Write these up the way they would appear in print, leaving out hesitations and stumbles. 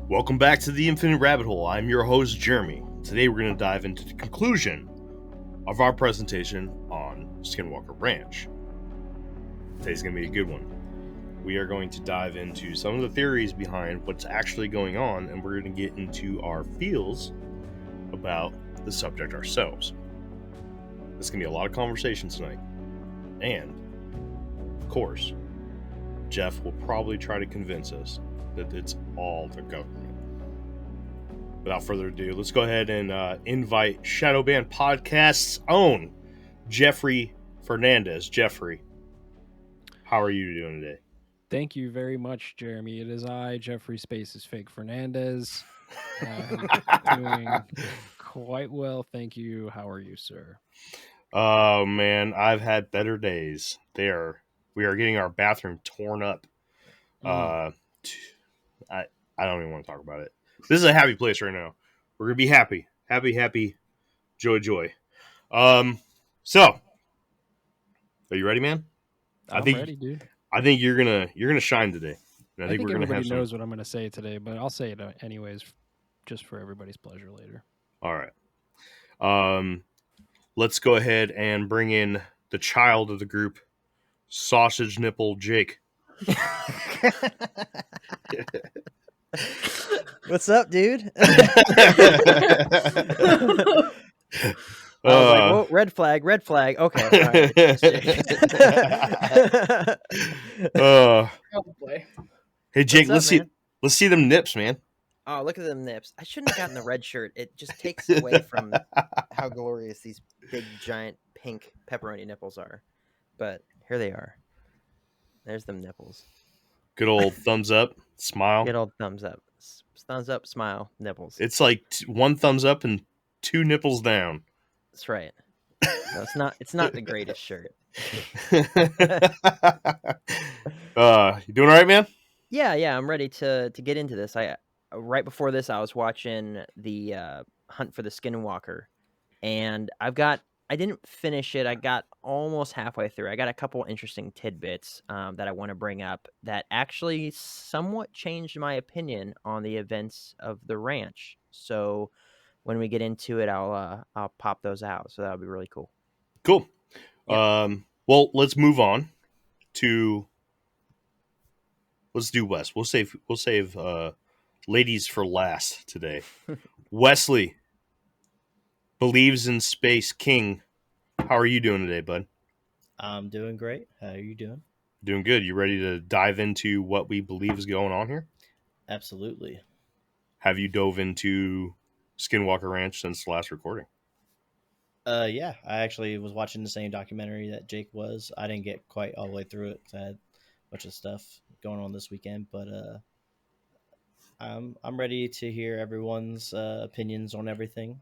Welcome back to the Infinite Rabbit Hole. I'm your host, Jeremy. Today we're going to dive into the conclusion of our presentation on Skinwalker Ranch. Today's going to be a good one. We are going to dive into some of the theories behind what's actually going on, and we're going to get into our feels about the subject ourselves. This is going to be a lot of conversation tonight. And, of course, Jeff will probably try to convince us that it's all the government. Without further ado, let's go ahead and invite Shadowband Podcast's own Jeffrey Fernandez. Jeffrey, how are you doing today? Thank you very much, Jeremy. It is I, Jeffrey Spaces Fake Fernandez. Doing quite well, thank you. How are you, sir? Oh man, I've had better days. We are getting our bathroom torn up. I don't even want to talk about it. This is a happy place right now. We're gonna be happy, joy. So, are you ready, man? I'm ready, dude. I think you're gonna shine today. And I think everybody knows what I'm gonna say today, but I'll say it anyways, just for everybody's pleasure later. All right. Let's go ahead and bring in the child of the group, Sausage Nipple Jake. What's up, dude? I was like, whoa, red flag. Okay. Oh boy. Hey, Jake, let's see them nips, man. Oh, look at them nips. I shouldn't have gotten the red shirt. It just takes away from how glorious these big, giant, pink pepperoni nipples are. But here they are. There's them nipples. Good old thumbs up, smile. Good old thumbs up. Thumbs up, smile, nipples. It's like one thumbs up and two nipples down. That's right. No, it's not the greatest shirt. You doing all right, man? Yeah, I'm ready to get into this. Right before this, I was watching the Hunt for the Skinwalker, and I didn't finish it. I got almost halfway through. I got a couple interesting tidbits that I want to bring up that actually somewhat changed my opinion on the events of the ranch. So when we get into it, I'll pop those out. So that'll be really cool. Cool. Yeah. Well, let's move on to. Let's do Wes. We'll save ladies for last today. Wesley believes in space. King, how are you doing today, bud? I'm doing great. How are you doing? Doing good. You ready to dive into what we believe is going on here? Absolutely. Have you dove into Skinwalker Ranch since the last recording? Yeah, I actually was watching the same documentary that Jake was. I didn't get quite all the way through it. I had a bunch of stuff going on this weekend, but I'm ready to hear everyone's opinions on everything.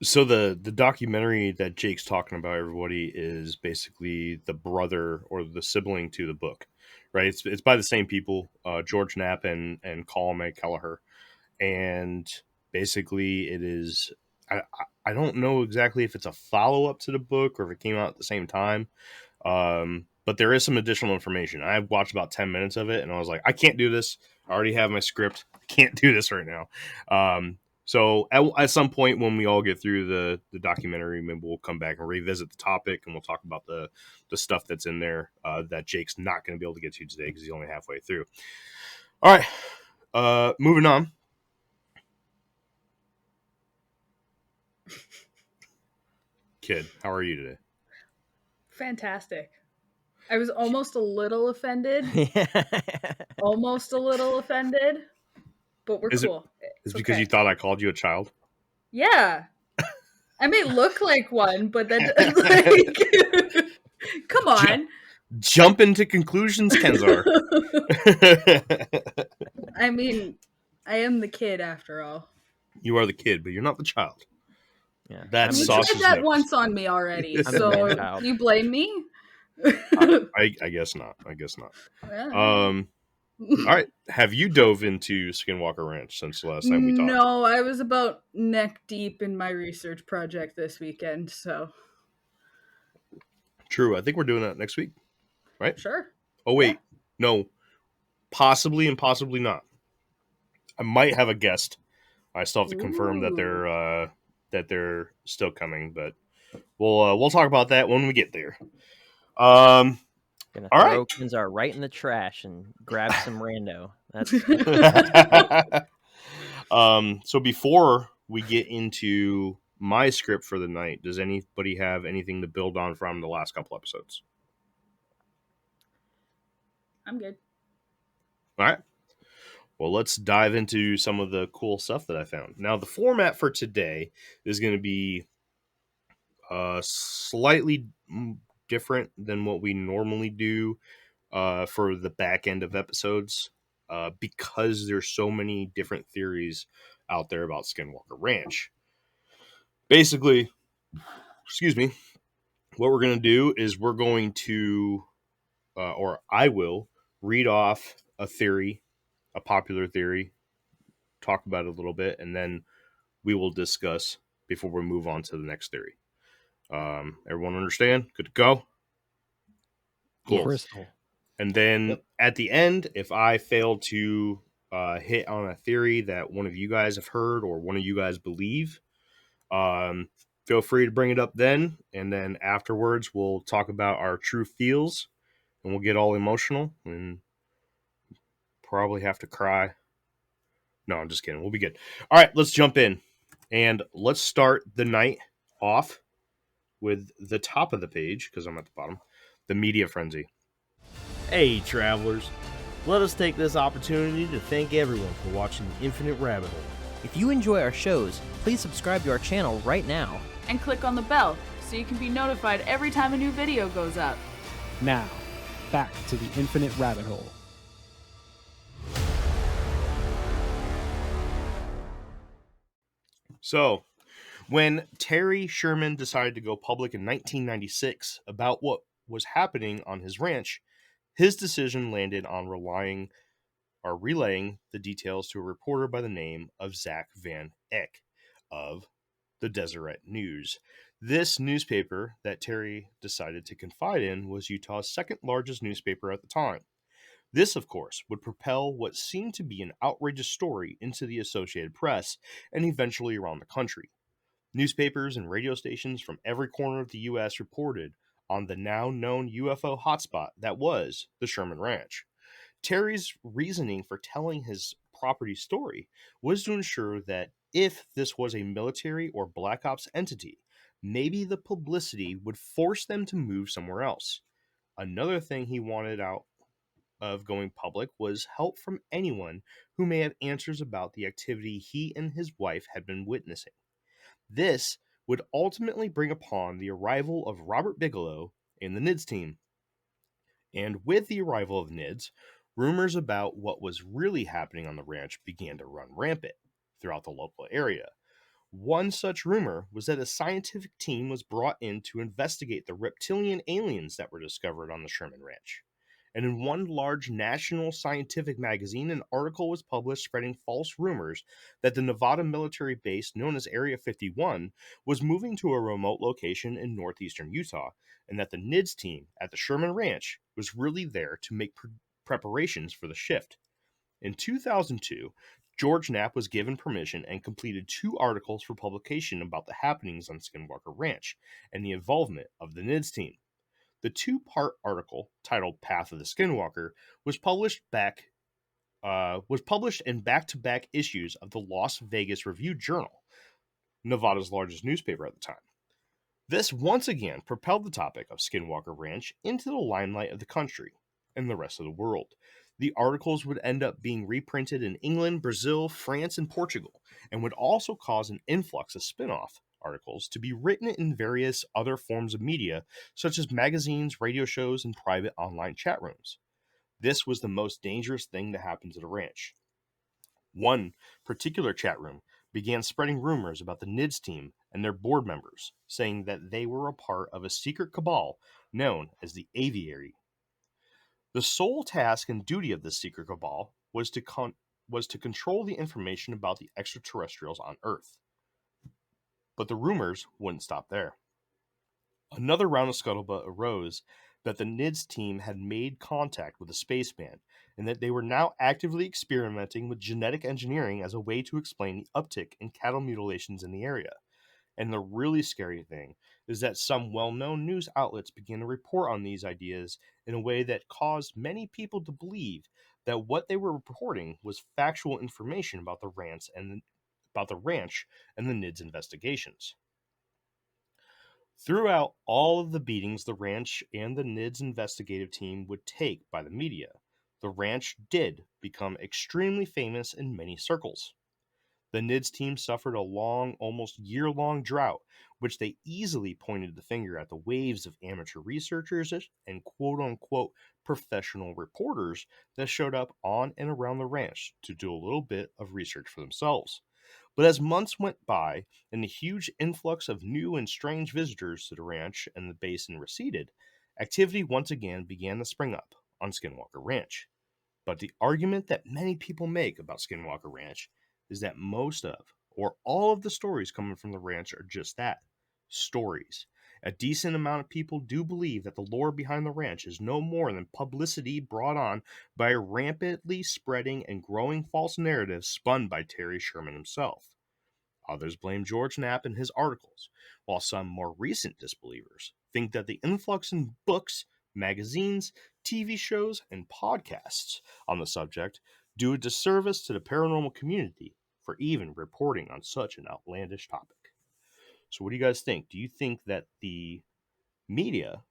So the documentary that Jake's talking about, everybody, is basically the brother or the sibling to the book, right? It's by the same people, George Knapp and Colin Kelleher, and basically it is. I don't know exactly if it's a follow up to the book or if it came out at the same time, but there is some additional information. I watched about 10 minutes of it, and I was like, I can't do this. I already have my script. I can't do this right now. So at some point when we all get through the documentary, maybe we'll come back and revisit the topic, and we'll talk about the stuff that's in there that Jake's not going to be able to get to today because he's only halfway through. All right, moving on. Kid, how are you today? Fantastic. I was almost a little offended. But we're cool. It's because you thought I called you a child? Yeah. I may look like one, but that like come on. Jump into conclusions, Kenzar. I mean, I am the kid after all. You are the kid, but you're not the child. Yeah. That's you sausage tried that nips. once on me already, so you blame me? I guess not. Yeah. All right. Have you dove into Skinwalker Ranch since the last time we talked? No, I was about neck deep in my research project this weekend, so. True. I think we're doing that next week, right? Sure. Oh, wait. Yeah. No. Possibly and possibly not. I might have a guest. I still have to confirm that Ooh. they're still coming, but we'll talk about that when we get there. Um, Gonna all right. throw Kenzar right in the trash and grab some rando. That's So before we get into my script for the night, does anybody have anything to build on from the last couple episodes? I'm good. All right. Well, let's dive into some of the cool stuff that I found. Now, the format for today is going to be slightly different than what we normally do for the back end of episodes because there's so many different theories out there about Skinwalker Ranch. Basically, excuse me, what we're going to do is we're going to, or I will, read off a theory, a popular theory, talk about it a little bit, and then we will discuss before we move on to the next theory. Everyone understand? Good to go? Cool. Crystal. And then Yep. at the end, if I fail to hit on a theory that one of you guys have heard or one of you guys believe, feel free to bring it up then. And then afterwards, we'll talk about our true feels and we'll get all emotional and probably have to cry. No, I'm just kidding. We'll be good. All right, let's jump in. And let's start the night off with the top of the page, because I'm at the bottom, the media frenzy. Hey, travelers. Let us take this opportunity to thank everyone for watching The Infinite Rabbit Hole. If you enjoy our shows, please subscribe to our channel right now. And click on the bell so you can be notified every time a new video goes up. Now, back to the infinite rabbit hole. So, when Terry Sherman decided to go public in 1996 about what was happening on his ranch, his decision landed on relaying the details to a reporter by the name of Zach Van Eck of the Deseret News. This newspaper that Terry decided to confide in was Utah's second largest newspaper at the time. This, of course, would propel what seemed to be an outrageous story into the Associated Press and eventually around the country. Newspapers and radio stations from every corner of the U.S. reported on the now known UFO hotspot that was the Sherman Ranch. Terry's reasoning for telling his property story was to ensure that if this was a military or black ops entity, maybe the publicity would force them to move somewhere else. Another thing he wanted out of going public was help from anyone who may have answers about the activity he and his wife had been witnessing. This would ultimately bring upon the arrival of Robert Bigelow and the NIDS team. And with the arrival of NIDS, rumors about what was really happening on the ranch began to run rampant throughout the local area. One such rumor was that a scientific team was brought in to investigate the reptilian aliens that were discovered on the Sherman Ranch. And in one large national scientific magazine, an article was published spreading false rumors that the Nevada military base known as Area 51 was moving to a remote location in northeastern Utah, and that the NIDS team at the Sherman Ranch was really there to make preparations for the shift. In 2002, George Knapp was given permission and completed 2 articles for publication about the happenings on Skinwalker Ranch and the involvement of the NIDS team. The 2-part article, titled Path of the Skinwalker, was published in back-to-back issues of the Las Vegas Review-Journal, Nevada's largest newspaper at the time. This once again propelled the topic of Skinwalker Ranch into the limelight of the country and the rest of the world. The articles would end up being reprinted in England, Brazil, France, and Portugal, and would also cause an influx of spin-off articles to be written in various other forms of media, such as magazines, radio shows, and private online chat rooms. This was the most dangerous thing to happen to the ranch. One particular chat room began spreading rumors about the NIDS team and their board members, saying that they were a part of a secret cabal known as the Aviary. The sole task and duty of this secret cabal was to control the information about the extraterrestrials on Earth. But the rumors wouldn't stop there. Another round of scuttlebutt arose that the NIDS team had made contact with a spaceman and that they were now actively experimenting with genetic engineering as a way to explain the uptick in cattle mutilations in the area. And the really scary thing is that some well-known news outlets began to report on these ideas in a way that caused many people to believe that what they were reporting was factual information about the ranch and the NIDS investigations. Throughout all of the beatings the ranch and the NIDS investigative team would take by the media, the ranch did become extremely famous in many circles. The NIDS team suffered a long, almost year-long drought, which they easily pointed the finger at the waves of amateur researchers and quote-unquote professional reporters that showed up on and around the ranch to do a little bit of research for themselves. But as months went by and the huge influx of new and strange visitors to the ranch and the basin receded, activity once again began to spring up on Skinwalker Ranch. But the argument that many people make about Skinwalker Ranch is that most of, or all of the stories coming from the ranch are just that, stories. A decent amount of people do believe that the lore behind the ranch is no more than publicity brought on by a rampantly spreading and growing false narrative spun by Terry Sherman himself. Others blame George Knapp and his articles, while some more recent disbelievers think that the influx in books, magazines, TV shows, and podcasts on the subject do a disservice to the paranormal community for even reporting on such an outlandish topic. So what do you guys think? Do you think that the media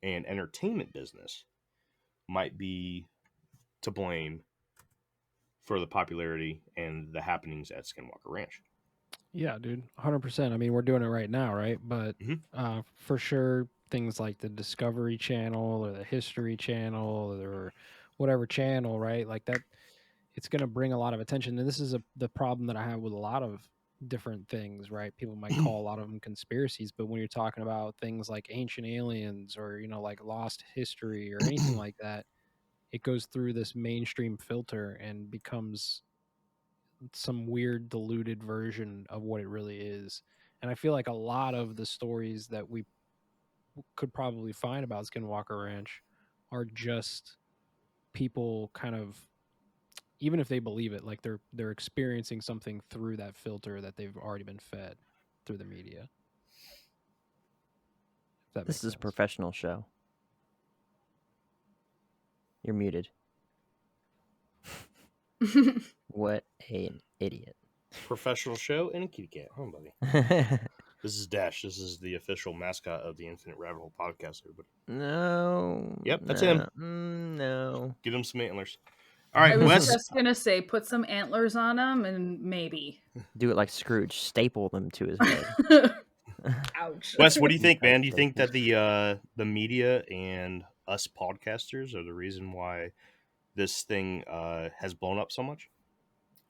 and entertainment business might be to blame for the popularity and the happenings at Skinwalker Ranch? Yeah, dude, 100%. I mean, we're doing it right now, right? But Mhm. for sure, things like the Discovery Channel or the History Channel or whatever channel, right? Like that, it's going to bring a lot of attention. And this is the problem that I have with a lot of different things, right? People might call a lot of them conspiracies, but when you're talking about things like ancient aliens or, you know, like lost history or anything like that, it goes through this mainstream filter and becomes some weird diluted version of what it really is. And I feel like a lot of the stories that we could probably find about Skinwalker Ranch are just people kind of, even if they believe it, like they're experiencing something through that filter that they've already been fed through the media. If that This makes is a sense. professional show. You're muted. What an idiot. Professional show and a kitty cat. Oh, buddy. This is Dash. This is the official mascot of the Infinite Rabbit Hole podcast, everybody. No. Yep, that's no, him. No. Get him some antlers. All right, I was Wes. just gonna say, put some antlers on him, and maybe. Do it like Scrooge. Staple them to his head. Ouch. Wes, what do you think, man? Do you think that the media and us podcasters are the reason why this thing has blown up so much?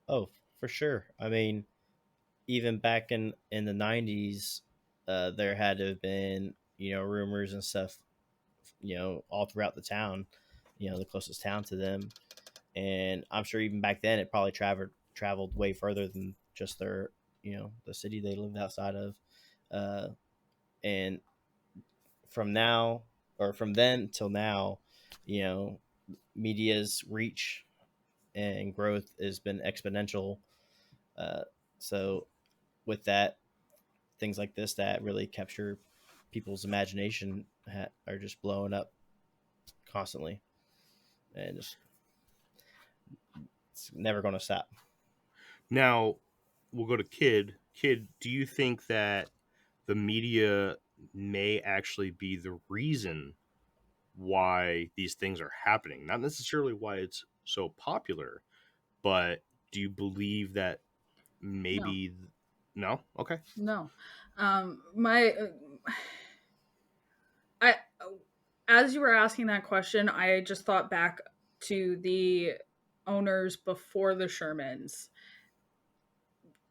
Oh, for sure. I mean, even back in the 90s, there had to have been, rumors and stuff, all throughout the town, the closest town to them. And I'm sure even back then it probably traveled way further than just their, the city they lived outside of. And from then till now, media's reach and growth has been exponential. So with that, things like this that really capture people's imagination are just blowing up constantly, and it's never going to stop. Now, we'll go to Kid. Kid, do you think that the media may actually be the reason why these things are happening? Not necessarily why it's so popular, but do you believe that maybe... No? Okay. No. I as you were asking that question, I just thought back to the owners before the Shermans.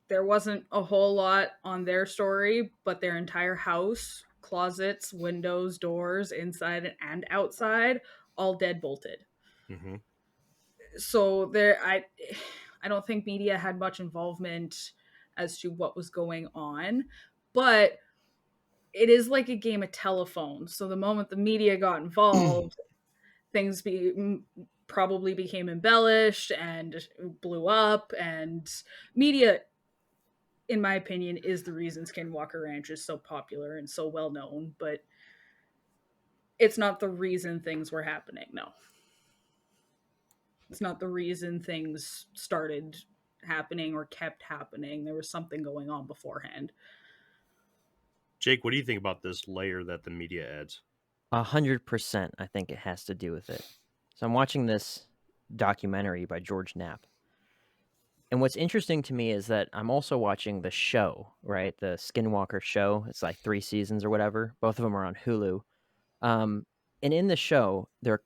There wasn't a whole lot on their story, but their entire house, closets, windows, doors, inside and outside, all dead bolted. Mm-hmm. So I don't think media had much involvement as to what was going on, but it is like a game of telephone. So the moment the media got involved, things probably became embellished and blew up. And media, in my opinion, is the reason Skinwalker Ranch is so popular and so well known. But it's not the reason things were happening. No, it's not the reason things started happening or kept happening. There was something going on beforehand. Jake, what do you think about this layer that the media adds? 100%, I think it has to do with it. So I'm watching this documentary by George Knapp. And what's interesting to me is that I'm also watching the show, right? The Skinwalker show. It's like 3 seasons or whatever. Both of them are on Hulu. And in the show, they're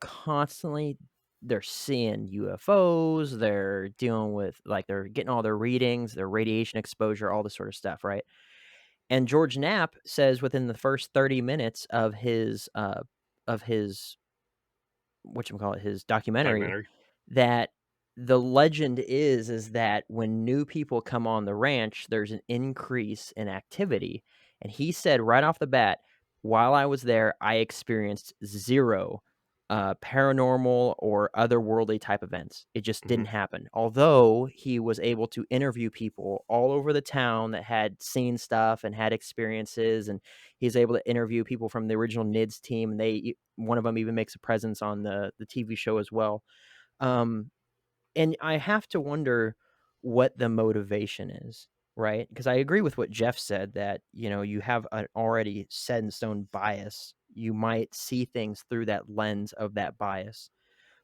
seeing UFOs. They're dealing with, like, they're getting all their readings, their radiation exposure, all this sort of stuff, right? And George Knapp says within the first 30 minutes of his his documentary, that the legend is that when new people come on the ranch, there's an increase in activity. And he said right off the bat, while I was there, I experienced zero paranormal or otherworldly type events. It just didn't happen. Although he was able to interview people all over the town that had seen stuff and had experiences, and he's able to interview people from the original NIDS team. And one of them even makes a presence on the TV show as well. And I have to wonder what the motivation is, right? Because I agree with what Jeff said, that, you have an already set in stone bias. You might see things through that lens of that bias.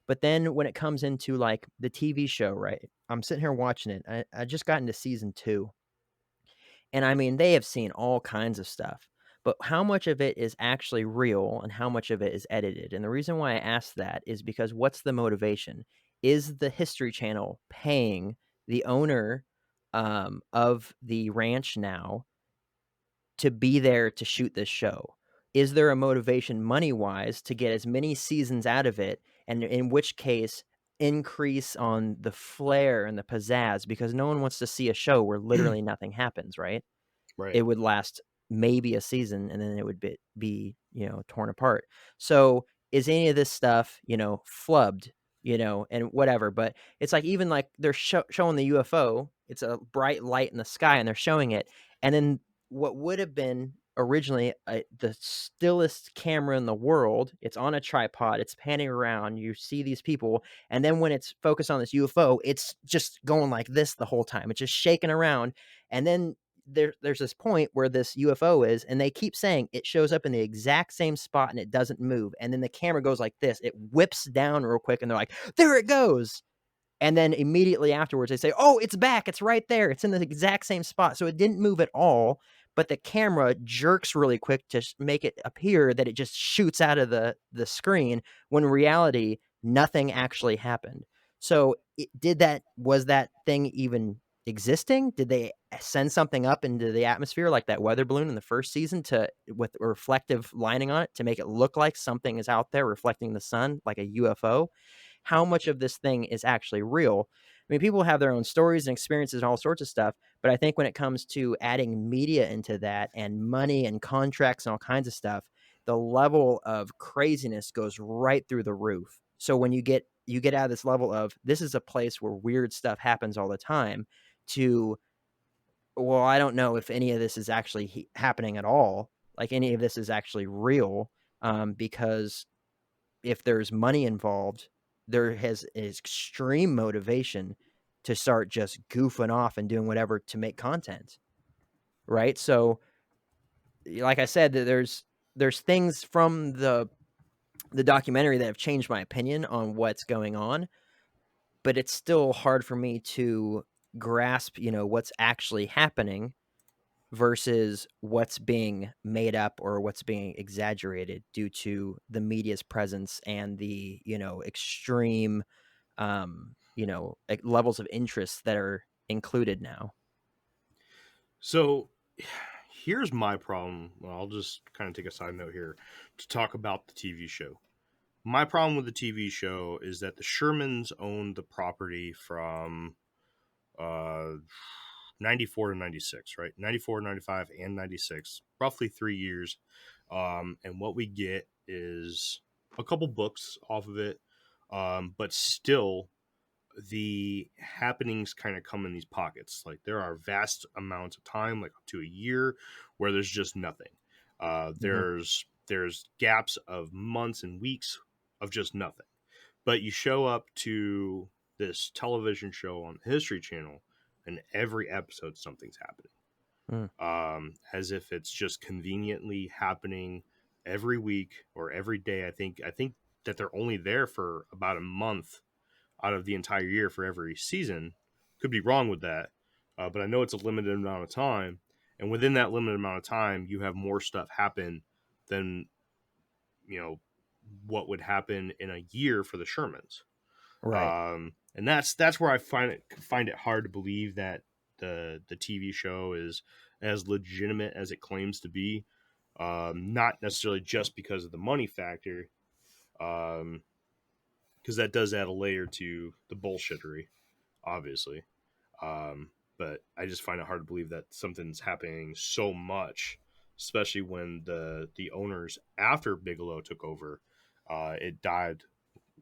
But then when it comes into, like, the TV show, right? I'm sitting here watching it. I just got into season 2. And I mean, they have seen all kinds of stuff, but how much of it is actually real and how much of it is edited? And the reason why I ask that is because what's the motivation? Is the History Channel paying the owner of the ranch now to be there to shoot this show? Is there a motivation money-wise to get as many seasons out of it, and in which case increase on the flair and the pizzazz? Because no one wants to see a show where literally nothing happens, right? Right. It would last maybe a season, and then it would be torn apart. So is any of this stuff flubbed, and whatever? But it's like, even like they're showing the UFO, it's a bright light in the sky, and they're showing it, and then what would have been originally the stillest camera in the world, it's on a tripod, it's panning around, you see these people, and then when it's focused on this UFO, it's just going like this the whole time. It's just shaking around, and then there's this point where this UFO is, and they keep saying it shows up in the exact same spot and it doesn't move, and then the camera goes like this, it whips down real quick, and they're like, there it goes. And then immediately afterwards, they say, oh, it's back. It's right there. It's in the exact same spot. So it didn't move at all, but the camera jerks really quick to make it appear that it just shoots out of the screen, when in reality, nothing actually happened. So was that thing even existing? Did they send something up into the atmosphere like that weather balloon in the first season with a reflective lining on it to make it look like something is out there reflecting the sun like a UFO? How much of this thing is actually real? I mean, people have their own stories and experiences and all sorts of stuff, but I think when it comes to adding media into that and money and contracts and all kinds of stuff, the level of craziness goes right through the roof. So when you get out of this level of, this is a place where weird stuff happens all the time, to, well, I don't know if any of this is actually happening at all, like any of this is actually real, because if there's money involved, there has extreme motivation to start just goofing off and doing whatever to make content, right? So, like I said, there's things from the documentary that have changed my opinion on what's going on, but it's still hard for me to grasp, what's actually happening versus what's being made up or what's being exaggerated due to the media's presence and the, extreme, levels of interest that are included now. So here's my problem. Well, I'll just kind of take a side note here to talk about the TV show. My problem with the TV show is that the Shermans owned the property from 94 to 96, right? 94, 95, and 96, roughly 3 years. And what we get is a couple books off of it, but still the happenings kind of come in these pockets. Like there are vast amounts of time, like up to a year, where there's just nothing. There's gaps of months and weeks of just nothing. But you show up to this television show on the History Channel, and every episode something's happening. As if it's just conveniently happening every week or every day. I think that they're only there for about a month out of the entire year for every season. Could be wrong with that, but I know it's a limited amount of time, and within that limited amount of time, you have more stuff happen than what would happen in a year for the Shermans. Right. And that's where I find it hard to believe that the TV show is as legitimate as it claims to be. Not necessarily just because of the money factor, because that does add a layer to the bullshittery, obviously. But I just find it hard to believe that something's happening so much, especially when the owners after Bigelow took over, it died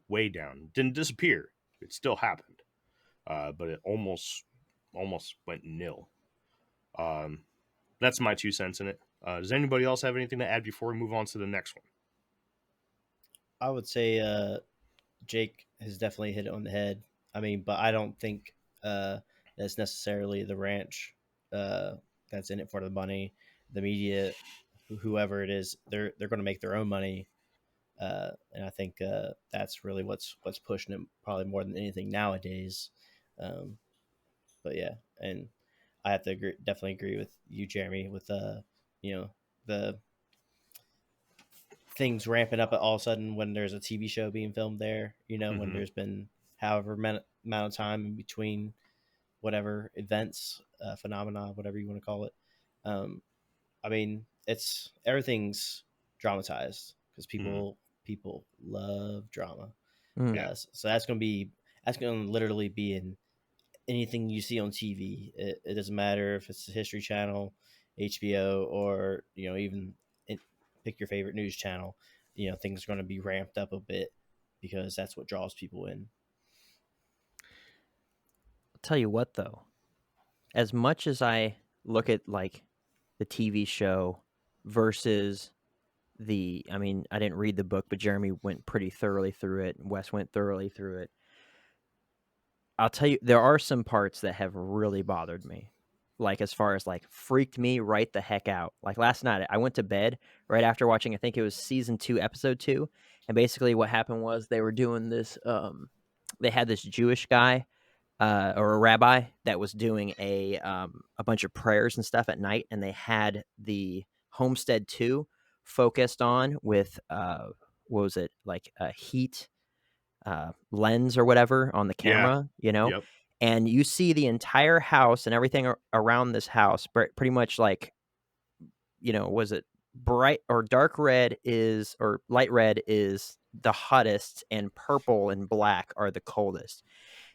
way down. Didn't disappear. It still happened, but it almost went nil. That's my 2 cents in it. Does anybody else have anything to add before we move on to the next one? I would say Jake has definitely hit it on the head. I mean, but I don't think that's necessarily the ranch that's in it for the money. The media, whoever it is, they're going to make their own money, and I think that's really what's pushing it probably more than anything nowadays. But yeah, and I have to definitely agree with you, Jeremy, with the things ramping up all of a sudden when there's a TV show being filmed there, when there's been however amount of time in between whatever events, phenomena, whatever you want to call it. I mean, everything's dramatized because people love drama. Yes. So that's going to literally be in anything you see on TV. It doesn't matter if it's the History Channel, HBO, or even pick your favorite news channel. Things are going to be ramped up a bit because that's what draws people in. I'll tell you what, though, as much as I look at like the TV show versus I didn't read the book, but Jeremy went pretty thoroughly through it, and Wes went thoroughly through it. I'll tell you, there are some parts that have really bothered me. Like as far as like freaked me right the heck out. Like last night, I went to bed right after watching, I think it was season 2, episode 2. And basically what happened was they were doing this, they had this Jewish guy or a rabbi that was doing a bunch of prayers and stuff at night. And they had the Homestead 2 focused on with, what was it? Like a heat lens or whatever on the camera, Yep. and you see the entire house and everything around this house, pretty much like, was it bright or dark red or light red is the hottest, and purple and black are the coldest.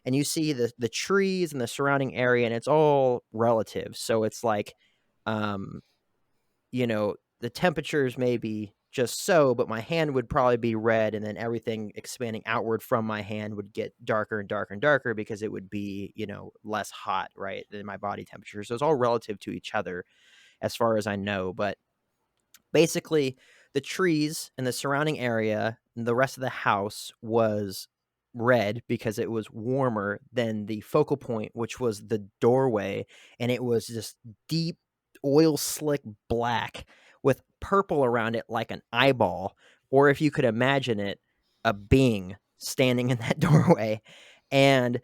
And you see the trees and the surrounding area, and it's all relative. So it's like, the temperatures may be just so, but my hand would probably be red, and then everything expanding outward from my hand would get darker and darker and darker because it would be, less hot, right, than my body temperature. So it's all relative to each other as far as I know. But basically, the trees and the surrounding area and the rest of the house was red because it was warmer than the focal point, which was the doorway, and it was just deep oil slick black with purple around it like an eyeball, or if you could imagine it, a being standing in that doorway. And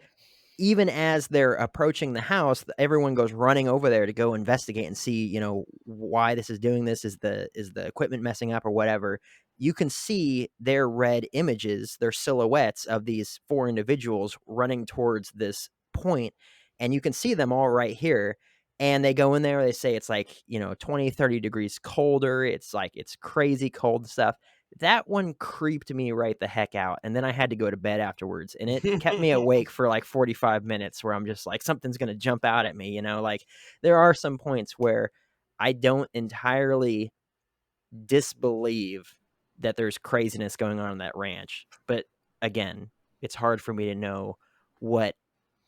even as they're approaching the house, everyone goes running over there to go investigate and see, why this is doing this. Is the equipment messing up or whatever? You can see their red images, their silhouettes of these 4 individuals running towards this point, and you can see them all right here. And they go in there, they say it's like, 20, 30 degrees colder. It's like, it's crazy cold stuff. that one creeped me right the heck out. And then I had to go to bed afterwards, and it kept me awake for like 45 minutes where I'm just like, something's going to jump out at me. You know, like there are some points where I don't entirely disbelieve that there's craziness going on that ranch. But again, it's hard for me to know what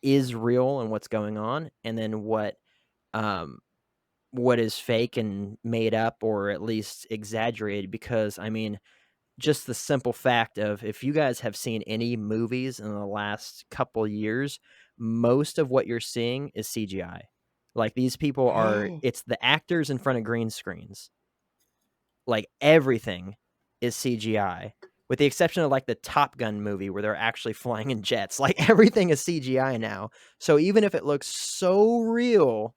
is real and what's going on, and then what is fake and made up, or at least exaggerated. Because I mean, just the simple fact of, if you guys have seen any movies in the last couple years, most of what you're seeing is CGI. Like, these people are, it's the actors in front of green screens. Like, everything is CGI, with the exception of like the Top Gun movie where they're actually flying in jets. Like, everything is CGI now. So even if it looks so real,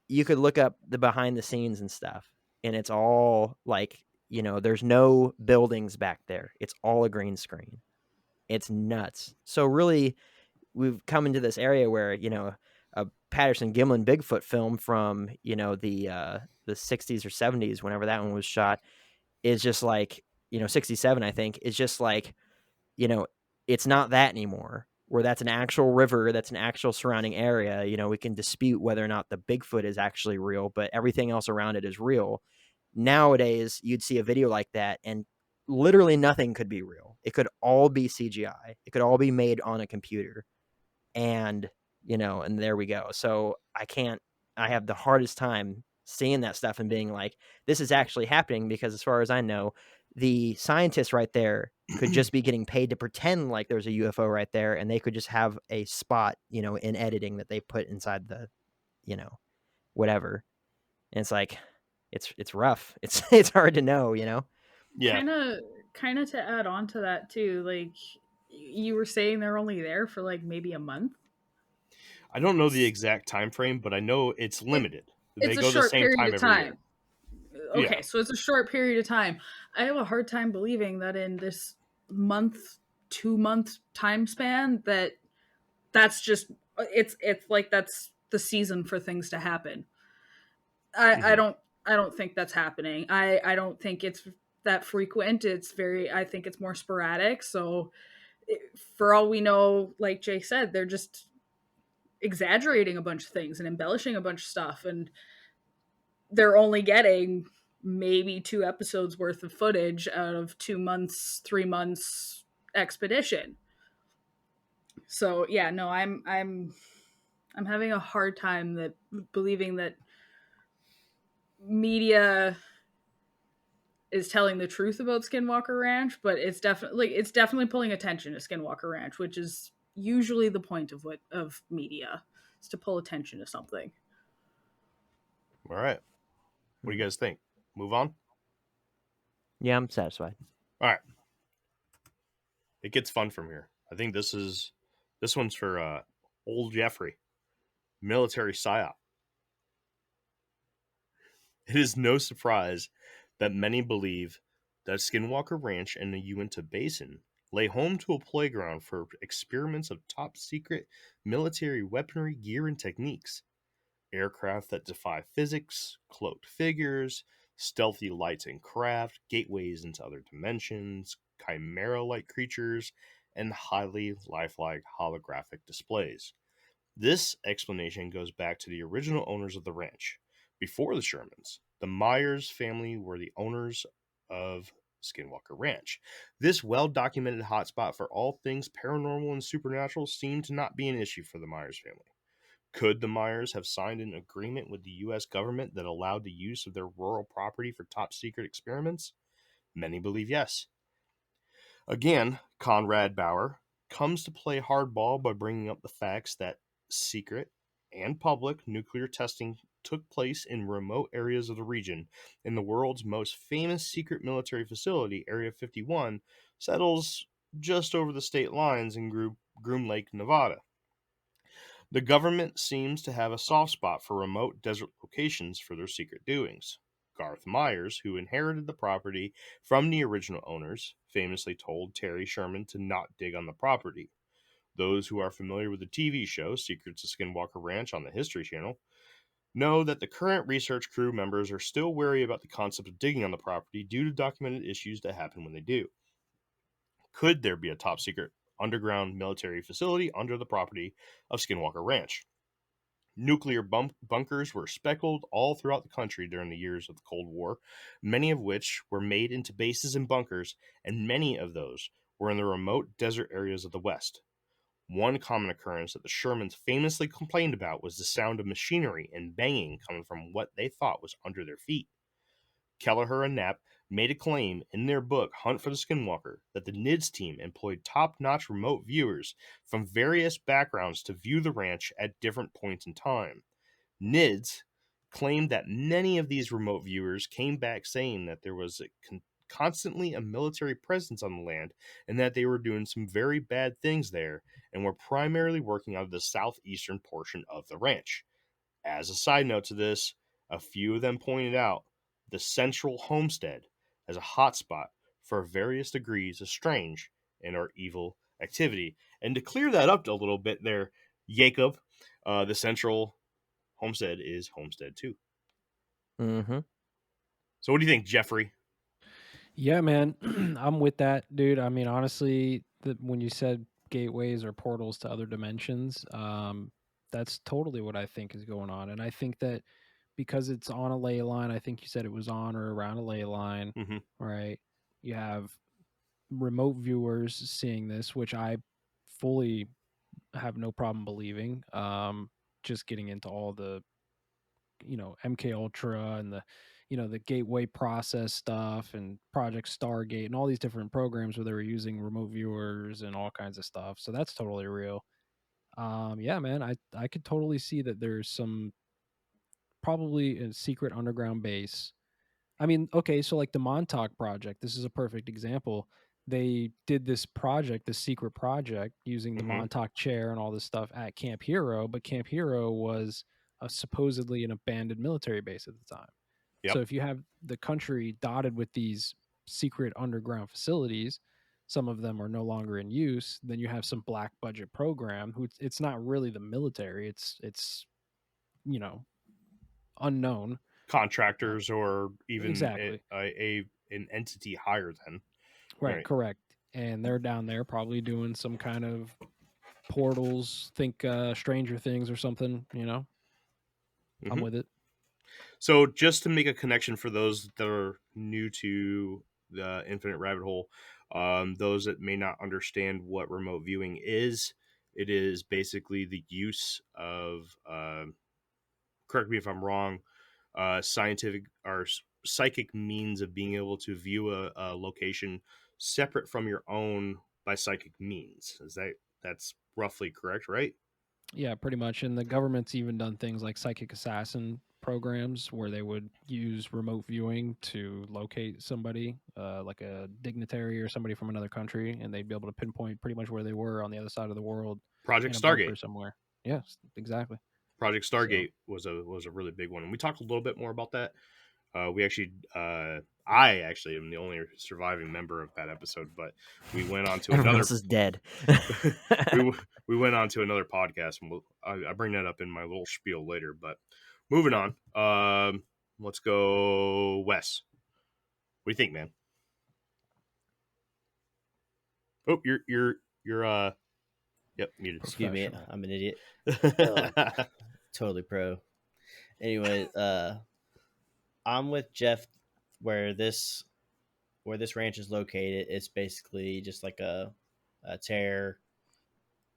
you could look up the behind the scenes and stuff, and it's all like, you know, there's no buildings back there. It's all a green screen. It's nuts. So really, we've come into this area where, you know, a Patterson Gimlin Bigfoot film from, you know, the 60s or 70s, whenever that one was shot, is just like, you know, 67, I think, is just like, you know, it's not that anymore, where that's an actual river, that's an actual surrounding area. You know, we can dispute whether or not the Bigfoot is actually real, but everything else around it is real. Nowadays, you'd see a video like that, and literally nothing could be real. It could all be CGI. It could all be made on a computer. And, you know, and there we go. So I have the hardest time seeing that stuff and being like, this is actually happening, because as far as I know, the scientists right there could just be getting paid to pretend like there's a UFO right there, and they could just have a spot, you know, in editing that they put inside the, you know, whatever. And it's like, it's rough. It's hard to know, you know? Yeah. Kind of to add on to that too, like you were saying they're only there for like maybe a month. I don't know the exact time frame, but I know it's limited. It's They a go the short same period time of every time. year. Okay, Yeah. so it's a short period of time. I have a hard time believing that in this month, 2 month time span that's just it's like that's the season for things to happen. I don't think that's happening. I don't think it's that frequent. I think it's more sporadic. So for all we know, like Jay said, they're just exaggerating a bunch of things and embellishing a bunch of stuff, and they're only getting maybe 2 episodes worth of footage out of 2 months, 3 months expedition. So yeah, no, I'm having a hard time that believing that media is telling the truth about Skinwalker Ranch, but it's definitely pulling attention to Skinwalker Ranch, which is usually the point of media, is to pull attention to something. All right. What do you guys think? Move on? Yeah, I'm satisfied. All right. It gets fun from here. I think this one's for old Jeffrey. Military psyop. It is no surprise that many believe that Skinwalker Ranch and the Uinta Basin lay home to a playground for experiments of top secret military weaponry, gear, and techniques. Aircraft that defy physics, cloaked figures, stealthy lights and craft, gateways into other dimensions, chimera-like creatures, and highly lifelike holographic displays. This explanation goes back to the original owners of the ranch. Before the Shermans, the Myers family were the owners of Skinwalker Ranch. This well-documented hotspot for all things paranormal and supernatural seemed to not be an issue for the Myers family. Could the Myers have signed an agreement with the U.S. government that allowed the use of their rural property for top-secret experiments? Many believe yes. Again, Conrad Bauer comes to play hardball by bringing up the facts that secret and public nuclear testing took place in remote areas of the region, and the world's most famous secret military facility, Area 51, settles just over the state lines in Groom Lake, Nevada. The government seems to have a soft spot for remote desert locations for their secret doings. Garth Myers, who inherited the property from the original owners, famously told Terry Sherman to not dig on the property. Those who are familiar with the TV show Secrets of Skinwalker Ranch on the History Channel Know that the current research crew members are still wary about the concept of digging on the property due to documented issues that happen when they do. Could there be a top secret underground military facility under the property of Skinwalker Ranch? Nuclear bunkers were speckled all throughout the country during the years of the Cold War, many of which were made into bases and bunkers, and many of those were in the remote desert areas of the West. One common occurrence that the Shermans famously complained about was the sound of machinery and banging coming from what they thought was under their feet. Kelleher and Knapp made a claim in their book Hunt for the Skinwalker that the NIDS team employed top-notch remote viewers from various backgrounds to view the ranch at different points in time. NIDS claimed that many of these remote viewers came back saying that there was constantly a military presence on the land and that they were doing some very bad things there and were primarily working out of the southeastern portion of the ranch. As a side note to this, a few of them pointed out the central homestead as a hotspot for various degrees of strange and or evil activity. And to clear that up a little bit there, Jacob, the central homestead is Homestead 2. Mm-hmm. So what do you think, Jeffrey? Yeah, man, I'm with that, dude. I mean, honestly, when you said gateways or portals to other dimensions, that's totally what I think is going on. And I think that because it's on a ley line, I think you said it was on or around a ley line, Mm-hmm. right? You have remote viewers seeing this, which I fully have no problem believing. Just getting into all the MK Ultra and the gateway process stuff and Project Stargate and all these different programs where they were using remote viewers and all kinds of stuff. So that's totally real. Yeah, man, I could totally see that there's some probably a secret underground base. I mean, okay, so like the Montauk project, this is a perfect example. They did this project, this secret project, using the Mm-hmm. Montauk chair and all this stuff at Camp Hero, but Camp Hero was supposedly an abandoned military base at the time. Yep. So if you have the country dotted with these secret underground facilities, some of them are no longer in use, then you have some black budget program who it's not really the military, it's you know unknown. Contractors or even Exactly. an entity higher than. Right, Right. correct. And they're down there probably doing some kind of portals, think Stranger Things or something, I'm Mm-hmm. with it. So just to make a connection for those that are new to the Infinite Rabbit Hole, those that may not understand what remote viewing is, it is basically the use of, correct me if I'm wrong, scientific or psychic means of being able to view a location separate from your own by psychic means. That's roughly correct, right? Yeah, pretty much. And the government's even done things like psychic assassin programs where they would use remote viewing to locate somebody, like a dignitary or somebody from another country, and they'd be able to pinpoint pretty much where they were on the other side of the world Project in a Stargate. bunker somewhere. Yes, exactly. Project So Stargate was a really big one, and we talked a little bit more about that. I actually am the only surviving member of that episode, but we went on to Everyone another. else is dead. we went on to another podcast, and I bring that up in my little spiel later. But moving on, let's go, Wes. What do you think, man? Oh, you're yep, muted. Excuse me, professional. I'm an idiot. Totally pro. Anyway, I'm with Jeff where this ranch is located. It's basically just like a tear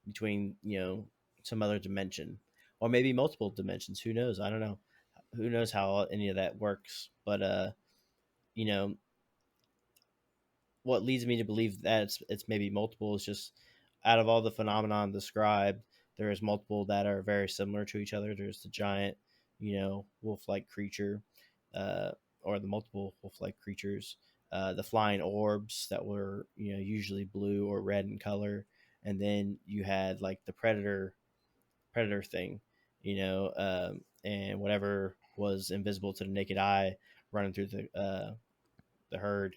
between some other dimension, or maybe multiple dimensions. Who knows? I don't know. Who knows how any of that works? But you know, what leads me to believe that it's maybe multiple is just out of all the phenomenon described, there is multiple that are very similar to each other. There's the giant, wolf-like creature, or the multiple wolf-like creatures, the flying orbs that were usually blue or red in color, and then you had like the predator thing, and whatever was invisible to the naked eye running through the herd,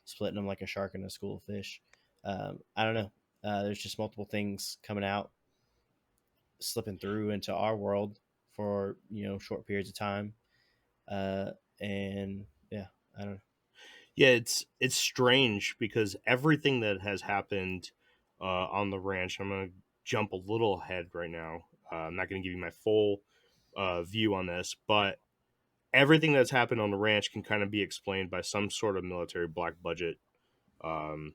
splitting them like a shark in a school of fish. I don't know. There's just multiple things coming out, slipping through into our world for short periods of time, and yeah, I don't know. Yeah, it's strange because everything that has happened on the ranch. I'm gonna jump a little ahead right now. I'm not gonna give you my full view on this, but everything that's happened on the ranch can kind of be explained by some sort of military black budget um,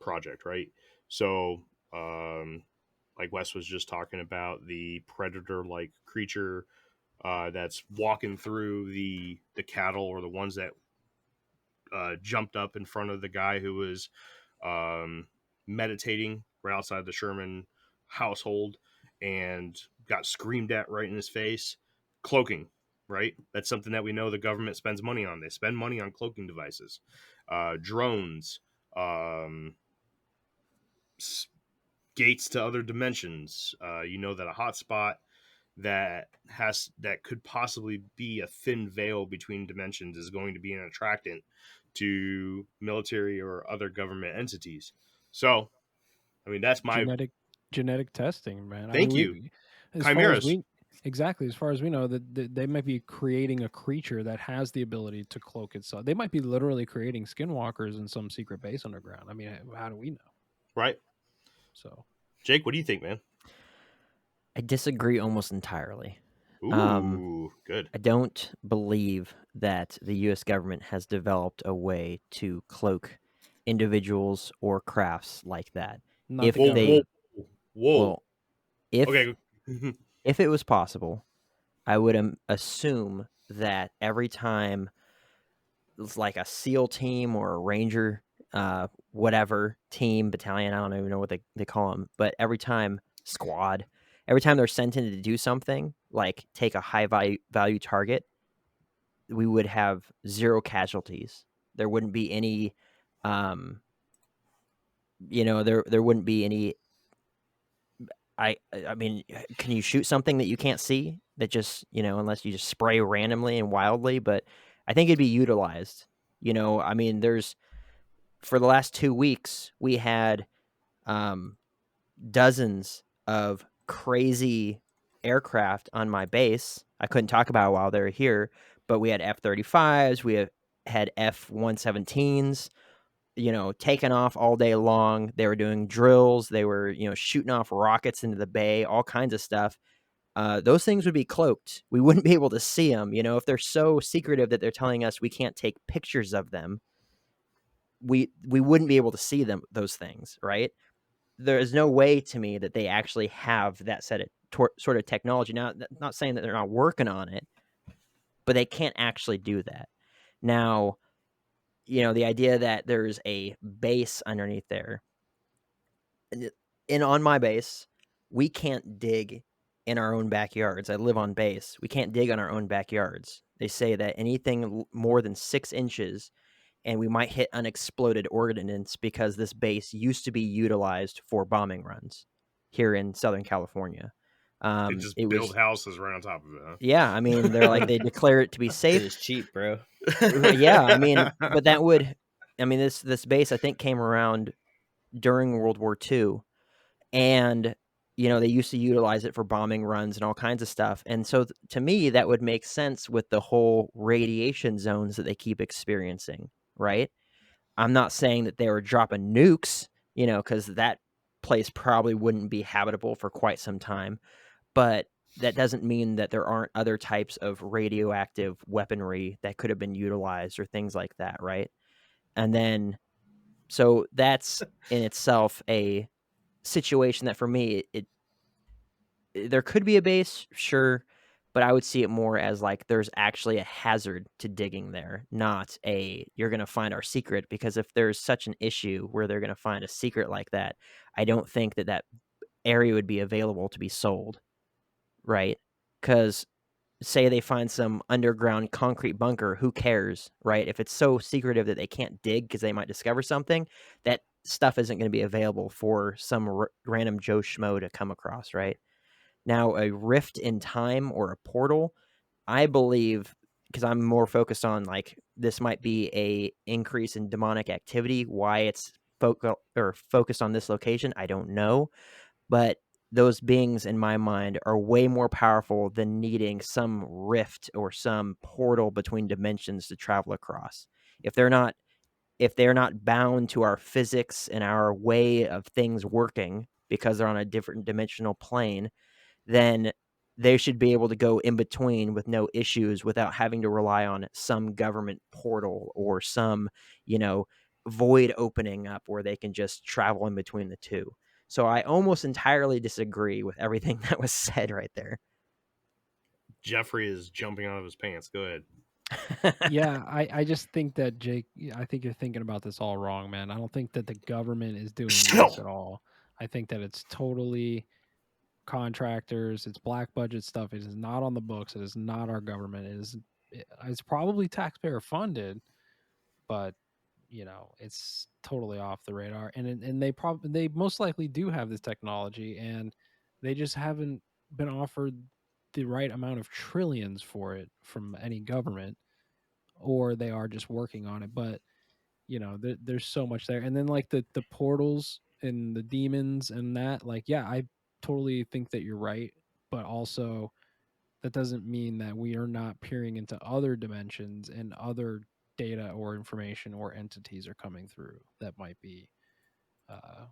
project, right? So, like Wes was just talking about, the predator-like creature that's walking through the cattle, or the ones that jumped up in front of the guy who was meditating right outside the Sherman household and got screamed at right in his face. Cloaking, right? That's something that we know the government spends money on. They spend money on cloaking devices, drones, um, gates to other dimensions. That a hotspot that could possibly be a thin veil between dimensions is going to be an attractant to military or other government entities. So, I mean, that's my genetic testing, man. Thank you. As Chimeras. far as we know, that they might be creating a creature that has the ability to cloak itself. They might be literally creating skinwalkers in some secret base underground. I mean, how do we know? Right. So, Jake, what do you think, man? I disagree almost entirely. Ooh, good. I don't believe that the U.S. government has developed a way to cloak individuals or crafts like that. not If the government. Whoa. if Okay. if it was possible, I would assume that every time it's like a SEAL team or a Ranger, whatever team, battalion, I don't even know what they call them, but every time squad, every time they're sent in to do something, like take a high value target, we would have 0 casualties. There wouldn't be any, there wouldn't be any. I mean, can you shoot something that you can't see that just, unless you just spray randomly and wildly? But I think it'd be utilized. I mean, for the last 2 weeks, we had dozens of crazy aircraft on my base. I couldn't talk about it while they were here, but we had F-35s, we had F-117s, taking off all day long. They were doing drills. They were, shooting off rockets into the bay, all kinds of stuff. Those things would be cloaked. We wouldn't be able to see them. If they're so secretive that they're telling us we can't take pictures of them, we wouldn't be able to see them, those things, right? There is no way to me that they actually have that sort of technology. Now, not saying that they're not working on it, but they can't actually do that. Now, the idea that there's a base underneath there. And on my base, we can't dig in our own backyards. I live on base. We can't dig on our own backyards. They say that anything more than 6 inches, and we might hit unexploded ordnance, because this base used to be utilized for bombing runs here in Southern California. They just build houses right on top of it. Huh? Yeah, I mean, they're like, they declare it to be safe. It's cheap, bro. Yeah, I mean, but that would, I mean, this base I think came around during World War II, and they used to utilize it for bombing runs and all kinds of stuff. And so to me, that would make sense with the whole radiation zones that they keep experiencing, right? I'm not saying that they were dropping nukes, because that place probably wouldn't be habitable for quite some time. But that doesn't mean that there aren't other types of radioactive weaponry that could have been utilized or things like that, right? And then, so that's in itself a situation that, for me, there could be a base, sure, but I would see it more as like there's actually a hazard to digging there, not you're going to find our secret. Because if there's such an issue where they're going to find a secret like that, I don't think that area would be available to be sold, right? Because say they find some underground concrete bunker, who cares, right? If it's so secretive that they can't dig because they might discover something, that stuff isn't going to be available for some random Joe Schmo to come across, right? Now, a rift in time or a portal, I believe, because I'm more focused on like this might be a increase in demonic activity. Why it's focused on this location, I don't know. But those beings, in my mind, are way more powerful than needing some rift or some portal between dimensions to travel across. If they're not bound to our physics and our way of things working because they're on a different dimensional plane, then they should be able to go in between with no issues without having to rely on some government portal or some, void opening up where they can just travel in between the two. So I almost entirely disagree with everything that was said right there. Jeffrey is jumping out of his pants. Go ahead. Yeah, I just think that Jake, I think you're thinking about this all wrong, man. I don't think that the government is doing this at all. I think that it's totally contractors, it's black budget stuff. It is not on the books. It is not our government. It's probably taxpayer funded, but it's totally off the radar. And they most likely do have this technology, and they just haven't been offered the right amount of trillions for it from any government, or they are just working on it. But there's so much there. And then like the portals and the demons and that, like, yeah, I totally think that you're right, but also that doesn't mean that we are not peering into other dimensions and other data or information or entities are coming through that might be uh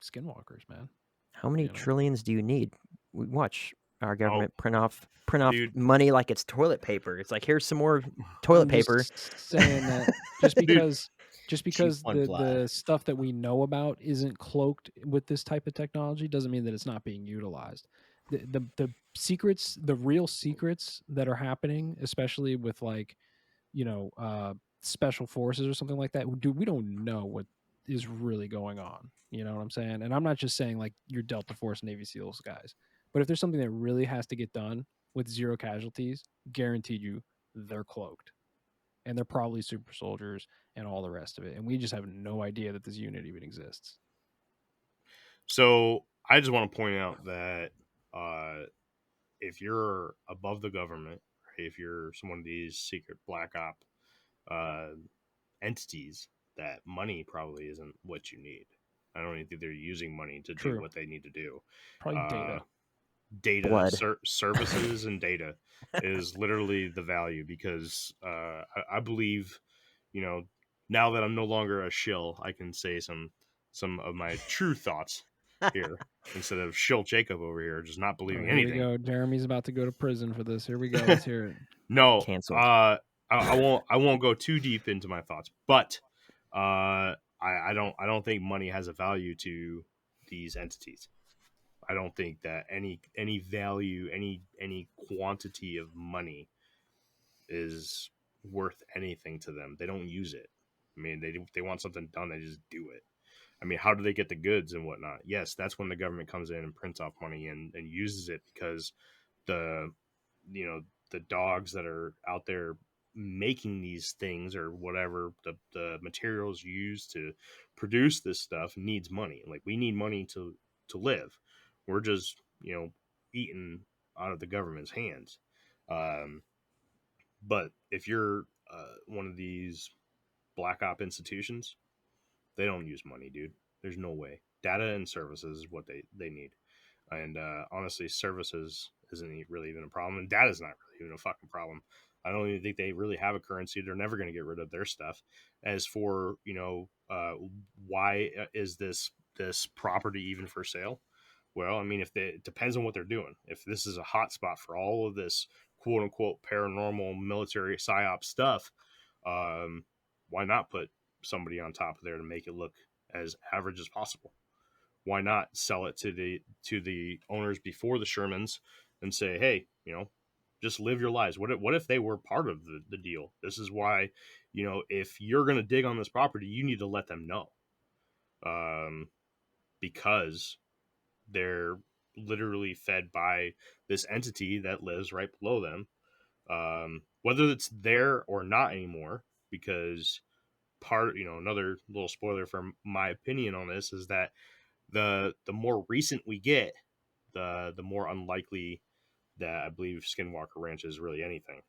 skinwalkers, man. How many trillions do you need? We watch our government print off dude. money like it's toilet paper. It's like, here's some more toilet I'm paper. just saying that just because one fly. the stuff that we know about isn't cloaked with this type of technology doesn't mean that it's not being utilized. The secrets, the real secrets that are happening, especially with like, special forces or something like that, dude, we don't know what is really going on. You know what I'm saying? And I'm not just saying like your Delta Force, Navy SEALs guys, but if there's something that really has to get done with zero casualties, guaranteed you they're cloaked. And they're probably super soldiers and all the rest of it. And we just have no idea that this unit even exists. So I just want to point out that if you're above the government, right, if you're some of these secret black op uh, entities, that money probably isn't what you need. I don't even think they're using money to do True. what they need to do. Probably data. Data, services, and data is literally the value, because I believe, now that I'm no longer a shill, I can say some of my true thoughts here instead of shill Jacob over here just not believing Here anything. we go. Jeremy's about to go to prison for this. Here we go. Let's hear it. No, Canceled. I won't go too deep into my thoughts, but I don't think money has a value to these entities. I don't think that any value, any quantity of money is worth anything to them. They don't use it. I mean, they want something done, they just do it. I mean, how do they get the goods and whatnot? Yes, that's when the government comes in and prints off money and uses it, because the the dogs that are out there making these things, or whatever the materials used to produce this stuff, needs money. Like, we need money to live. We're just eating out of the government's hands. Um, but if you're one of these black op institutions, they don't use money, dude. There's no way. Data and services is what they need. And honestly, services isn't really even a problem, and data's not really even a fucking problem. I don't even think they really have a currency. They're never going to get rid of their stuff. As for why is this property even for sale? Well, I mean, it depends on what they're doing. If this is a hot spot for all of this quote unquote paranormal military psyop stuff, why not put somebody on top of there to make it look as average as possible? Why not sell it to the owners before the Shermans and say, hey, just live your lives? What if they were part of the deal? This is why, if you're going to dig on this property, you need to let them know, because they're literally fed by this entity that lives right below them, whether it's there or not anymore. Because another little spoiler from my opinion on this is that the more recent we get, the more unlikely that I believe Skinwalker Ranch is really anything.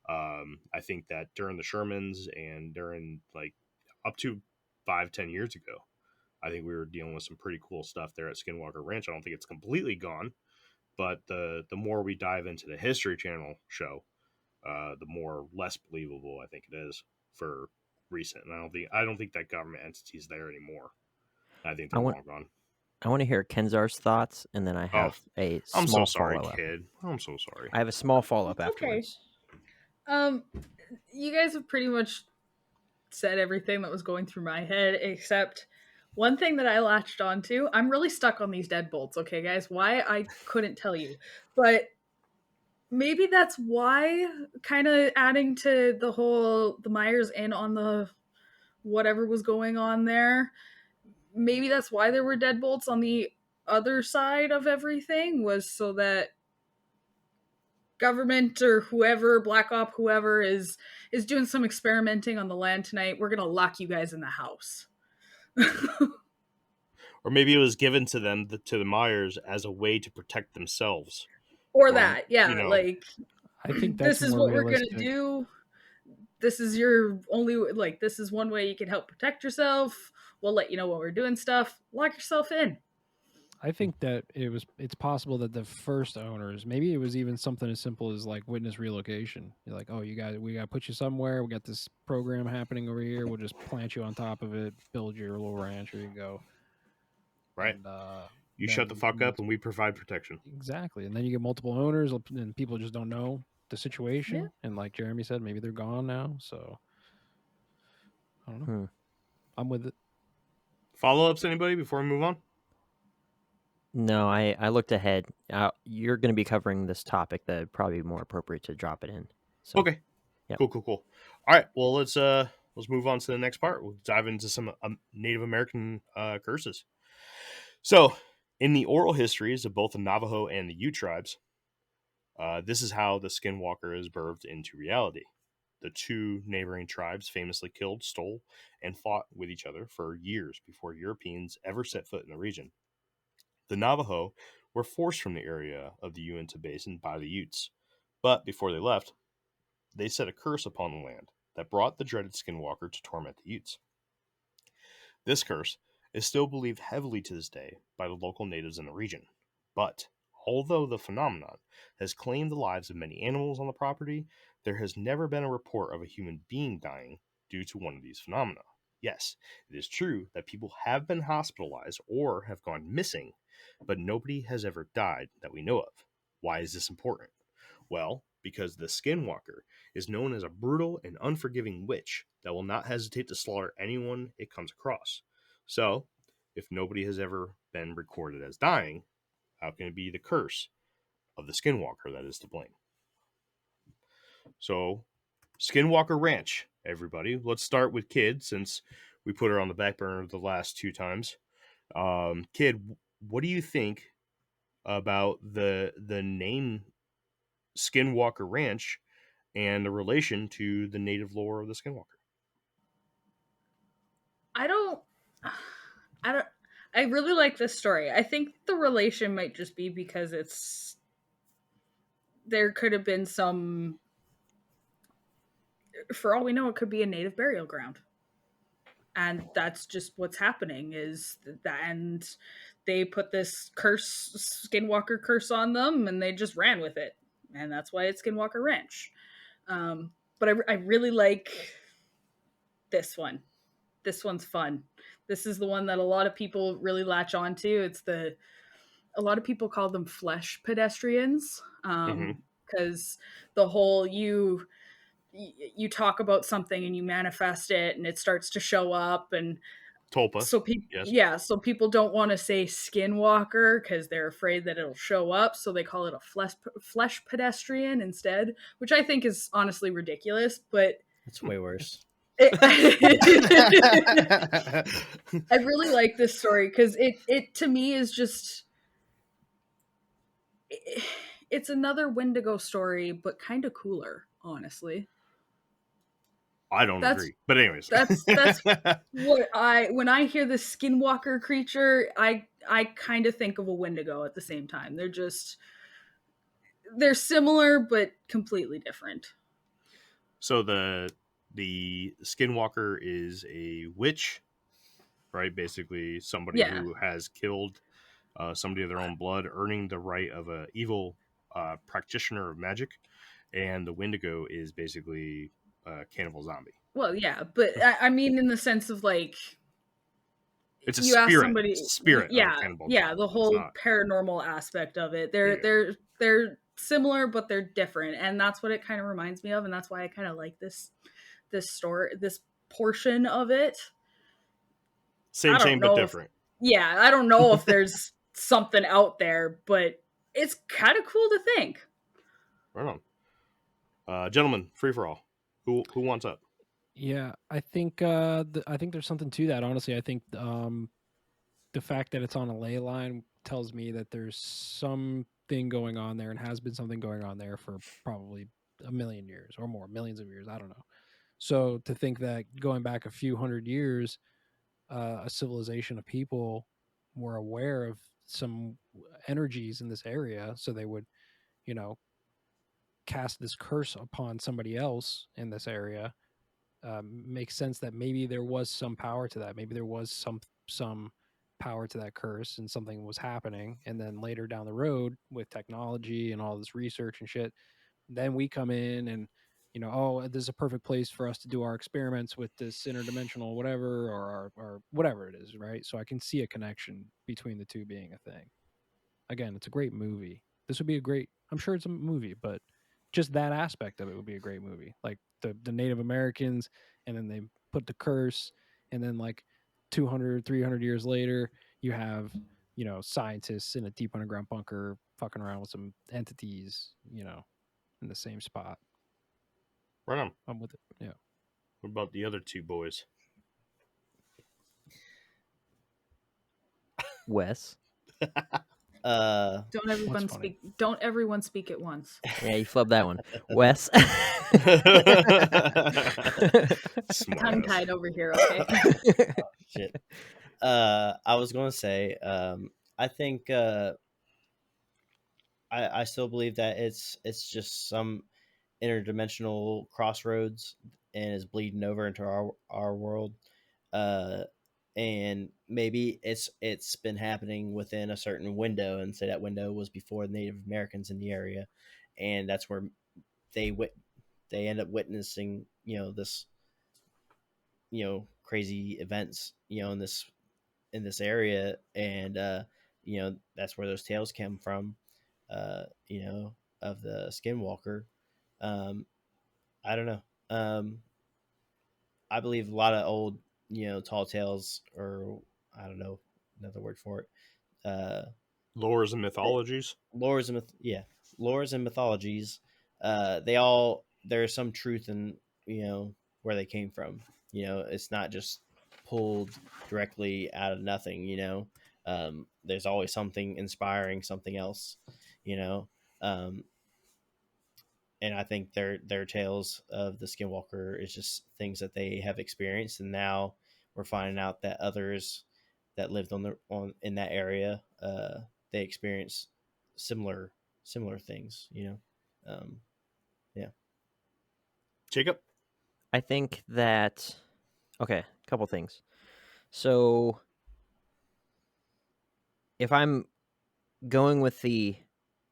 I think that during the Shermans and during, like, up to 5-10 years ago, I think we were dealing with some pretty cool stuff there at Skinwalker Ranch. I don't think it's completely gone, but the more we dive into the History Channel show, the more less believable I think it is for recent. And I don't think that government entity is there anymore. I think I they're want long gone. I want to hear Kenzar's thoughts, and then I have a I'm small so sorry, follow-up. kid. I'm so sorry. I have a small follow-up It's okay. afterwards. You guys have pretty much said everything that was going through my head, except one thing that I latched onto. I'm really stuck on these deadbolts, okay, guys? Why, I couldn't tell you. But maybe that's why, kind of adding to the Myers in on the whatever was going on there, maybe that's why there were deadbolts on the other side of everything, was so that government or whoever, Black Op, whoever is doing some experimenting on the land tonight, we're gonna lock you guys in the house. Or maybe it was given to them, to the Myers, as a way to protect themselves. Or that, yeah, you know, like, I think that's this is more what realistic. we're gonna do. This is your only, like, this is one way you can help protect yourself. We'll let you know when we're doing stuff. Lock yourself in. I think that it's possible that the first owners, maybe it was even something as simple as like witness relocation. You're like, oh, we got to put you somewhere. We got this program happening over here. We'll just plant you on top of it, build your little ranch. Here you go. Right. And, you shut the fuck up and we provide protection. Exactly. And then you get multiple owners and people just don't know the situation. Yeah. And like Jeremy said, maybe they're gone now. So I don't know. I'm with it. Follow-ups, anybody, before we move on? No, I looked ahead. You're going to be covering this topic. That'd probably be more appropriate to drop it in. So, okay. Yep. Cool. All right. Well, let's move on to the next part. We'll dive into some Native American curses. So, in the oral histories of both the Navajo and the Ute tribes, this is how the Skinwalker is birthed into reality. The two neighboring tribes famously killed, stole, and fought with each other for years before Europeans ever set foot in the region. The Navajo were forced from the area of the Uinta Basin by the Utes, but before they left, they set a curse upon the land that brought the dreaded Skinwalker to torment the Utes. This curse is still believed heavily to this day by the local natives in the region, but although the phenomenon has claimed the lives of many animals on the property, there has never been a report of a human being dying due to one of these phenomena. Yes, it is true that people have been hospitalized or have gone missing, but nobody has ever died that we know of. Why is this important? Well, because the Skinwalker is known as a brutal and unforgiving witch that will not hesitate to slaughter anyone it comes across. So, if nobody has ever been recorded as dying, how can it be the curse of the Skinwalker that is to blame? So, Skinwalker Ranch, everybody. Let's start with Kid, since we put her on the back burner the last two times. Kid, what do you think about the name Skinwalker Ranch and the relation to the native lore of the Skinwalker? I really like this story. I think the relation might just be because there could have been some, for all we know, it could be a native burial ground. And that's just what's happening is that, and they put this Skinwalker curse on them, and they just ran with it. And that's why it's Skinwalker Ranch. But I really like this one. This one's fun. This is the one that a lot of people really latch onto. A lot of people call them flesh pedestrians, because the whole you talk about something and you manifest it and it starts to show up, and Tulpa. So so people don't want to say Skinwalker because they're afraid that it'll show up, so they call it a flesh pedestrian instead, which I think is honestly ridiculous, but it's way worse. I really like this story because it to me is just, it's another Wendigo story, but kind of cooler, honestly. I don't agree, but anyways, that's what when I hear the Skinwalker creature, I kind of think of a Wendigo at the same time. They're similar but completely different. So the Skinwalker is a witch right? Basically, somebody Yeah. who has killed somebody of their own blood, earning the right of a evil practitioner of magic, and the Wendigo is basically a cannibal zombie. Well, yeah, but I mean, in the sense of like, It's a you ask spirit, somebody, spirit of a yeah, cannibal yeah, zombie. the It's whole not. paranormal aspect of it. Yeah. They're similar, but they're different, and that's what it kind of reminds me of, and that's why I kind of like this story, this portion of it. I don't Same but know if, different. yeah, I don't know if there's something out there, but it's kind of cool to think. Right on. Gentlemen, free for all. Who wants up? Yeah, I think I think there's something to that. Honestly, I think the fact that it's on a ley line tells me that there's something going on there, and has been something going on there for probably a million years or more, millions of years. I don't know. So to think that going back a few hundred years, a civilization of people were aware of some energies in this area, so they would, you know, cast this curse upon somebody else in this area. Makes sense that maybe there was some power to that. Maybe there was some power to that curse, and something was happening. And then later down the road, with technology and all this research and shit, then we come in and, oh, this is a perfect place for us to do our experiments with this interdimensional whatever, or our whatever it is, right? So I can see a connection between the two being a thing. Again, it's a great movie. This would be a great, I'm sure it's a movie, but just that aspect of it would be a great movie. Like the Native Americans, and then they put the curse, and then like 200, 300 years later, you have, scientists in a deep underground bunker fucking around with some entities, in the same spot. Right on. I'm with it. Yeah. What about the other two boys? Wes. Don't everyone What's funny? speak. Don't everyone speak at once. Yeah, you flubbed that one. Wes. Smart Tongue ass. tied over here. Okay. Shit. I was gonna say, I think I still believe that it's just some interdimensional crossroads and is bleeding over into our world. And maybe it's been happening within a certain window, and say that window was before the Native Americans in the area, and that's where they end up witnessing, this, crazy events, in this area, and that's where those tales came from, of the Skinwalker. I don't know. I believe a lot of old, tall tales, or I don't know another word for it. Lores and mythologies. Lores and mythologies. There's some truth in, where they came from. It's not just pulled directly out of nothing. There's always something inspiring, something else. And I think their tales of the Skinwalker is just things that they have experienced, and now we're finding out that others that lived in that area, they experienced similar things. Yeah. Jacob? I think that, okay, a couple things. So if I'm going with the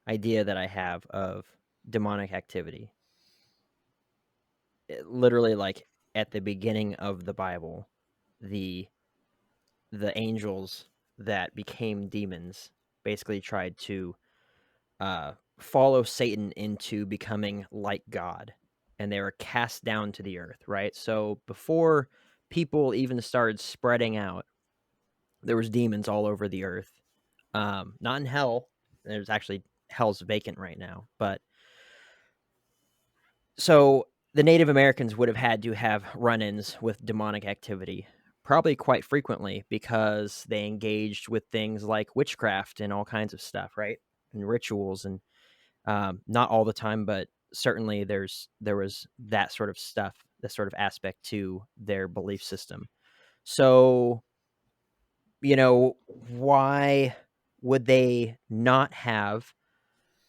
idea that I have of demonic activity, literally, like at the beginning of the Bible, the angels that became demons basically tried to follow Satan into becoming like God, and they were cast down to the earth, right? So before people even started spreading out, there was demons all over the earth. Not in hell. There's actually, hell's vacant right now, but so the Native Americans would have had to have run-ins with demonic activity probably quite frequently, because they engaged with things like witchcraft and all kinds of stuff, right? And rituals, and not all the time, but certainly there was that sort of stuff, that sort of aspect to their belief system. So, why would they not have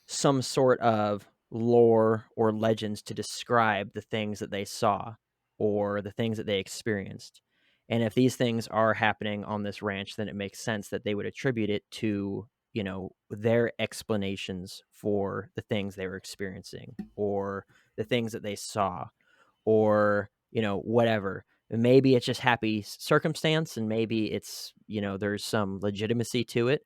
some sort of lore or legends to describe the things that they saw or the things that they experienced? And if these things are happening on this ranch, then it makes sense that they would attribute it to, you know, their explanations for the things they were experiencing, or the things that they saw, or, you know, whatever. Maybe it's just happy circumstance, and maybe it's, you know, there's some legitimacy to it.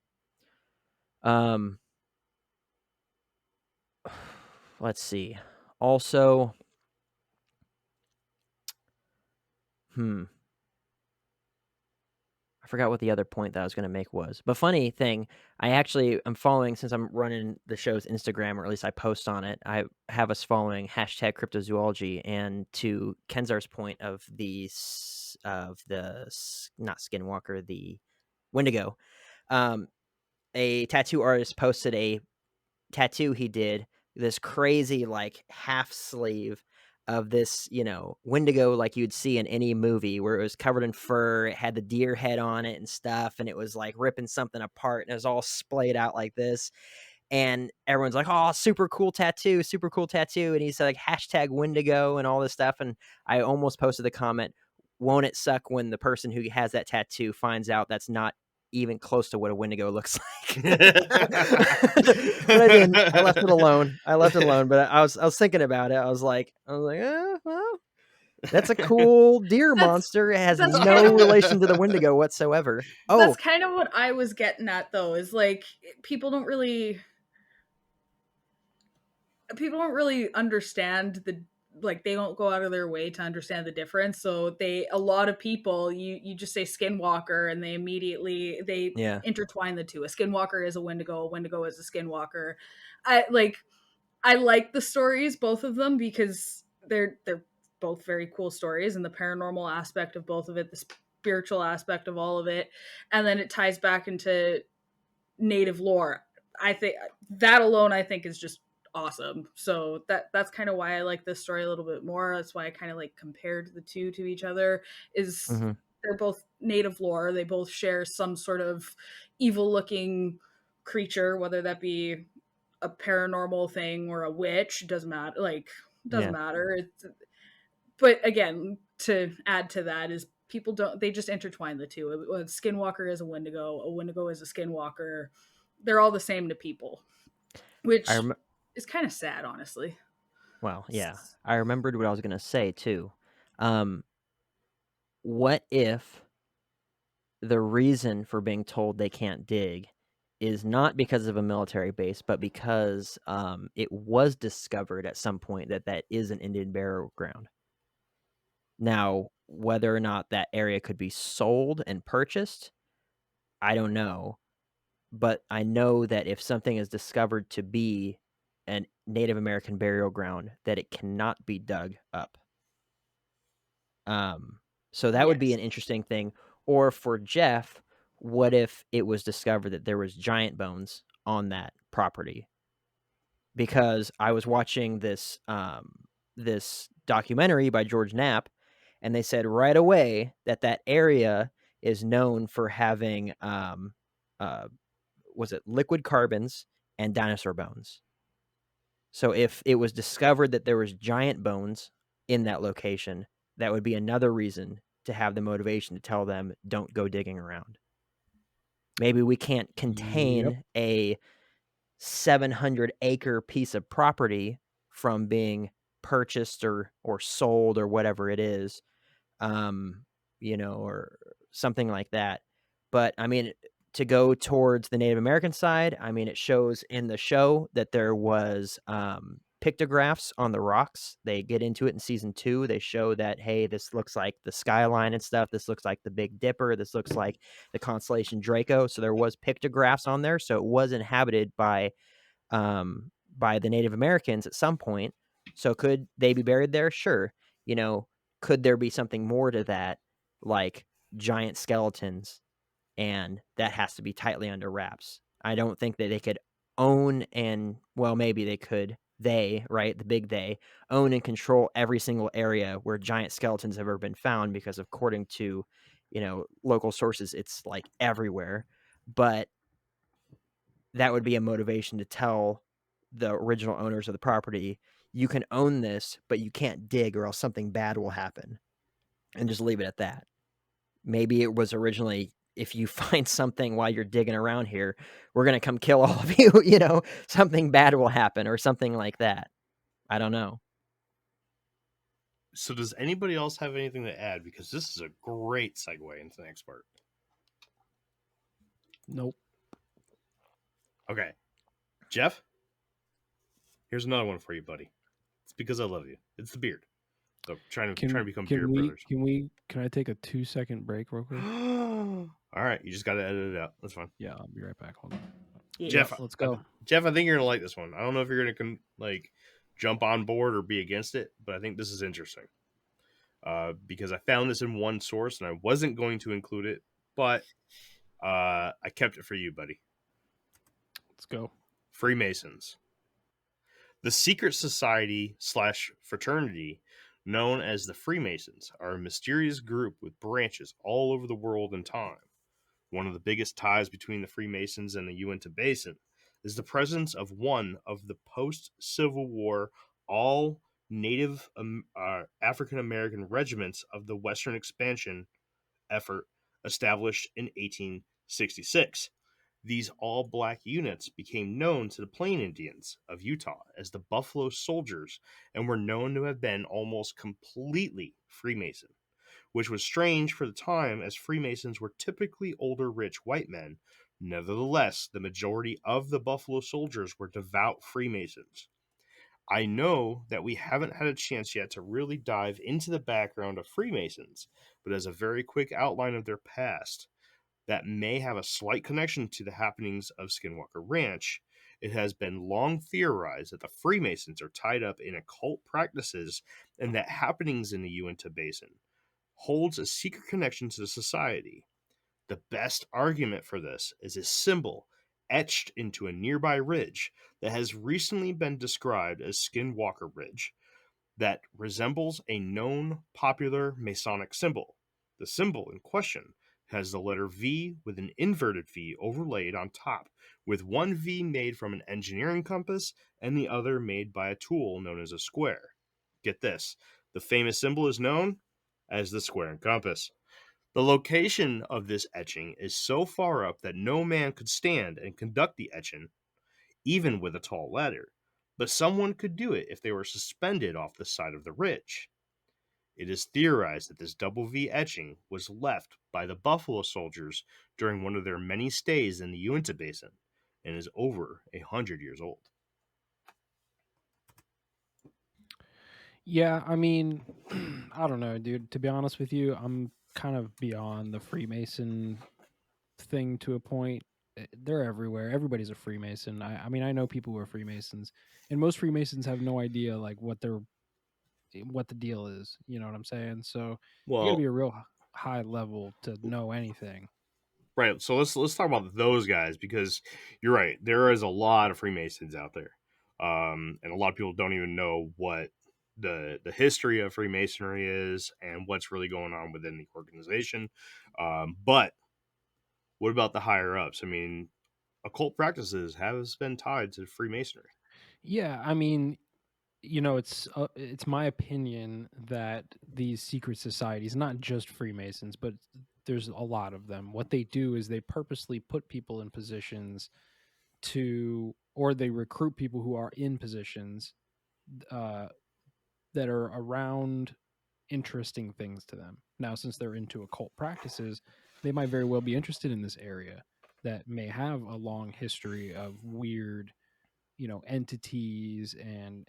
Let's see. Also, I forgot what the other point that I was going to make was. But funny thing, I'm following, since I'm running the show's Instagram, or at least I post on it, I have us following hashtag cryptozoology. And to Kenzar's point of not Skinwalker, the Wendigo, a tattoo artist posted a tattoo he did, this crazy like half sleeve of this, you know, Wendigo like you'd see in any movie, where it was covered in fur, it had the deer head on it and stuff, and it was like ripping something apart, and it was all splayed out like this. And everyone's like, oh, super cool tattoo. And he said like hashtag Wendigo and all this stuff. And I almost posted the comment, won't it suck when the person who has that tattoo finds out that's not even close to what a Wendigo looks like? But I didn't. I left it alone. But I was thinking about it. I was like, well, that's a cool deer monster. It has no relation to the Wendigo whatsoever. That's kind of what I was getting at, though, is like people don't really understand they don't go out of their way to understand the difference. So a lot of people, you just say Skinwalker, and they immediately intertwine the two. A Skinwalker is a Wendigo is a Skinwalker. I like the stories, both of them, because they're both very cool stories, and the paranormal aspect of both of it, the spiritual aspect of all of it, and then it ties back into native lore. I think that alone, is just awesome. So that's kind of why I like this story a little bit more. That's why I kind of like compared the two to each other, is they're both native lore. They both share some sort of evil looking creature, whether that be a paranormal thing or a witch. Doesn't matter. Matter. But again, to add to that is people they just intertwine the two. A Skinwalker is a Wendigo is a Skinwalker. They're all the same to people, which is kind of sad, honestly. Well, yeah. I remembered what I was going to say, too. What if the reason for being told they can't dig is not because of a military base, but because it was discovered at some point that is an Indian burial ground? Now, whether or not that area could be sold and purchased, I don't know. But I know that if something is discovered to be a Native American burial ground, that it cannot be dug up. So that would be an interesting thing. Or for Jeff, what if it was discovered that there was giant bones on that property? Because I was watching this documentary by George Knapp, and they said right away that area is known for having was it liquid carbons and dinosaur bones. So if it was discovered that there was giant bones in that location, that would be another reason to have the motivation to tell them, don't go digging around. Maybe we can't contain a 700-acre piece of property from being purchased or sold or whatever it is, or something like that. But I mean, to go towards the Native American side, I mean, it shows in the show that there was pictographs on the rocks. They get into it in season 2. They show that, hey, this looks like the skyline and stuff. This looks like the Big Dipper. This looks like the constellation Draco. So there was pictographs on there. So it was inhabited by the Native Americans at some point. So could they be buried there? Sure. Could there be something more to that, like giant skeletons? And that has to be tightly under wraps. I don't think that they could own maybe they could. The big they, own and control every single area where giant skeletons have ever been found, because according to, local sources, it's like everywhere. But that would be a motivation to tell the original owners of the property, you can own this, but you can't dig or else something bad will happen, and just leave it at that. maybe it was originally, if you find something while you're digging around here, we're going to come kill all of you, you know, something bad will happen or something like that. I don't know. So does anybody else have anything to add? Because this is a great segue into the next part. Nope. Okay. Jeff, here's another one for you, buddy. It's because I love you. It's the beard. So trying to become beard brothers. Can I take a 2-second break real quick? All right, you just got to edit it out. That's fine. Yeah, I'll be right back. Hold on. Jeff, let's go. Jeff, I think you're gonna like this one. I don't know if you're gonna like jump on board or be against it, but I think this is interesting. Because I found this in one source and I wasn't going to include it, but I kept it for you, buddy. Let's go. Freemasons. The secret society / fraternity known as the Freemasons are a mysterious group with branches all over the world and time. One of the biggest ties between the Freemasons and the Uinta Basin is the presence of one of the post-Civil War all Native African American regiments of the Western expansion effort established in 1866. These all-black units became known to the Plain Indians of Utah as the Buffalo Soldiers and were known to have been almost completely Freemason, which was strange for the time as Freemasons were typically older, rich white men. Nevertheless, the majority of the Buffalo Soldiers were devout Freemasons. I know that we haven't had a chance yet to really dive into the background of Freemasons, but as a very quick outline of their past that may have a slight connection to the happenings of Skinwalker Ranch, it has been long theorized that the Freemasons are tied up in occult practices and that happenings in the Uinta Basin holds a secret connection to the society. The best argument for this is a symbol etched into a nearby ridge that has recently been described as Skinwalker Ridge that resembles a known popular Masonic symbol. The symbol in question has the letter V with an inverted V overlaid on top, with one V made from an engineering compass and the other made by a tool known as a square. Get this, the famous symbol is known as the square and compass. The location of this etching is so far up that no man could stand and conduct the etching, even with a tall ladder, but someone could do it if they were suspended off the side of the ridge. It is theorized that this double V etching was left by the Buffalo Soldiers during one of their many stays in the Uinta Basin and is over 100 years old. Yeah, I mean, I don't know, dude. To be honest with you, I'm kind of beyond the Freemason thing to a point. They're everywhere. Everybody's a Freemason. I mean, I know people who are Freemasons, and most Freemasons have no idea like what the deal is. You know what I'm saying? So you got to be a real high level to know anything. Right. So let's talk about those guys because you're right. There is a lot of Freemasons out there, and a lot of people don't even know what the history of Freemasonry is and what's really going on within the organization. But what about the higher ups? I mean, occult practices have been tied to Freemasonry. Yeah, I mean, you know, it's my opinion that these secret societies, not just Freemasons, but there's a lot of them. What they do is they purposely put people in positions or they recruit people who are in positions that are around interesting things to them. Now, since they're into occult practices, they might very well be interested in this area that may have a long history of weird, you know, entities and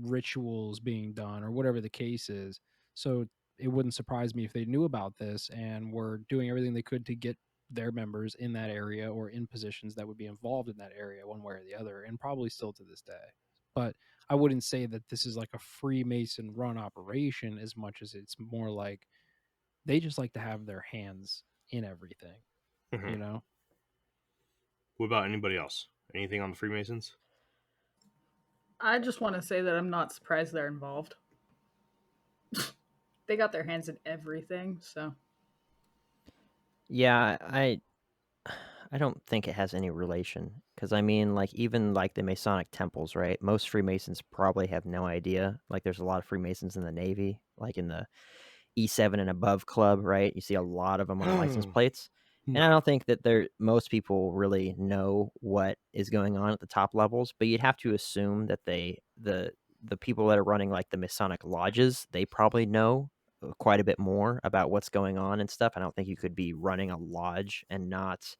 rituals being done or whatever the case is. So it wouldn't surprise me if they knew about this and were doing everything they could to get their members in that area or in positions that would be involved in that area one way or the other, and probably still to this day. But I wouldn't say that this is like a Freemason run operation as much as it's more like they just like to have their hands in everything, you know? What about anybody else? Anything on the Freemasons? I just want to say that I'm not surprised they're involved. They got their hands in everything, so. Yeah, I don't think it has any relation because I mean, like even like the Masonic temples, right? Most Freemasons probably have no idea. Like, there's a lot of Freemasons in the Navy, like in the E7 and above club, right? You see a lot of them on license plates. And I don't think that most people really know what is going on at the top levels, but you'd have to assume that the people that are running like the Masonic lodges, they probably know quite a bit more about what's going on and stuff. I don't think you could be running a lodge and not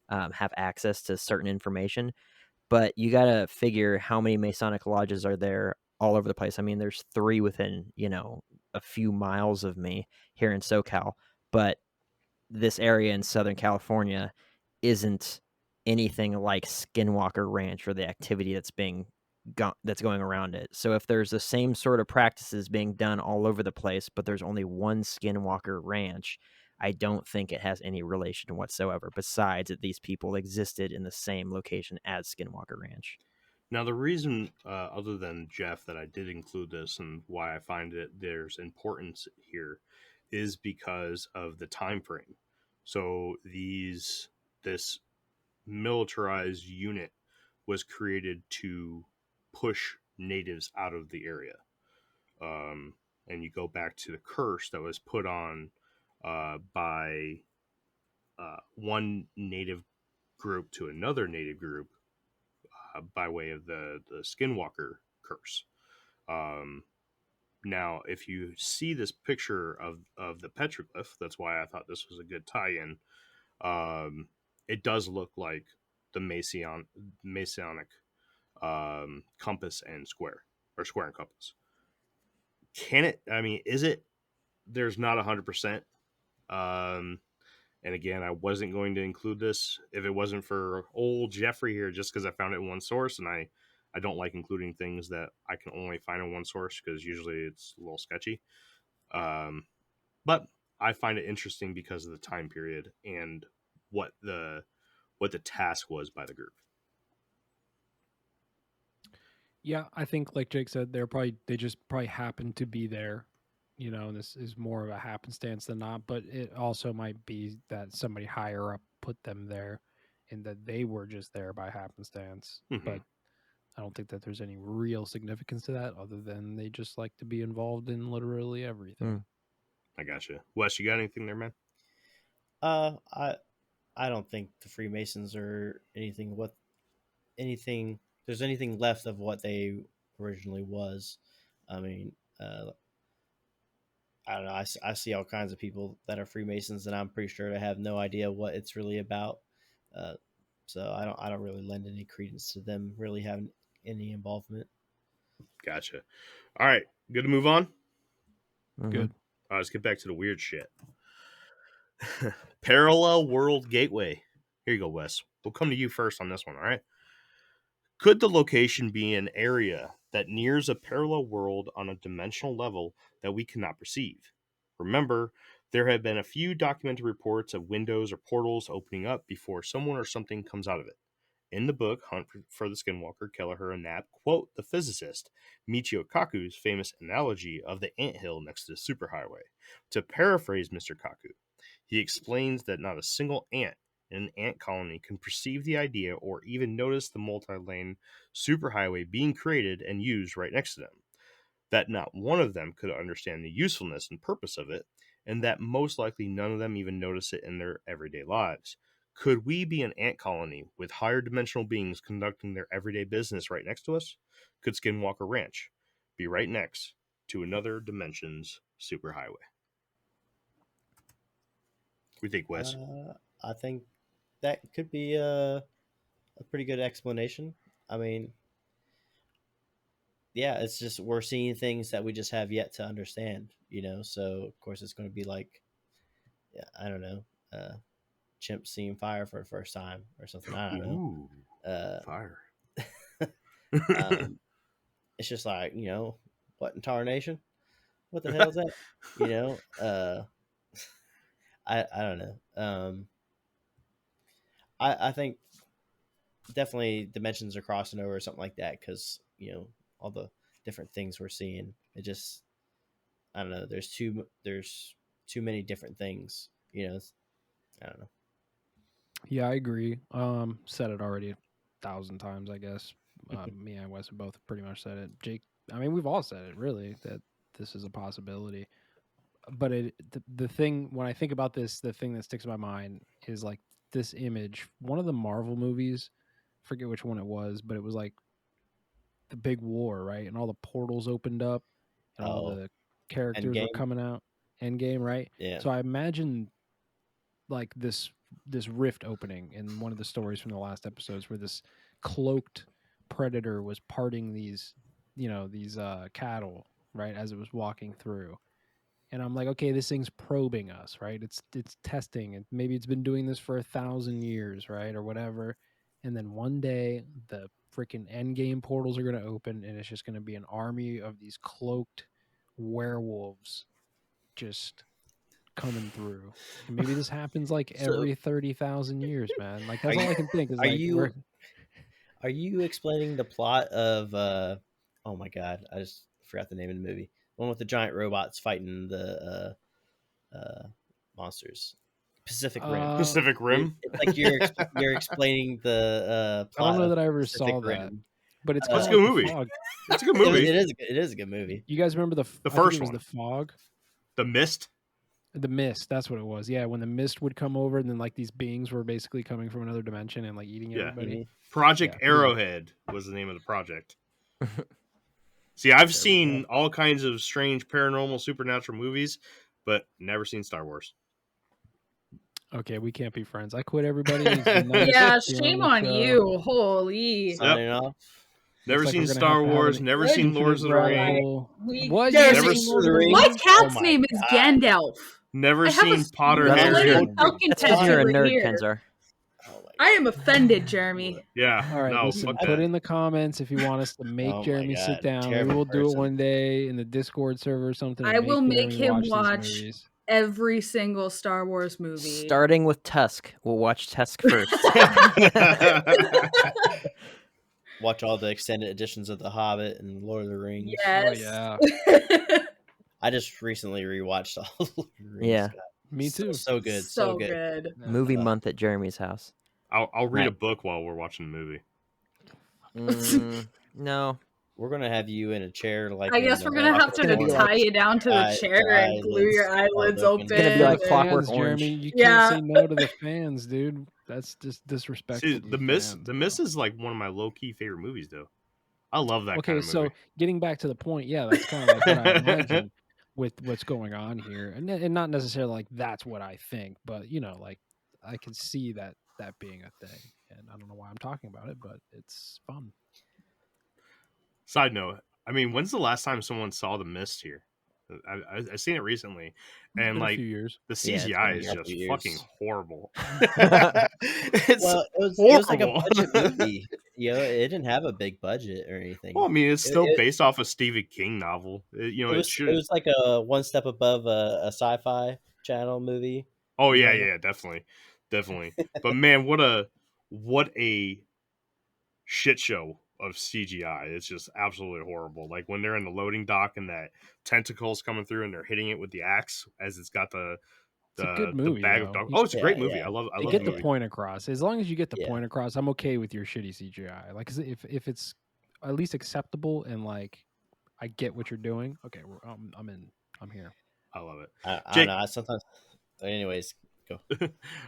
have access to certain information. But you got to figure how many Masonic lodges are there all over the place. I mean, there's 3 within, a few miles of me here in SoCal, but this area in Southern California isn't anything like Skinwalker Ranch or the activity that's going around it. So if there's the same sort of practices being done all over the place, but there's only one Skinwalker Ranch, I don't think it has any relation whatsoever, besides that these people existed in the same location as Skinwalker Ranch. Now, the reason, other than Jeff, that I did include this and why I find there's importance here is because of the time frame. So this militarized unit was created to push natives out of the area. And you go back to the curse that was put on by one native group to another native group by way of the Skinwalker curse. Now, if you see this picture of the petroglyph, that's why I thought this was a good tie-in. It does look like the Masonic compass and square, or square and compass. Can it? I mean, is it? There's not 100%. And again, I wasn't going to include this if it wasn't for old Jeffrey here, just because I found it in one source, and I don't like including things that I can only find in one source because usually it's a little sketchy. But I find it interesting because of the time period and what the task was by the group. Yeah, I think like Jake said, they just probably happened to be there. And this is more of a happenstance than not, but it also might be that somebody higher up put them there and that they were just there by happenstance. Mhm. But I don't think that there's any real significance to that other than they just like to be involved in literally everything. I gotcha. Wes, you got anything there, man? I don't think the Freemasons are anything. There's anything left of what they originally was. I mean, I don't know. I see all kinds of people that are Freemasons, and I'm pretty sure they have no idea what it's really about. So I don't really lend any credence to them really having any involvement. Gotcha. All right, good to move on. Good. All right, let's get back to the weird shit. Parallel World Gateway. Here you go, Wes. We'll come to you first on this one, all right? Could the location be an area that nears a parallel world on a dimensional level that we cannot perceive? Remember, there have been a few documented reports of windows or portals opening up before someone or something comes out of it. In the book, Hunt for the Skinwalker, Kelleher and Knapp quote the physicist Michio Kaku's famous analogy of the anthill next to the superhighway. To paraphrase Mr. Kaku, he explains that not a single ant in an ant colony can perceive the idea or even notice the multi-lane superhighway being created and used right next to them. That not one of them could understand the usefulness and purpose of it, and that most likely none of them even notice it in their everyday lives. Could we be an ant colony with higher dimensional beings conducting their everyday business right next to us? Could Skinwalker Ranch be right next to another dimension's superhighway? What do you think, Wes? I think that could be a pretty good explanation. I mean, yeah, it's just we're seeing things that we just have yet to understand, So of course it's going to be like, yeah, I don't know, chimp seeing fire for the first time or something. I don't know. Fire. It's just like, what in tarnation? What the hell is that? I don't know. I think definitely dimensions are crossing over or something like that because all the different things we're seeing. It just, I don't know. There's too many different things. I don't know. Yeah, I agree. Said it already 1,000 times, I guess. Me and Wes have both pretty much said it. Jake, I mean, we've all said it really that this is a possibility. but the thing when I think about this, the thing that sticks in my mind is like this image. One of the Marvel movies, forget which one it was, but it was like the big war, right? And all the portals opened up, and all the characters were Endgame? coming out. Endgame, right? Yeah. So I imagine like this rift opening in one of the stories from the last episodes, where this cloaked predator was parting these cattle, right, as it was walking through. And I'm like, okay, this thing's probing us, right? It's testing, and maybe it's been doing this for 1,000 years, right, or whatever. And then one day the freaking endgame portals are going to open, and it's just going to be an army of these cloaked werewolves just coming through. And maybe this happens like every 30,000 years, man. Like that's all I can think is like, are you explaining the plot of oh my god, I just forgot the name of the movie. The one with the giant robots fighting the monsters. Pacific Rim. Pacific Rim. It's like you're explaining the plot. I don't know of that I ever Pacific saw Rim. that, but it's That's kind a of good like movie. The Fog. It's a good movie. It is a good movie. You guys remember the first one? one? The Fog. The Mist. The Mist, that's what it was. Yeah, when the mist would come over, and then like these beings were basically coming from another dimension and like eating everybody. Project Arrowhead was the name of the project. See, I've seen all kinds of strange paranormal supernatural movies, but never seen Star Wars. Okay, we can't be friends. I quit everybody. It's been nice Yeah, being shame the on show. you. Holy. Signing off. Never Looks like seen we're gonna Star have to have Wars. an Never seen infinite Lords of the Rings. ramble. We What? never You never seen seen Lord of the Lord of the My Rings? cat's Oh my name is God. Gandalf. Never I have seen a Potter That's Harry. Millennium Falcon That's because you're a tattoo right nerd, here. Kenzar. Oh my I am offended, Jeremy. Yeah. All right, No, listen, fuck put that. in the comments if you want us to make Oh my Jeremy sit God, down. Maybe terrible we'll do it person. one day in the Discord server or something. I and will make Jeremy him these watch movies. every single Star Wars movie. Starting with Tusk. We'll watch Tusk first. Watch all the extended editions of The Hobbit and Lord of the Rings. Yes. Oh yeah, I just recently rewatched all of Lord of the Rings. Yeah. God. me too. So good. So good. Movie month at Jeremy's house. I'll read a Right. book while we're watching the movie. No. We're gonna have you in a chair like. I guess we're gonna have gonna be to like tie you down to the eye- chair the and glue your eyelids open. It's gonna be like The Clockwork fans, Orange. Jeremy, you Yeah. can't say no to the fans, dude. That's just disrespectful. See, to the you Mist. fans, The bro. Mist is like one of my low key favorite movies, though. I love that Okay, kind of so movie. getting back to the point, yeah, that's kind of like what I imagine with what's going on here, and not necessarily like that's what I think, but like I can see that being a thing, and I don't know why I'm talking about it, but it's fun. Side note: I mean, when's the last time someone saw the Mist here? I've seen it recently, and Been a like few years. the Yeah, it's been CGI a is couple just years. fucking horrible. It's Well, it was like a horrible. budget movie. It didn't have a big budget or anything. Well, I mean, it's still It- based off a Stephen King novel. It was like a one step above a sci-fi channel movie. Oh yeah, Yeah. yeah, definitely. But man, what a shit show of CGI. It's just absolutely horrible. Like when they're in the loading dock and that tentacles coming through and they're hitting it with the axe as it's got the It's a good movie, bag of though. dog. You Oh, it's a great Yeah, movie. yeah. I love You the get the movie. point across. As long as you get the Yeah. point across, I'm okay with your shitty CGI. Like, 'cause if it's at least acceptable and like I get what you're doing, okay, I'm in. I'm here. I love it. I Jake- don't know. Sometimes, anyways, go.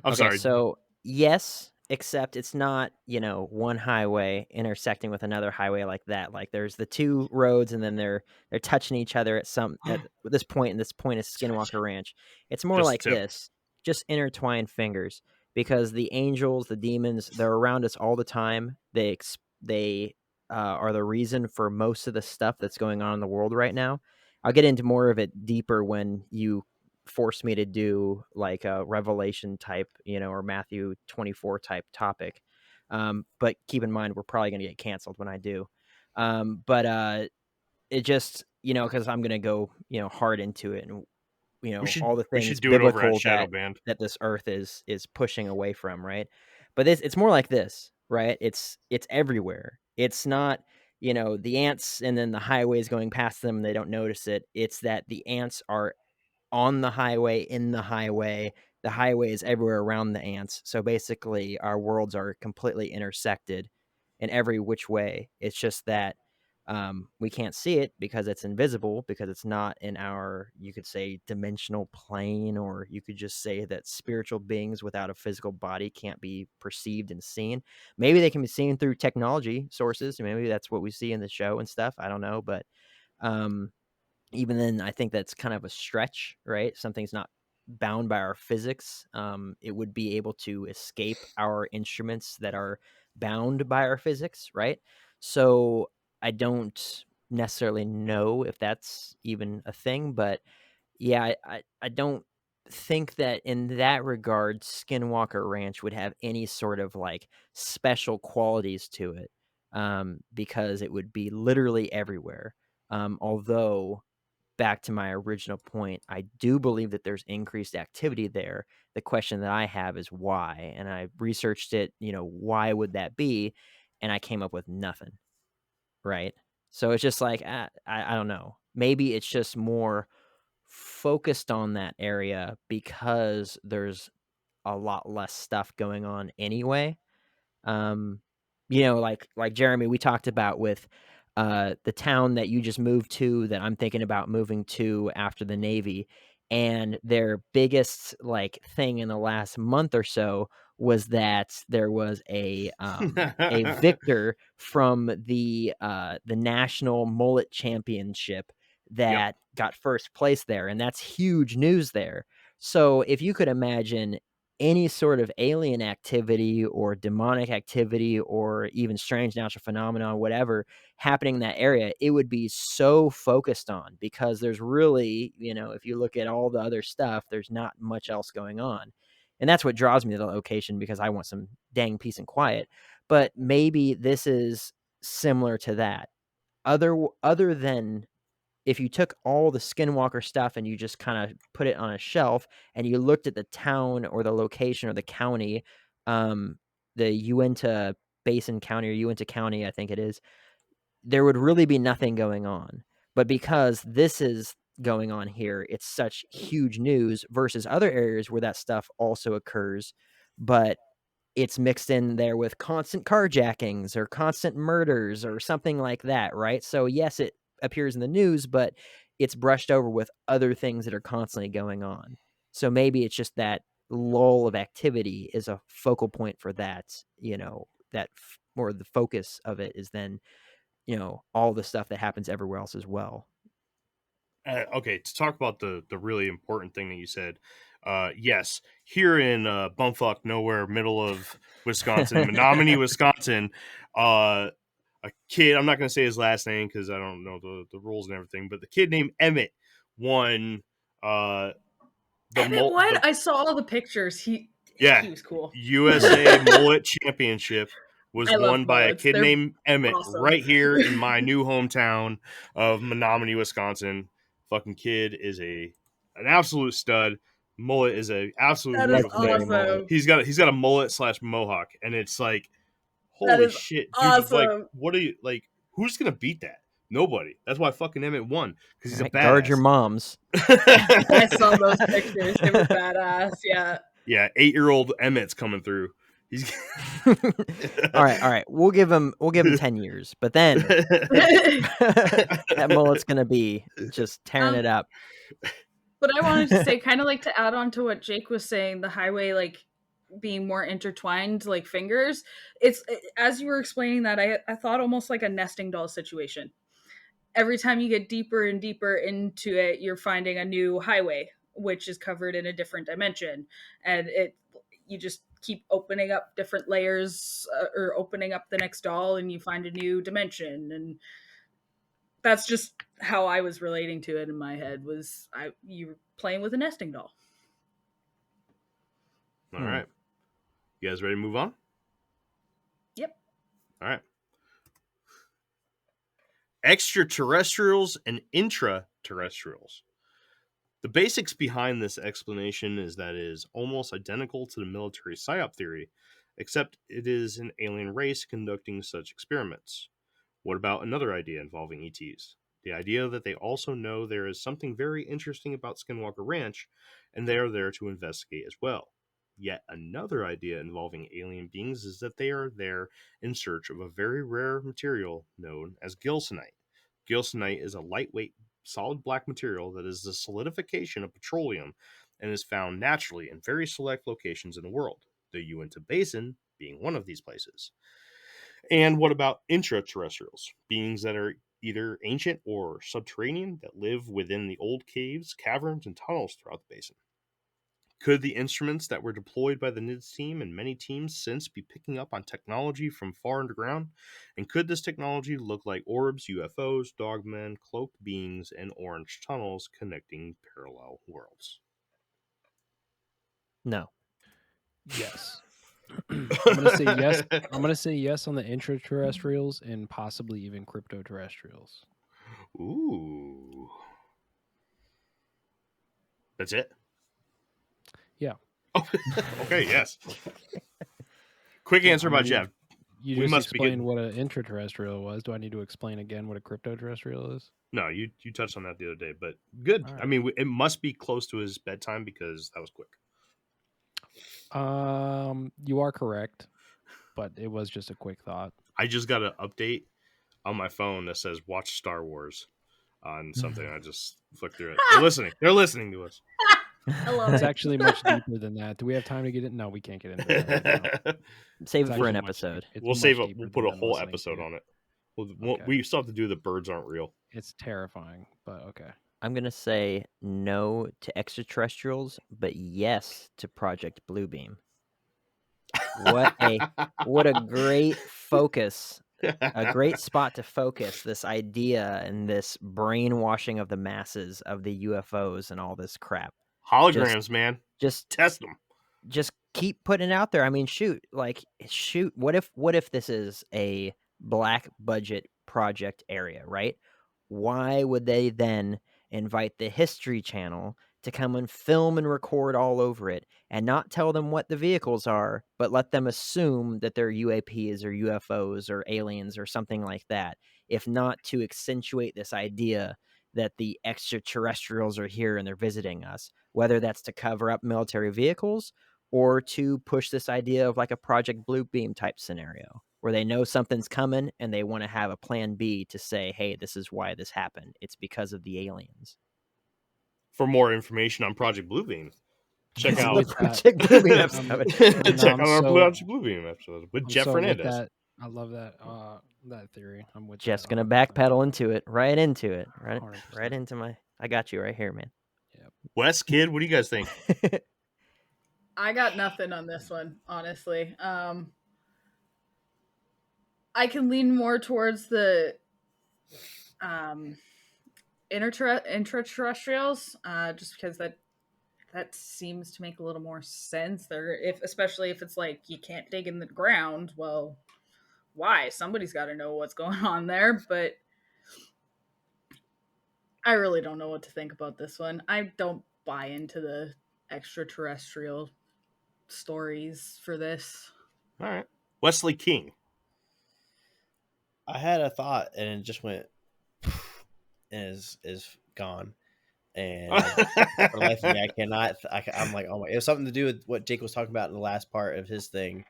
I'm sorry. So yes, except it's not, one highway intersecting with another highway like that. Like there's the two roads and then they're touching each other at this point, and this point is Skinwalker Ranch. It's more Just like tip. this. Just intertwined fingers, because the angels, the demons, they're around us all the time. They are the reason for most of the stuff that's going on in the world right now. I'll get into more of it deeper when you force me to do like a Revelation type, or Matthew 24 type topic. But keep in mind, we're probably going to get canceled when I do. But it just, because I'm going to go, hard into it, and all the we things should do it over biblical at Shadow Band. that this earth is pushing away from, right? But it's more like this, right? It's everywhere. It's not, the ants and then the highways going past them and they don't notice it. It's that the ants are on the highway, in the highway is everywhere around the ants. So basically our worlds are completely intersected in every which way. It's just that We can't see it because it's invisible, because it's not in our, you could say, dimensional plane, or you could just say that spiritual beings without a physical body can't be perceived and seen. Maybe they can be seen through technology sources. Maybe that's what we see in the show and stuff. I don't know. But even then, I think that's kind of a stretch, right? Something's not bound by our physics. It would be able to escape our instruments that are bound by our physics, right? So I don't necessarily know if that's even a thing, but yeah, I don't think that in that regard, Skinwalker Ranch would have any sort of like special qualities to it, because it would be literally everywhere. Although, back to my original point, I do believe that there's increased activity there. The question that I have is why, and I researched it. Why would that be? And I came up with nothing. Right. So it's just like, I don't know. Maybe it's just more focused on that area because there's a lot less stuff going on anyway. Like Jeremy, we talked about with the town that you just moved to, that I'm thinking about moving to after the Navy, and their biggest like thing in the last month or so was that there was a victor from the national mullet championship that got first place there, and that's huge news there. So if you could imagine any sort of alien activity or demonic activity or even strange natural phenomena, whatever, happening in that area, it would be so focused on, because there's really, if you look at all the other stuff, there's not much else going on. And that's what draws me to the location, because I want some dang peace and quiet. But maybe this is similar to that. Other than, if you took all the Skinwalker stuff and you just kind of put it on a shelf and you looked at the town or the location or the county, the Uinta Basin County or Uinta County, I think it is, there would really be nothing going on. But because this is going on here, it's such huge news versus other areas where that stuff also occurs, but it's mixed in there with constant carjackings or constant murders or something like that, right? So yes, it appears in the news, but it's brushed over with other things that are constantly going on. So maybe it's just that lull of activity is a focal point for that, or the focus of it is then, all the stuff that happens everywhere else as well. Okay, to talk about the really important thing that you said, yes, here in bumfuck nowhere, middle of Wisconsin, Menominee, Wisconsin, a kid, I'm not going to say his last name because I don't know the rules and everything, but the kid named Emmett won Emmett won? I saw all the pictures. He was cool. USA Mullet Championship was won by mullets. a kid named Emmett awesome. right here in my new hometown of Menominee, Wisconsin. Fucking kid is an absolute stud. Mullet is a absolute beautiful awesome. He's got a mullet / mohawk, and it's like, holy shit, dude! Awesome. Like, what are you like? Who's gonna beat that? Nobody. That's why fucking Emmett won, because he's a badass. Guard your moms. I saw those pictures. They were badass. Yeah. Yeah, 8-year-old Emmett's coming through. He's all right. We'll give him 10 years, but then that mullet's gonna be just tearing it up. But I wanted to say, kind of like to add on to what Jake was saying, the highway like being more intertwined like fingers. It's, as you were explaining that, I thought almost like a nesting doll situation. Every time you get deeper and deeper into it, you're finding a new highway, which is covered in a different dimension, and you just keep opening up different layers, or opening up the next doll, and you find a new dimension. And that's just how I was relating to it in my head, was you were playing with a nesting doll. All right. You guys ready to move on? Yep. All right. Extraterrestrials and intraterrestrials. The basics behind this explanation is that it is almost identical to the military psyop theory, except it is an alien race conducting such experiments. What about another idea involving ETs? The idea that they also know there is something very interesting about Skinwalker Ranch, and they are there to investigate as well. yet another idea involving alien beings is that they are there in search of a very rare material known as gilsonite. Gilsonite is a lightweight, solid black material that is the solidification of petroleum and is found naturally in very select locations in the world, the Uinta Basin being one of these places. And what about intraterrestrials, beings that are either ancient or subterranean that live within the old caves, caverns, and tunnels throughout the basin? Could the instruments that were deployed by the NIDS team and many teams since be picking up on technology from far underground? And could this technology look like orbs, UFOs, dogmen, cloaked beings, and orange tunnels connecting parallel worlds? No. Yes. I'm gonna say yes. I'm gonna say yes on the intraterrestrials and possibly even cryptoterrestrials. Ooh. That's it? Yeah. Oh, okay, yes. Quick answer by Jeff. You We just must be explained getting- what an intraterrestrial was. Do I need to explain again what a cryptoterrestrial is? No, you touched on that the other day, but good. All I right. mean, it must be close to his bedtime because that was quick. You are correct, but it was just a quick thought. I just got an update on my phone that says watch Star Wars on something. I just flicked through it. They're listening. They're listening to us. I love It's it. actually much deeper than that. Do we have time to get in? No, we can't get into that right now. Save It's it for an actually much episode. deep- it's We'll much save it. deeper We'll than put a them whole listening episode to. on it. Okay. We still have to do the birds aren't real. It's terrifying, but okay. I'm gonna say no to extraterrestrials, but yes to Project Bluebeam. What a great focus, a great spot to focus this idea and this brainwashing of the masses of the UFOs and all this crap. Holograms, man. Just Test them. just keep putting it out there. I mean, shoot. What if this is a black budget project area, right? Why would they then invite the History Channel to come and film and record all over it and not tell them what the vehicles are, but let them assume that they're UAPs or UFOs or aliens or something like that, if not to accentuate this idea that the extraterrestrials are here and they're visiting us, whether that's to cover up military vehicles or to push this idea of like a Project Bluebeam type scenario where they know something's coming and they want to have a plan B to say, hey, this is why this happened. It's because of the aliens. For more information on Project Bluebeam, check I'm out with that. Project Bluebeam episode. check I'm out our so- Project Bluebeam episode with I'm Jeff so with Fernandez. that. I love that that theory. I'm with Jeff's that gonna 100%. backpedal into it, right into it, right 100%. into my. I got you right here, man. Wes, kid, what do you guys think? I got nothing on this one, honestly. I can lean more towards the intraterrestrials, just because that seems to make a little more sense. Especially if it's like you can't dig in the ground. Well, why? Somebody's got to know what's going on there. But I really don't know what to think about this one. I don't buy into the extraterrestrial stories for this. All right. Wesley King. I had a thought and it just went and is gone. And for the life of me, I cannot. I'm like, oh my! It was something to do with what Jake was talking about in the last part of his thing.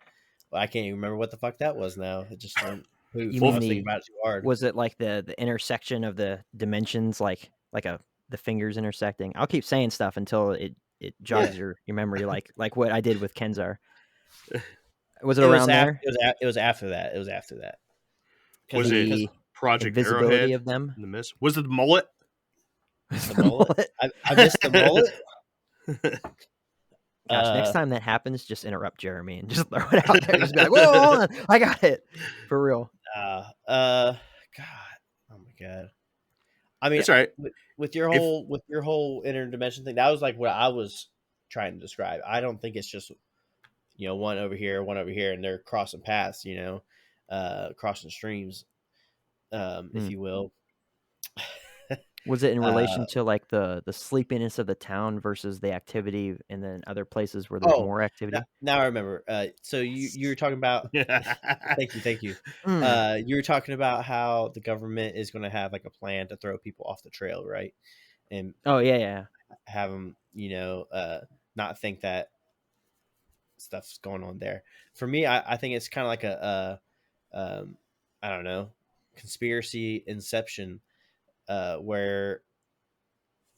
But I can't even remember what the fuck that was now. It just went. Poof. You I mean was thinking about it too hard. Was it like the intersection of the dimensions, like the fingers intersecting? I'll keep saying stuff until it jogs your memory, like what I did with Kenzar. Was it around there? It was after that. It was after that. Was it The Project invisibility Arrowhead of them? in the mist? Was it the mullet? The mullet? I missed the mullet. Gosh, next time that happens, just interrupt Jeremy and just throw it out there. Just be like, "Whoa, hold on, I got it for real." God, oh my god. I mean, That's right. with your whole interdimension thing, that was like what I was trying to describe. I don't think it's just one over here, and they're crossing paths, crossing streams, if you will. Was it in relation to like the sleepiness of the town versus the activity, and then other places where there's more activity? Now I remember. So you were talking about. Thank you. You were talking about how the government is going to have like a plan to throw people off the trail, right? And yeah. have them, not think that stuff's going on there. For me, I think it's kind of like I don't know, conspiracy inception, where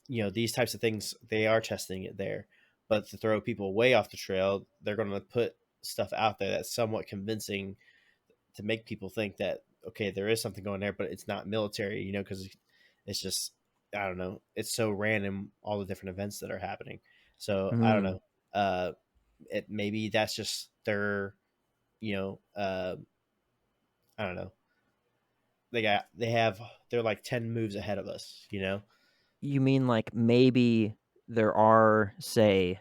these types of things, they are testing it there, but to throw people way off the trail, they're going to put stuff out there that's somewhat convincing to make people think that, okay, there is something going there, but it's not military, because it's just, I don't know, it's so random, all the different events that are happening. So I don't know, maybe that's just their, I don't know, they're like 10 moves ahead of us. You mean like maybe there are, say,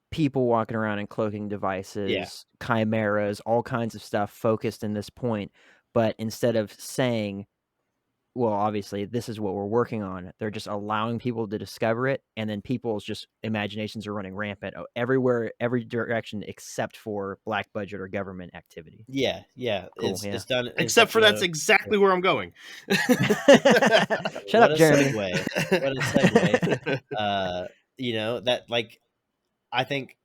people walking around in cloaking devices, chimeras, all kinds of stuff focused in this point, but instead of saying, well, obviously this is what we're working on, they're just allowing people to discover it, and then people's just imaginations are running rampant everywhere, every direction, except for black budget or government activity. Yeah. Cool, It's done. Except for that's exactly where I'm going. Shut up, Jeremy. What a segue. That, like, I think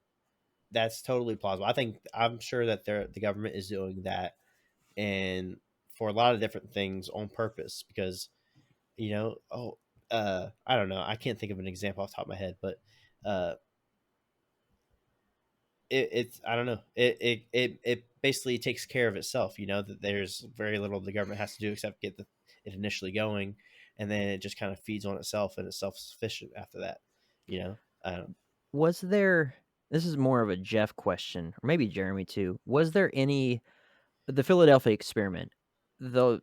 that's totally plausible. I'm sure that the government is doing that, and for a lot of different things on purpose, because I don't know, I can't think of an example off the top of my head, but it's I don't know, it basically takes care of itself, that there's very little the government has to do except get it initially going, and then it just kind of feeds on itself and it's self-sufficient after that. Was there, this is more of a Jeff question, or maybe Jeremy too, was there the Philadelphia experiment, though,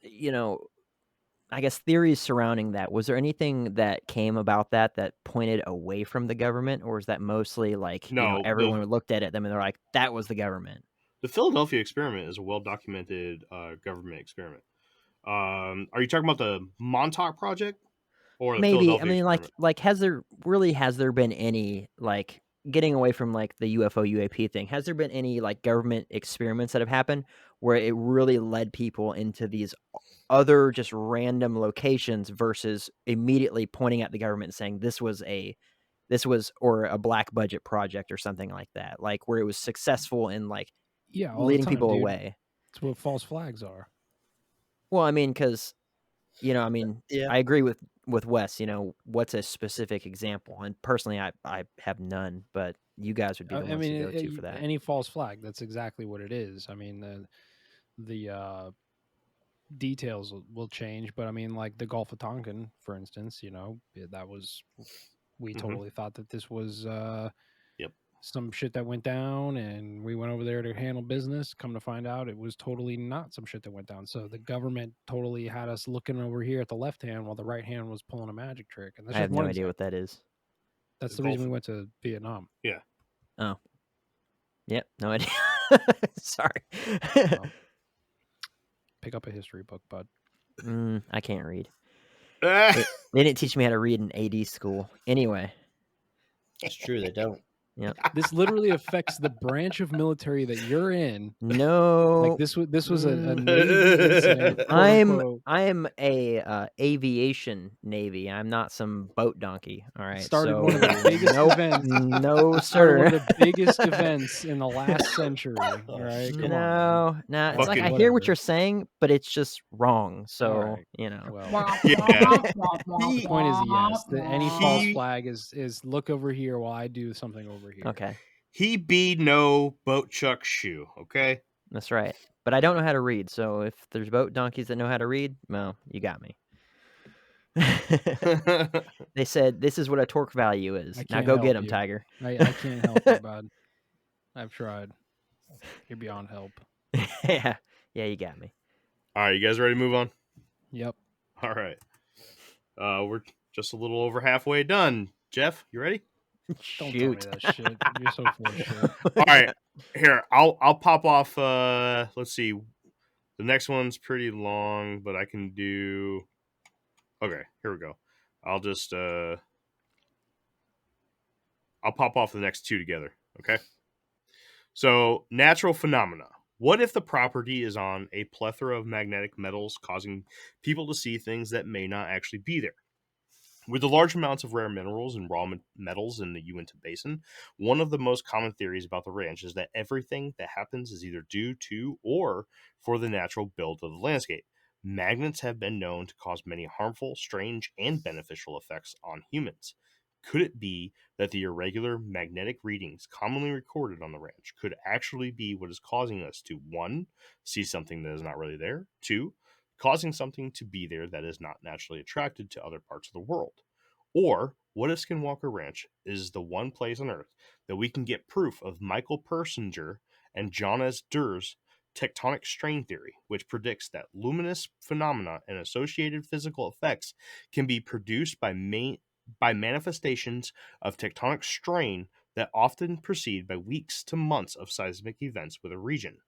I guess theories surrounding that, was there anything that came about that pointed away from the government, or is that mostly like, No, everyone looked at them and they're like, that was the government? The Philadelphia experiment is a well-documented government experiment. Are you talking about the Montauk Project? Or the Maybe, I Philadelphia mean, experiment? has there been any, like, getting away from like the UFO UAP thing, has there been any like government experiments that have happened where it really led people into these other just random locations versus immediately pointing at the government and saying this was a black budget project or something like that, like where it was successful in like all leading the time, people dude. away? That's what false flags are. Well, I mean, because I agree with Wes. What's a specific example? And personally, I have none, but you guys would be the ones to go to for that. Any false flag, that's exactly what it is. I mean, the details will change, but I mean, like the Gulf of Tonkin, for instance, that was, we totally thought that this was some shit that went down, and we went over there to handle business. Come to find out, it was totally not some shit that went down. So the government totally had us looking over here at the left hand while the right hand was pulling a magic trick. And that's I have no idea what that is. That's the reason we went to Vietnam. Yeah. Oh. Yep. No idea. Sorry. Pick up a history book, bud. I can't read. They didn't teach me how to read in AD school. Anyway. It's true, they don't. Yeah. This literally affects the branch of military that you're in. No. Like this was a Navy incident. I am a aviation Navy. I'm not some boat donkey. All right. Started one of the biggest events. No, sir. One of the biggest events in the last century. All right. No. It's like I hear what you're saying, but it's just wrong. So Well, the point is yes. Any false flag is look over here while I do something over here. Okay. He be no boat chuck shoe. Okay. That's right. But I don't know how to read. So if there's boat donkeys that know how to read, well, you got me. They said this is what a torque value is. Now go get him, Tiger. I can't help you, bud. I've tried. You're beyond help. Yeah, you got me. All right, you guys ready to move on? Yep. All right. We're just a little over halfway done. Jeff, you ready? Don't tell me that shit. You're so full of shit. All right, here I'll pop off. Let's see. The next one's pretty long, but I can do. Okay, here we go. I'll just I'll pop off the next two together. Okay. So, natural phenomena. What if the property is on a plethora of magnetic metals causing people to see things that may not actually be there? With the large amounts of rare minerals and raw metals in the Uinta Basin, one of the most common theories about the ranch is that everything that happens is either due to or for the natural build of the landscape. Magnets have been known to cause many harmful, strange, and beneficial effects on humans. Could it be that the irregular magnetic readings commonly recorded on the ranch could actually be what is causing us to 1. See something that is not really there, 2. Causing something to be there that is not naturally attracted to other parts of the world? Or what if Skinwalker Ranch is the one place on Earth that we can get proof of Michael Persinger and John S. Durr's tectonic strain theory, which predicts that luminous phenomena and associated physical effects can be produced by manifestations of tectonic strain that often precede by weeks to months of seismic events with a region.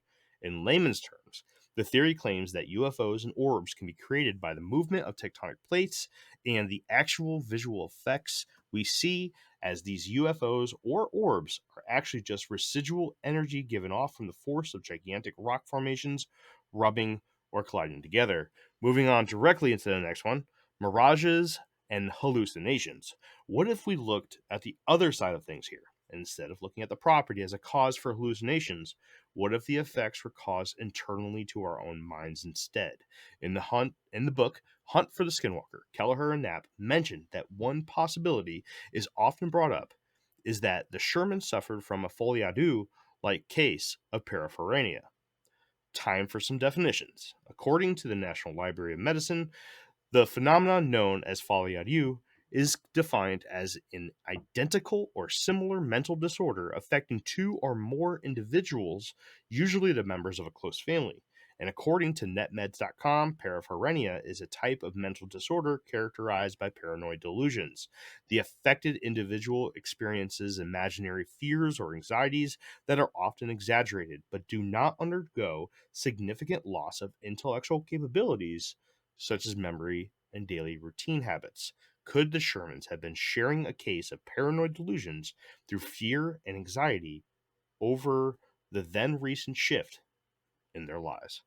In layman's terms, the theory claims that UFOs and orbs can be created by the movement of tectonic plates, and the actual visual effects we see as these UFOs or orbs are actually just residual energy given off from the force of gigantic rock formations rubbing or colliding together. Moving on directly into the next one, mirages and hallucinations. What if we looked at the other side of things here? Instead of looking at the property as a cause for hallucinations, what if the effects were caused internally to our own minds instead? In the book Hunt for the Skinwalker, Kelleher and Knapp mentioned that one possibility is often brought up is that the Shermans suffered from a folie à deux-like case of paraphorania. Time for some definitions. According to the National Library of Medicine, the phenomenon known as folie à deux is defined as an identical or similar mental disorder affecting 2 or more individuals, usually the members of a close family. And according to netmeds.com, paraphorenia is a type of mental disorder characterized by paranoid delusions. The affected individual experiences imaginary fears or anxieties that are often exaggerated, but do not undergo significant loss of intellectual capabilities such as memory and daily routine habits. Could the Shermans have been sharing a case of paranoid delusions through fear and anxiety over the then recent shift in their lives?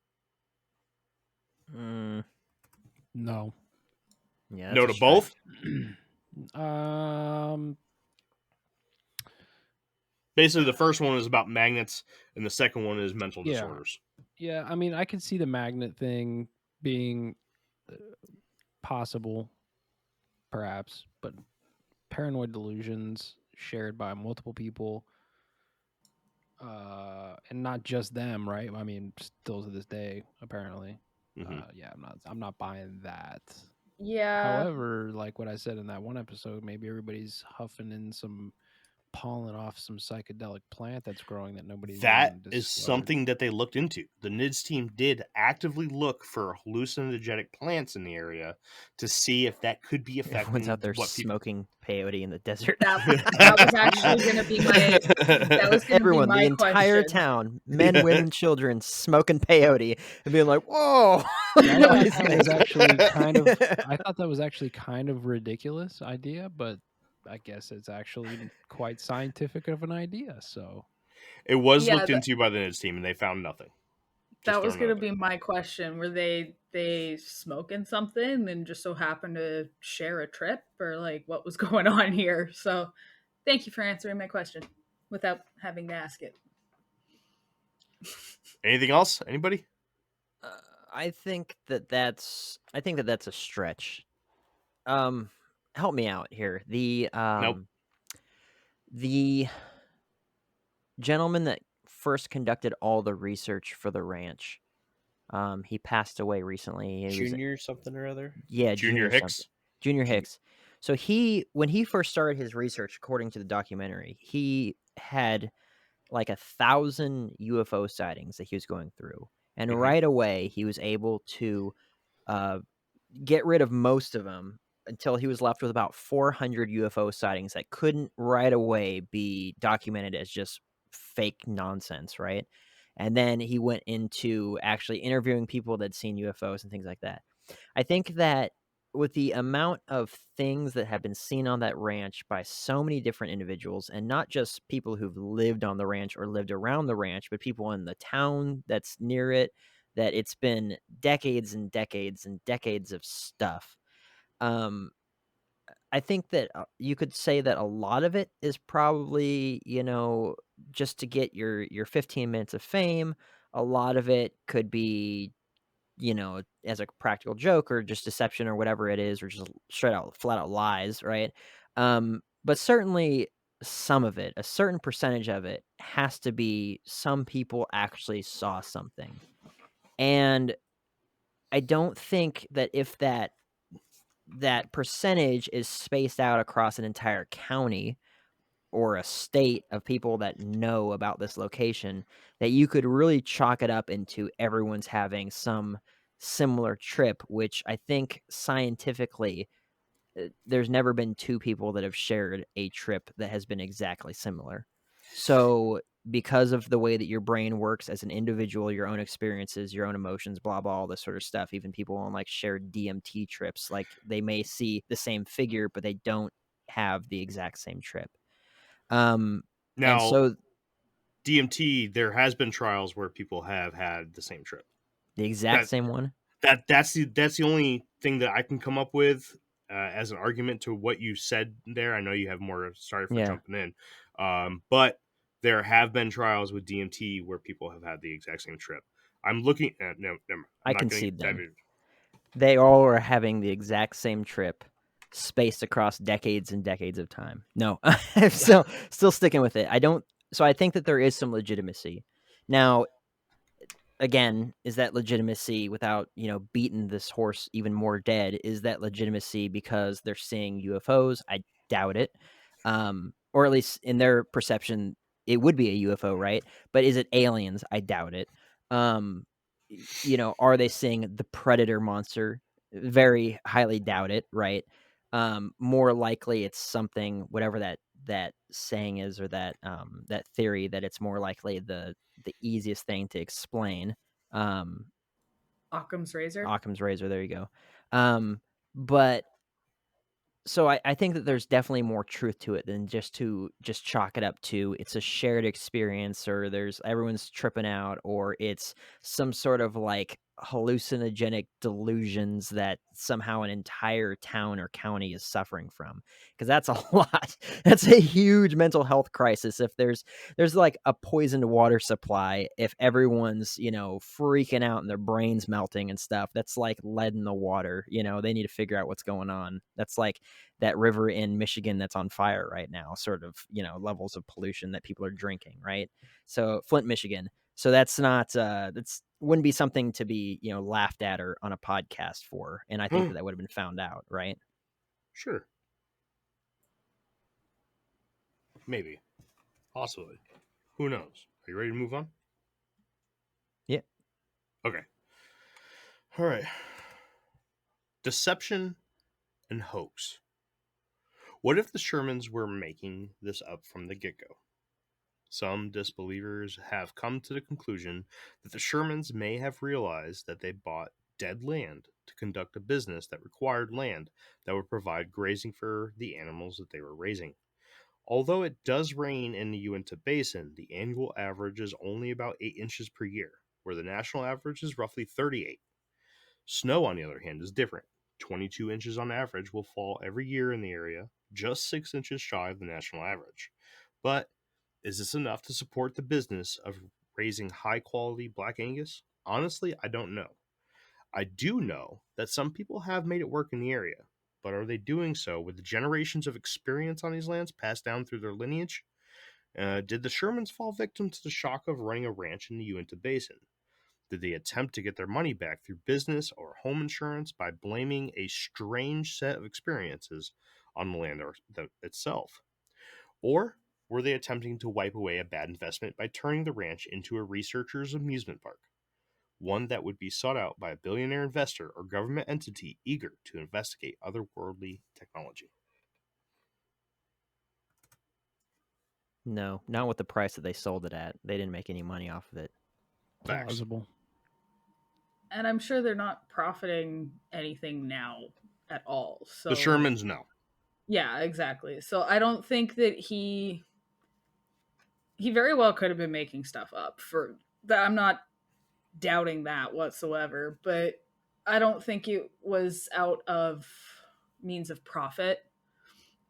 Mm, No. yeah, No that's a to both? stretch. Basically, the first one is about magnets, and the second one is mental Yeah. disorders. Yeah, I mean, I could see the magnet thing being possible, perhaps, but paranoid delusions shared by multiple people, and not just them, right? I mean, still to this day, apparently. Yeah, I'm not buying that. Yeah. However, like what I said in that one episode, maybe everybody's huffing in some pollen off some psychedelic plant that's growing that nobody's That even is discovered. something that they looked into. The NIDS team did actively look for hallucinogenic plants in the area to see if that could be affecting Everyone's out there what people. smoking peyote in the desert. That was actually going to be my. That was going to be Everyone, my the entire question. town, men, Yeah. women, children, smoking peyote and being like, "Whoa!" Yeah, I thought that was actually kind of. I thought that was actually kind of ridiculous idea, but I guess it's actually quite scientific of an idea. So It was Yeah, looked into by the NIDS team, and they found nothing. Just that was throwing it going to out be my question. Were they smoking something and just so happened to share a trip, or like what was going on here? So, thank you for answering my question without having to ask it. there. Anything else? Anybody? I think that's a stretch. Help me out here. Nope. The gentleman that first conducted all the research for the ranch, he passed away recently. He was, Junior something or other. yeah, Junior Hicks? something. Junior Hicks. So when he first started his research, according to the documentary, he had like 1,000 UFO sightings that he was going through, and Mhm. right away he was able to get rid of most of them until he was left with about 400 UFO sightings that couldn't right away be documented as just fake nonsense, right? And then he went into actually interviewing people that'd seen UFOs and things like that. I think that with the amount of things that have been seen on that ranch by so many different individuals, and not just people who've lived on the ranch or lived around the ranch, but people in the town that's near it, that it's been decades and decades and decades of stuff. I I think that you could say that a lot of it is probably, just to get your 15 minutes of fame. A lot of it could be, as a practical joke or just deception or whatever it is, or just straight out, flat out lies, right? But certainly some of it, a certain percentage of it, has to be some people actually saw something. And I don't think that if that percentage is spaced out across an entire county or a state of people that know about this location, that you could really chalk it up into everyone's having some similar trip, which I think scientifically, there's never been two people that have shared a trip that has been exactly similar. So because of the way that your brain works as an individual, your own experiences, your own emotions, blah, blah, all this sort of stuff, even people on like shared DMT trips, like they may see the same figure, but they don't have the exact same trip. And Now, so DMT, there has been trials where people have had the same trip. the exact same one. That's the only thing that I can come up with as an argument to what you said there. I know you have more. Sorry for jumping in, but there have been trials with DMT where people have had the exact same trip. I'm looking at no. I concede them. They all are having the exact same trip, spaced across decades and decades of time. No, I'm still sticking with it. So I think that there is some legitimacy. Now, again, is that legitimacy without, beating this horse even more dead? Is that legitimacy because they're seeing UFOs? I doubt it. Or at least in their perception, it would be a UFO, right? But is it aliens? I doubt it. Are they seeing the predator monster? Very highly doubt it, right? More likely it's something, whatever that saying is, or that theory, that it's more likely the easiest thing to explain. Occam's razor. Occam's razor, there you go. But so I think that there's definitely more truth to it than just chalk it up to it's a shared experience, or everyone's tripping out, or it's some sort of like hallucinogenic delusions that somehow an entire town or county is suffering from, because that's a lot. That's a huge mental health crisis if there's like a poisoned water supply, if everyone's freaking out and their brains melting and stuff. That's like lead in the water. They need to figure out what's going on. That's like that river in Michigan that's on fire right now, sort of, levels of pollution that people are drinking, right? So Flint, Michigan. So that's not, that's wouldn't be something to be, laughed at or on a podcast for. And I think that would have been found out, right? Sure. Maybe. Possibly. Who knows? Are you ready to move on? Yeah. Okay. All right. Deception and hoax. What if the Shermans were making this up from the get-go? Some disbelievers have come to the conclusion that the Shermans may have realized that they bought dead land to conduct a business that required land that would provide grazing for the animals that they were raising. Although it does rain in the Uinta Basin, the annual average is only about 8 inches per year, where the national average is roughly 38. Snow, on the other hand, is different. 22 inches on average will fall every year in the area, just 6 inches shy of the national average. But is this enough to support the business of raising high-quality Black Angus? Honestly, I don't know. I do know that some people have made it work in the area, but are they doing so with the generations of experience on these lands passed down through their lineage? Did the Shermans fall victim to the shock of running a ranch in the Uinta Basin? Did they attempt to get their money back through business or home insurance by blaming a strange set of experiences on the land itself? Or were they attempting to wipe away a bad investment by turning the ranch into a researcher's amusement park? One that would be sought out by a billionaire investor or government entity eager to investigate otherworldly technology. No, not with the price that they sold it at. They didn't make any money off of it. Plausible. And I'm sure they're not profiting anything now at all. So the Shermans, no. Yeah, exactly. So I don't think that he very well could have been making stuff up for that. I'm not doubting that whatsoever, but I don't think it was out of means of profit.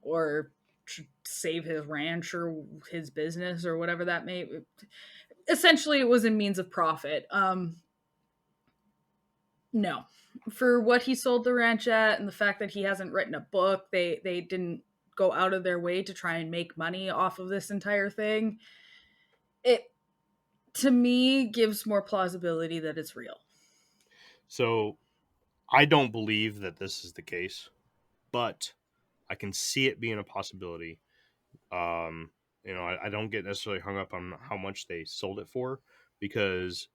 or save his ranch or his business or whatever that may. Essentially, it was a means of profit. No, for what he sold the ranch at, and the fact that he hasn't written a book, they didn't go out of their way to try and make money off of this entire thing. It, to me, gives more plausibility that it's real. So I don't believe that this is the case, but I can see it being a possibility. I don't get necessarily hung up on how much they sold it for, because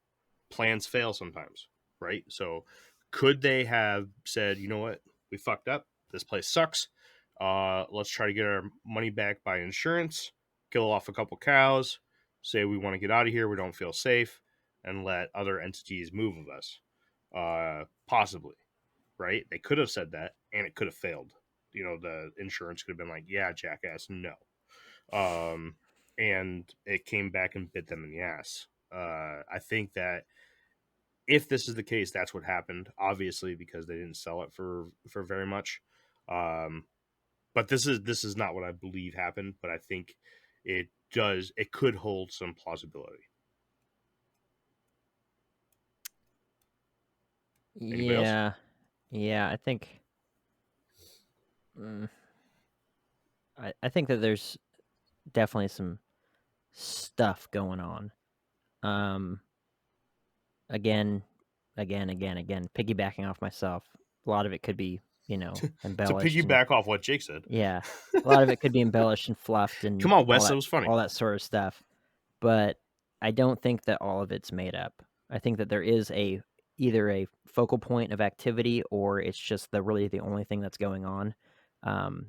plans fail sometimes, right? So could they have said, you know what, we fucked up, this place sucks, let's try to get our money back by insurance, kill off a couple cows, say we want to get out of here, we don't feel safe, and let other entities move with us? Possibly, right? They could have said that, and it could have failed. The insurance could have been like, yeah, jackass, no. And it came back and bit them in the ass. I think that if this is the case, that's what happened, obviously, because they didn't sell it for very much. But this is not what I believe happened, but I think it could hold some plausibility. Anybody else? Yeah, I think I think that there's definitely some stuff going on. Again, piggybacking off myself. A lot of it could be, To embellished. piggyback off what Jake said. Yeah, a lot of it could be embellished and fluffed and Come on, Wes, that was funny. all that sort of stuff. But I don't think that all of it's made up. I think that there is either a focal point of activity, or it's just really the only thing that's going on.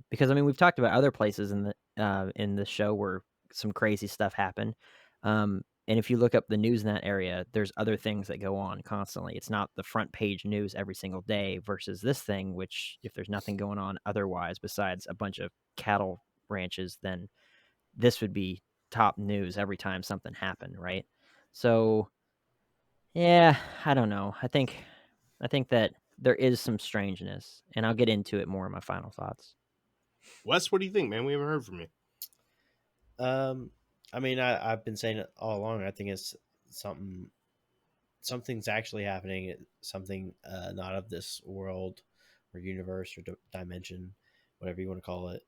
Because we've talked about other places in the show where some crazy stuff happened. And if you look up the news in that area, there's other things that go on constantly. It's not the front page news every single day versus this thing, which if there's nothing going on otherwise besides a bunch of cattle ranches, then this would be top news every time something happened, right? So, yeah, I don't know. I think that there is some strangeness, and I'll get into it more in my final thoughts. Wes, what do you think, man? We haven't heard from you. I've been saying it all along. I think it's something's actually happening. Something not of this world or universe or dimension, whatever you want to call it.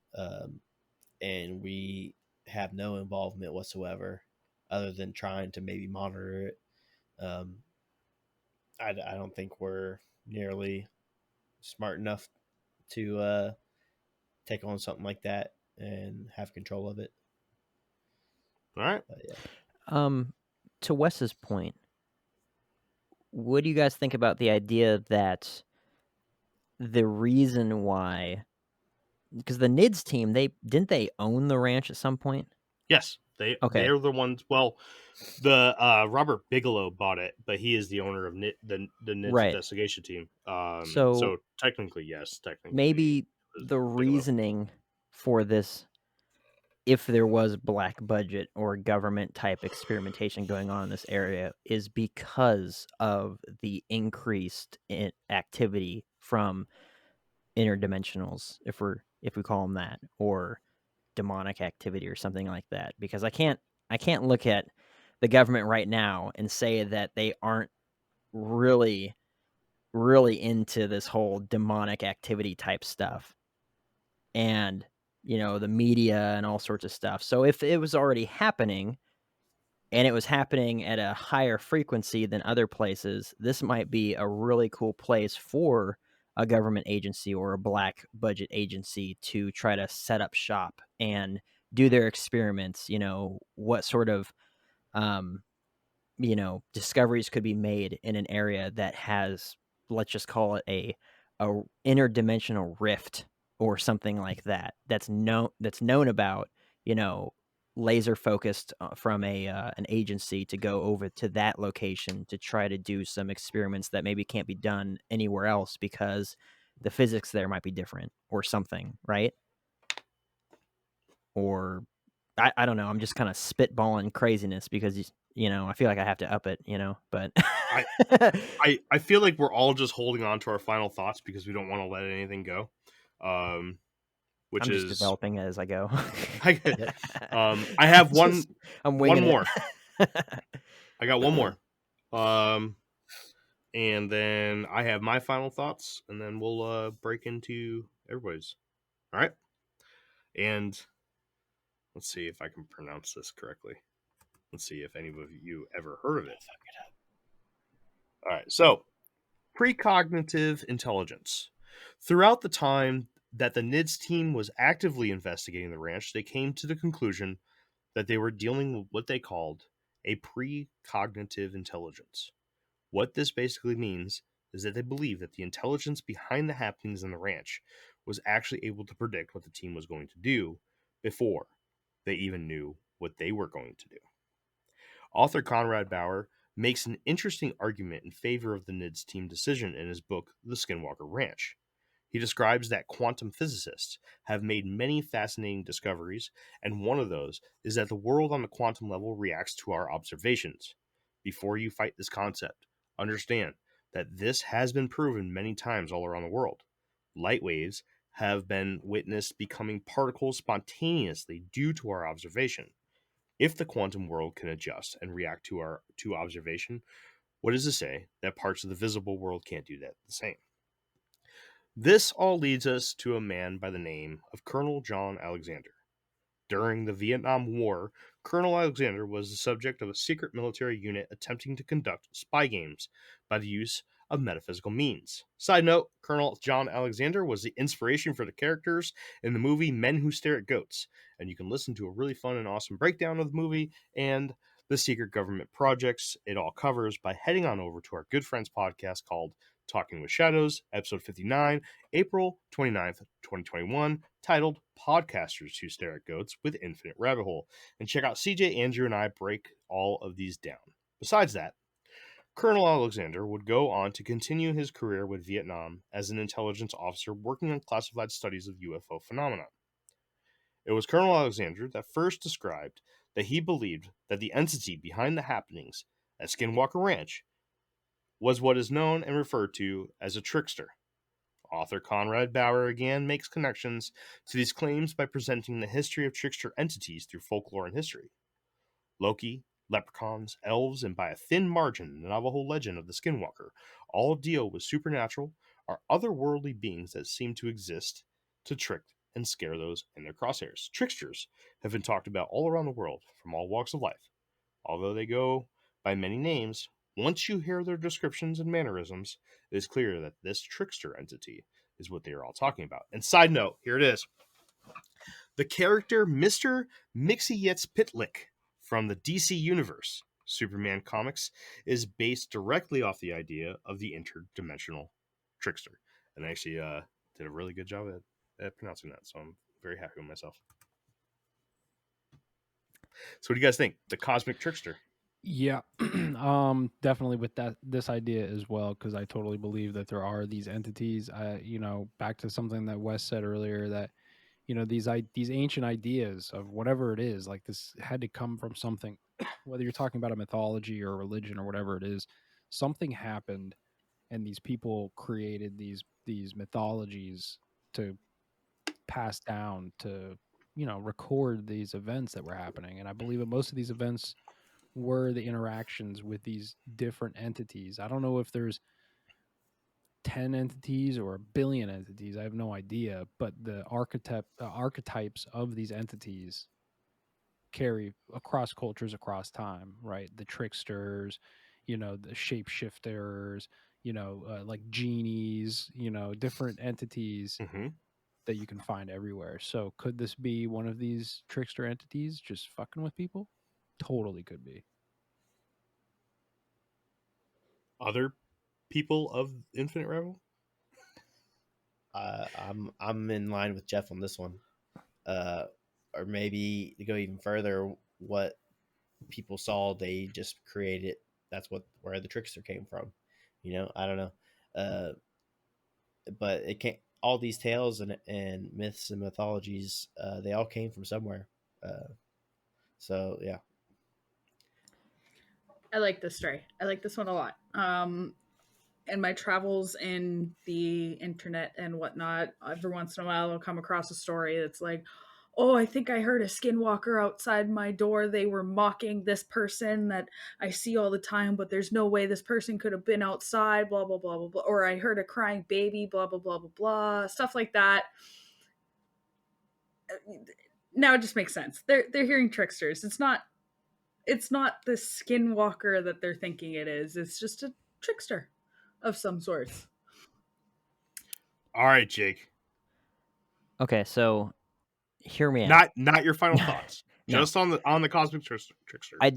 And we have no involvement whatsoever, other than trying to maybe monitor it. I don't think we're nearly smart enough to take on something like that and have control of it. All right. Yeah. To Wes's point, what do you guys think about the idea that the reason why, because the NIDS team, they own the ranch at some point? Yes, they're the ones. Well, the Robert Bigelow bought it, but he is the owner of the NIDS Right. investigation team. So technically, yes. Technically, maybe the Bigelow. reasoning for this, if there was black budget or government type experimentation going on in this area, is because of the increased activity from interdimensionals, if we call them that, or demonic activity or something like that. Because I can't look at the government right now and say that they aren't really into this whole demonic activity type stuff, and the media and all sorts of stuff. So if it was already happening, and it was happening at a higher frequency than other places, this might be a really cool place for a government agency or a black budget agency to try to set up shop and do their experiments. What sort of discoveries could be made in an area that has, let's just call it a interdimensional rift or something like that, that's known about, laser focused from an agency to go over to that location to try to do some experiments that maybe can't be done anywhere else because the physics there might be different or something, right? Or I don't know. I'm just kind of spitballing craziness because I feel like I have to up it, but I feel like we're all just holding on to our final thoughts because we don't want to let anything go. which I'm just is developing as I go. I have I'm one winging more. it. I got one more. And then I have my final thoughts, and then we'll break into everybody's. All right. And let's see if I can pronounce this correctly. Let's see if any of you ever heard of it. All right. So, precognitive intelligence. Throughout the time that the NIDS team was actively investigating the ranch, they came to the conclusion that they were dealing with what they called a precognitive intelligence. What this basically means is that they believe that the intelligence behind the happenings in the ranch was actually able to predict what the team was going to do before they even knew what they were going to do. Author Conrad Bauer makes an interesting argument in favor of the NIDS team decision in his book, The Skinwalker Ranch. He describes that quantum physicists have made many fascinating discoveries, and one of those is that the world on the quantum level reacts to our observations. Before you fight this concept, understand that this has been proven many times all around the world. Light waves have been witnessed becoming particles spontaneously due to our observation. If the quantum world can adjust and react to observation, what is to say that parts of the visible world can't do that the same? This all leads us to a man by the name of Colonel John Alexander. During the Vietnam War, Colonel Alexander was the subject of a secret military unit attempting to conduct spy games by the use of metaphysical means. Side note, Colonel John Alexander was the inspiration for the characters in the movie Men Who Stare at Goats, and you can listen to a really fun and awesome breakdown of the movie and the secret government projects it all covers by heading on over to our good friends podcast called Talking with Shadows, episode 59, April 29th, 2021, titled Podcasters Who Stare at Goats with Infinite Rabbit Hole. And check out CJ, Andrew, and I break all of these down. Besides that, Colonel Alexander would go on to continue his career with Vietnam as an intelligence officer working on classified studies of UFO phenomena. It was Colonel Alexander that first described that he believed that the entity behind the happenings at Skinwalker Ranch was what is known and referred to as a trickster. Author Conrad Bauer again makes connections to these claims by presenting the history of trickster entities through folklore and history. Loki, leprechauns, elves, and by a thin margin, the Navajo legend of the Skinwalker all deal with supernatural or otherworldly beings that seem to exist to trick and scare those in their crosshairs. Tricksters have been talked about all around the world from all walks of life. Although they go by many names, once you hear their descriptions and mannerisms, it is clear that this trickster entity is what they are all talking about. And side note, here it is. The character Mr. Mxyzptlk from the DC Universe Superman comics is based directly off the idea of the interdimensional trickster. And I actually did a really good job at pronouncing that, so I'm very happy with myself. So what do you guys think? The cosmic trickster. Yeah, definitely with this idea as well, because I totally believe that there are these entities. Back to something that Wes said earlier, that these ancient ideas of whatever it is, like this had to come from something. Whether you're talking about a mythology or a religion or whatever it is, something happened, and these people created these mythologies to pass down to record these events that were happening. And I believe that most of these events were the interactions with these different entities. I don't know if there's 10 entities or a billion entities. I have no idea, but the archetypes of these entities carry across cultures, across time, right? The tricksters, the shapeshifters, like genies, different entities Mm-hmm. that you can find everywhere. So could this be one of these trickster entities just fucking with people? Totally could be. Other people of Infinite Rebel? I'm in line with Jeff on this one. Or maybe to go even further, what people saw, they just created. That's where the trickster came from. I don't know. But it can't. All these tales and myths and mythologies, they all came from somewhere. So yeah. I like this story. I like this one a lot. in my travels in the internet and whatnot, every once in a while I'll come across a story that's like, oh, I think I heard a skinwalker outside my door. They were mocking this person that I see all the time, but there's no way this person could have been outside, blah, blah, blah, blah, blah. Or I heard a crying baby, blah, blah, blah, blah, blah. Stuff like that. Now it just makes sense. They're hearing tricksters. It's not the skinwalker that they're thinking it is. It's just a trickster of some sort. All right, Jake. Okay, so hear me out. Not your final thoughts. No. Just on the cosmic trickster. I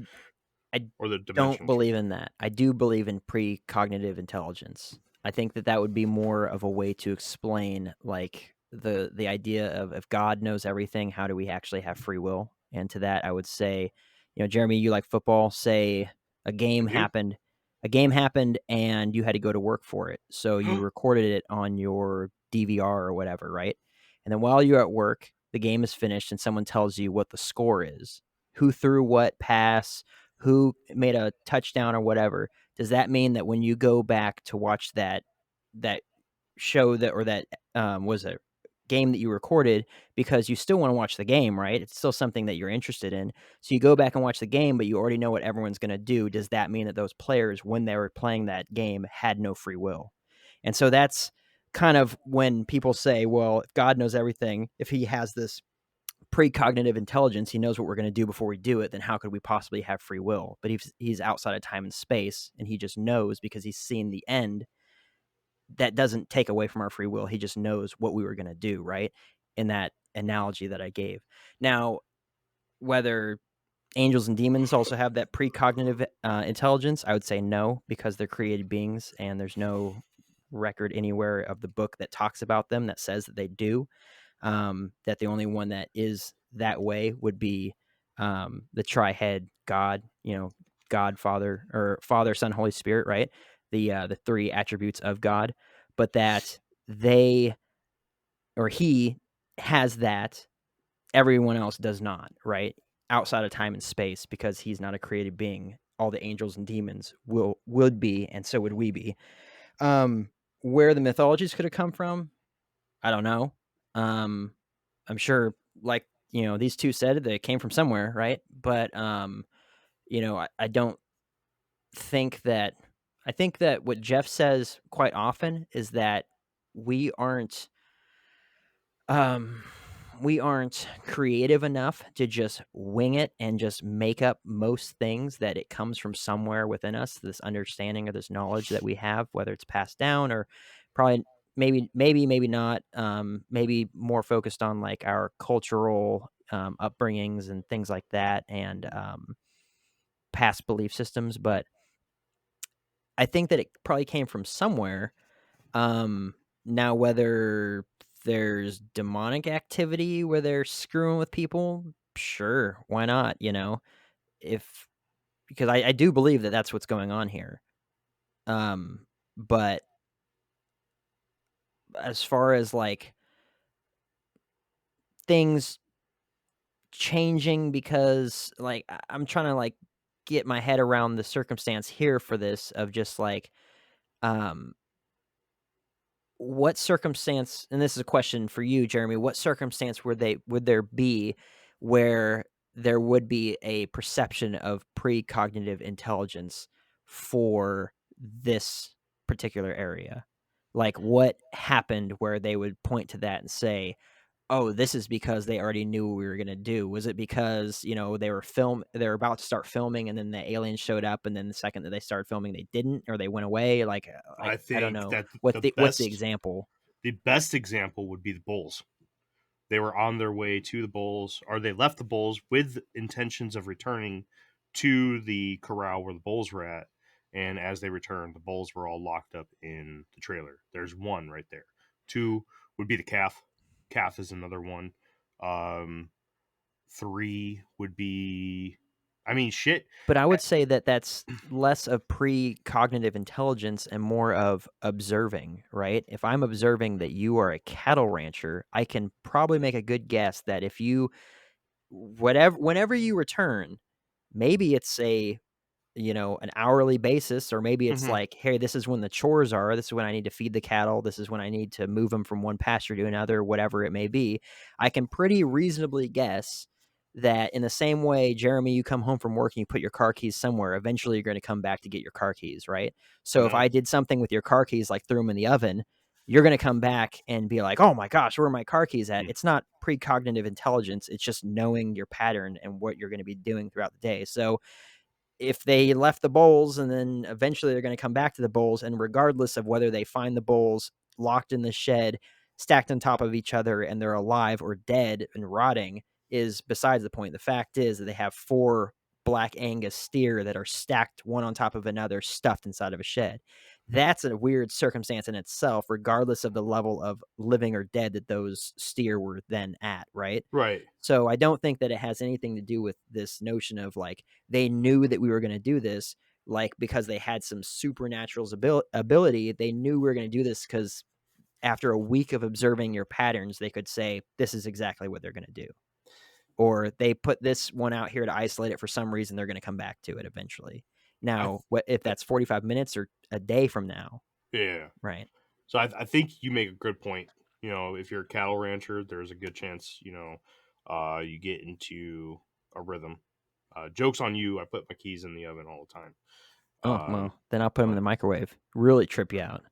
or the don't dimensional believe in that. I do believe in precognitive intelligence. I think that would be more of a way to explain like the idea of if God knows everything, how do we actually have free will? And to that I would say, Jeremy, you like football, say a game happened and you had to go to work for it. So you recorded it on your DVR or whatever, right? And then while you're at work, the game is finished and someone tells you what the score is. Who threw what pass, who made a touchdown or whatever. Does that mean that when you go back to watch that show that was a game that you recorded, because you still want to watch the game, right? It's still something that you're interested in. So you go back and watch the game, but you already know what everyone's going to do. Does that mean that those players, when they were playing that game, had no free will? And so that's kind of when people say, well, if God knows everything, if he has this precognitive intelligence, he knows what we're going to do before we do it, then how could we possibly have free will? But he's outside of time and space, and he just knows because he's seen the end. That doesn't take away from our free will. He just knows what we were going to do, right? In that analogy that I gave. Now, whether angels and demons also have that precognitive intelligence, I would say no, because they're created beings, and there's no record anywhere of the book that talks about them that says that they do. That the only one that is that way would be the trihead God, God, Father, or Father, Son, Holy Spirit, right? The three attributes of God, but that they or he has that, everyone else does not, right? Outside of time and space, because he's not a created being. All the angels and demons would be, and so would we be. Where the mythologies could have come from, I don't know. I'm sure, like, these two said, they came from somewhere, right? But, I don't think that, I think that what Jeff says quite often is that we aren't creative enough to just wing it and just make up most things, that it comes from somewhere within us, this understanding or this knowledge that we have, whether it's passed down or probably maybe not, maybe more focused on like our cultural upbringings and things like that, and past belief systems. But I think that it probably came from somewhere. Now, whether there's demonic activity where they're screwing with people, sure, why not? Because I do believe that that's what's going on here. But as far as like things changing, because like I'm trying to like get my head around the circumstance here for this, of just like what circumstance, and this is a question for you, Jeremy, what circumstance would there be where there would be a perception of precognitive intelligence for this particular area? Like, what happened where they would point to that and say, oh, this is because they already knew what we were going to do? Was it because, they were about to start filming and then the aliens showed up, and then the second that they started filming, they didn't, or they went away? Like, I think I don't know. that What's the example? The best example would be the bulls. They were on their way to the bulls, or they left the bulls with intentions of returning to the corral where the bulls were at. And as they returned, the bulls were all locked up in the trailer. There's one right there. Two would be the calf. Calf is another one. Three would be, shit. But I would say that that's less of precognitive intelligence and more of observing, right? If I'm observing that you are a cattle rancher, I can probably make a good guess that if you, whenever you return, maybe it's an hourly basis, or maybe it's Mhm. like, hey, this is when the chores are. This is when I need to feed the cattle. This is when I need to move them from one pasture to another, whatever it may be. I can pretty reasonably guess that in the same way, Jeremy, you come home from work and you put your car keys somewhere, eventually you're going to come back to get your car keys, right? So if No. I did something with your car keys, like threw them in the oven, you're going to come back and be like, oh my gosh, where are my car keys at? Mm. It's not precognitive intelligence. It's just knowing your pattern and what you're going to be doing throughout the day. So if they left the bowls and then eventually they're going to come back to the bowls, and regardless of whether they find the bowls locked in the shed, stacked on top of each other, and they're alive or dead and rotting, is besides the point. The fact is that they have 4 Black Angus steer that are stacked one on top of another, stuffed inside of a shed. That's a weird circumstance in itself, regardless of the level of living or dead that those steer were then at, right? Right. So I don't think that it has anything to do with this notion of like they knew that we were going to do this, like because they had some supernatural ability. They knew we were going to do this because after a week of observing your patterns, they could say this is exactly what they're going to do. Or they put this one out here to isolate it for some reason. They're going to come back to it eventually. Now, what if that's 45 minutes or a day from now? Yeah. Right. So I think you make a good point. If you're a cattle rancher, there's a good chance, you get into a rhythm. Joke's on you. I put my keys in the oven all the time. Oh, well, then I'll put them in the microwave. Really trip you out.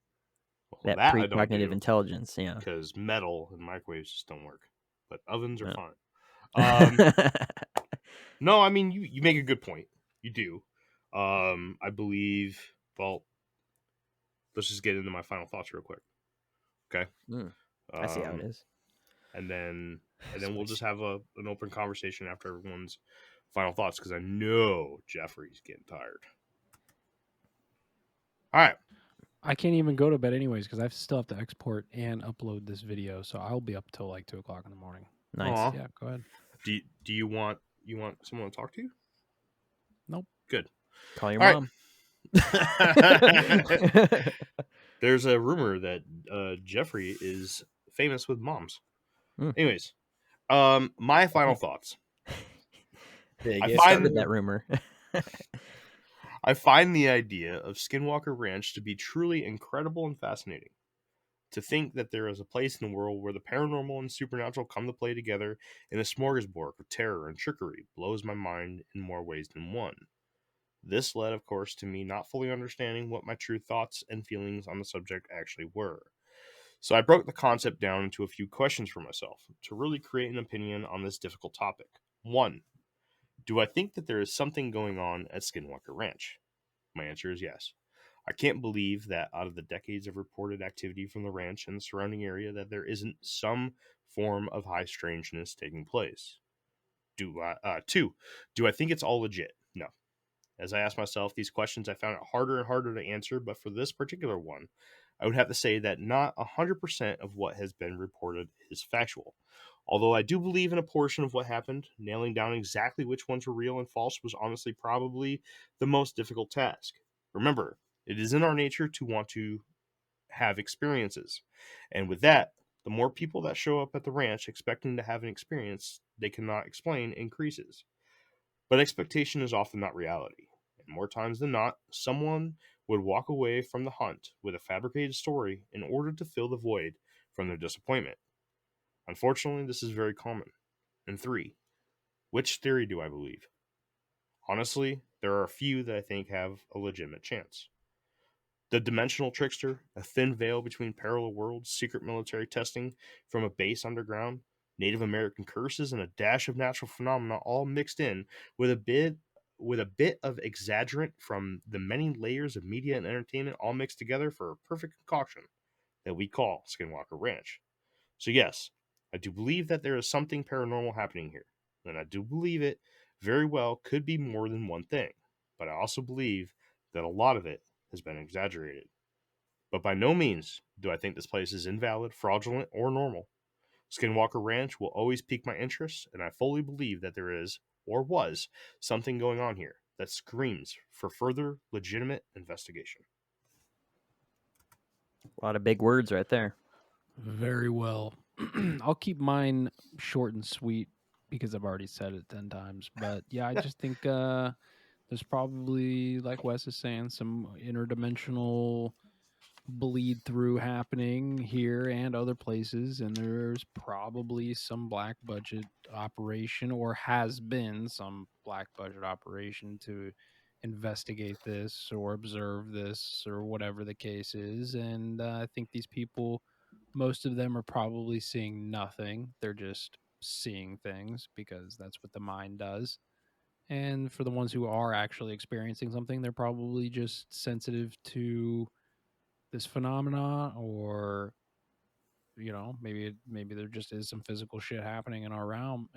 Well, That I don't precognitive do, intelligence, yeah. because metal and microwaves just don't work. But ovens are No. fine. No, I mean, you make a good point. You do. I believe, well, let's just get into my final thoughts real quick. Okay. I see how it is. And then we'll just have an open conversation after everyone's final thoughts, because I know Jeffrey's getting tired. All right. I can't even go to bed anyways because I still have to export and upload this video, so I'll be up till like 2 o'clock in the morning. Nice. Aw. Yeah, go ahead. Do you want someone to talk to? Nope. Good. Call your All mom. There's a rumor that Jeffrey is famous with moms. Anyways, my final thoughts. I started that rumor. I find the idea of Skinwalker Ranch to be truly incredible and fascinating. To think that there is a place in the world where the paranormal and supernatural come to play together in a smorgasbord of terror and trickery blows my mind in more ways than one. This led, of course, to me not fully understanding what my true thoughts and feelings on the subject actually were. So I broke the concept down into a few questions for myself to really create an opinion on this difficult topic. 1. Do I think that there is something going on at Skinwalker Ranch? My answer is yes. I can't believe that out of the decades of reported activity from the ranch and the surrounding area that there isn't some form of high strangeness taking place. 2. Do I think it's all legit? No. As I asked myself these questions, I found it harder and harder to answer, but for this particular one, I would have to say that not 100% of what has been reported is factual. Although I do believe in a portion of what happened, nailing down exactly which ones were real and false was honestly probably the most difficult task. Remember, it is in our nature to want to have experiences. And with that, the more people that show up at the ranch expecting to have an experience they cannot explain increases. But expectation is often not reality. And more times than not, someone would walk away from the hunt with a fabricated story in order to fill the void from their disappointment. Unfortunately, this is very common. And 3, which theory do I believe? Honestly, there are a few that I think have a legitimate chance. The dimensional trickster, a thin veil between parallel worlds, secret military testing from a base underground, Native American curses, and a dash of natural phenomena all mixed in with a bit of exaggerant from the many layers of media and entertainment all mixed together for a perfect concoction that we call Skinwalker Ranch. So yes, I do believe that there is something paranormal happening here, and I do believe it very well could be more than one thing, but I also believe that a lot of it has been exaggerated. But by no means do I think this place is invalid, fraudulent, or normal. Skinwalker Ranch will always pique my interest, and I fully believe that there is, or was, something going on here that screams for further legitimate investigation. A lot of big words right there. Very well. I'll keep mine short and sweet because I've already said it 10 times. But yeah, I just think There's probably, like Wes is saying, some interdimensional bleed through happening here and other places, and there's probably some black budget operation, or has been some black budget operation to investigate this or observe this or whatever the case is. And I think these people, most of them are probably seeing nothing. They're just seeing things because that's what the mind does. And for the ones who are actually experiencing something, they're probably just sensitive to this phenomena, or maybe there just is some physical shit happening in our realm,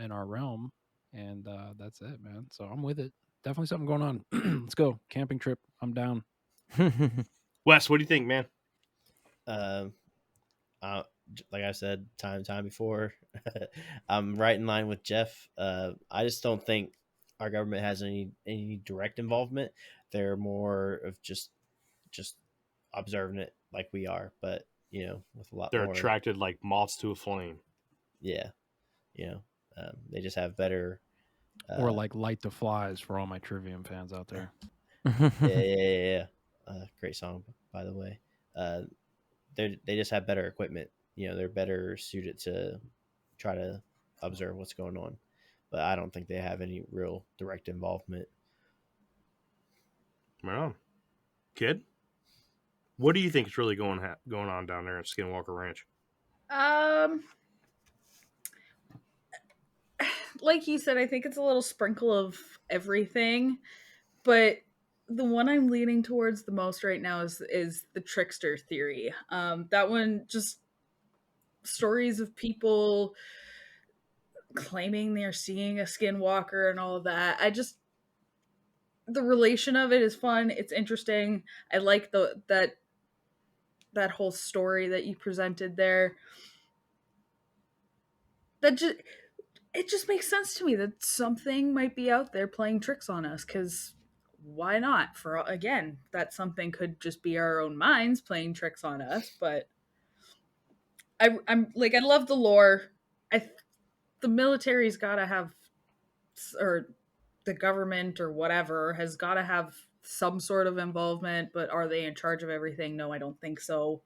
and that's it, man. So I'm with it. Definitely something going on. Let's go camping trip. I'm down. Wes, what do you think, man? Like I said, time before, I'm right in line with Jeff. I just don't think our government has any direct involvement. They're more of just observing it like we are, but with a lot They're more. attracted like moths to a flame. Yeah, they just have better. Or like light the flies for all my Trivium fans out there. Yeah. Great song, by the way. They just have better equipment. They're better suited to try to observe what's going on, but I don't think they have any real direct involvement. Right on. Kid, what do you think is really going on down there at Skinwalker Ranch? Like you said, I think it's a little sprinkle of everything, but the one I'm leaning towards the most right now is the Trickster theory. That one, just stories of people claiming they're seeing a skinwalker and all of that. The relation of it is fun. It's interesting. I like that whole story that you presented there. It just makes sense to me that something might be out there playing tricks on us, because why not? Again, that something could just be our own minds playing tricks on us, but I'm like, I love the lore. The military's got to have, or the government or whatever has got to have some sort of involvement, but are they in charge of everything? No, I don't think so.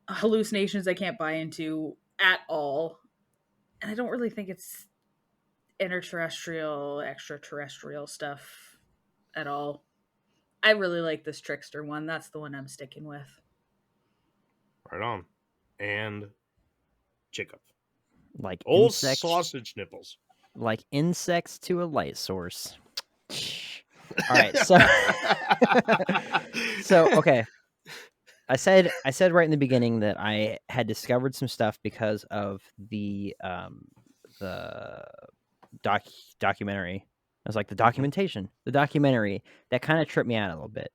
Hallucinations I can't buy into at all. And I don't really think it's extraterrestrial stuff at all. I really like this Trickster one. That's the one I'm sticking with. Right on. And Jacob. Like Old insects, sausage nipples. like insects to a light source. All right, so okay. I said right in the beginning that I had discovered some stuff because of the documentary. I was like, the documentation, the documentary that kind of tripped me out a little bit.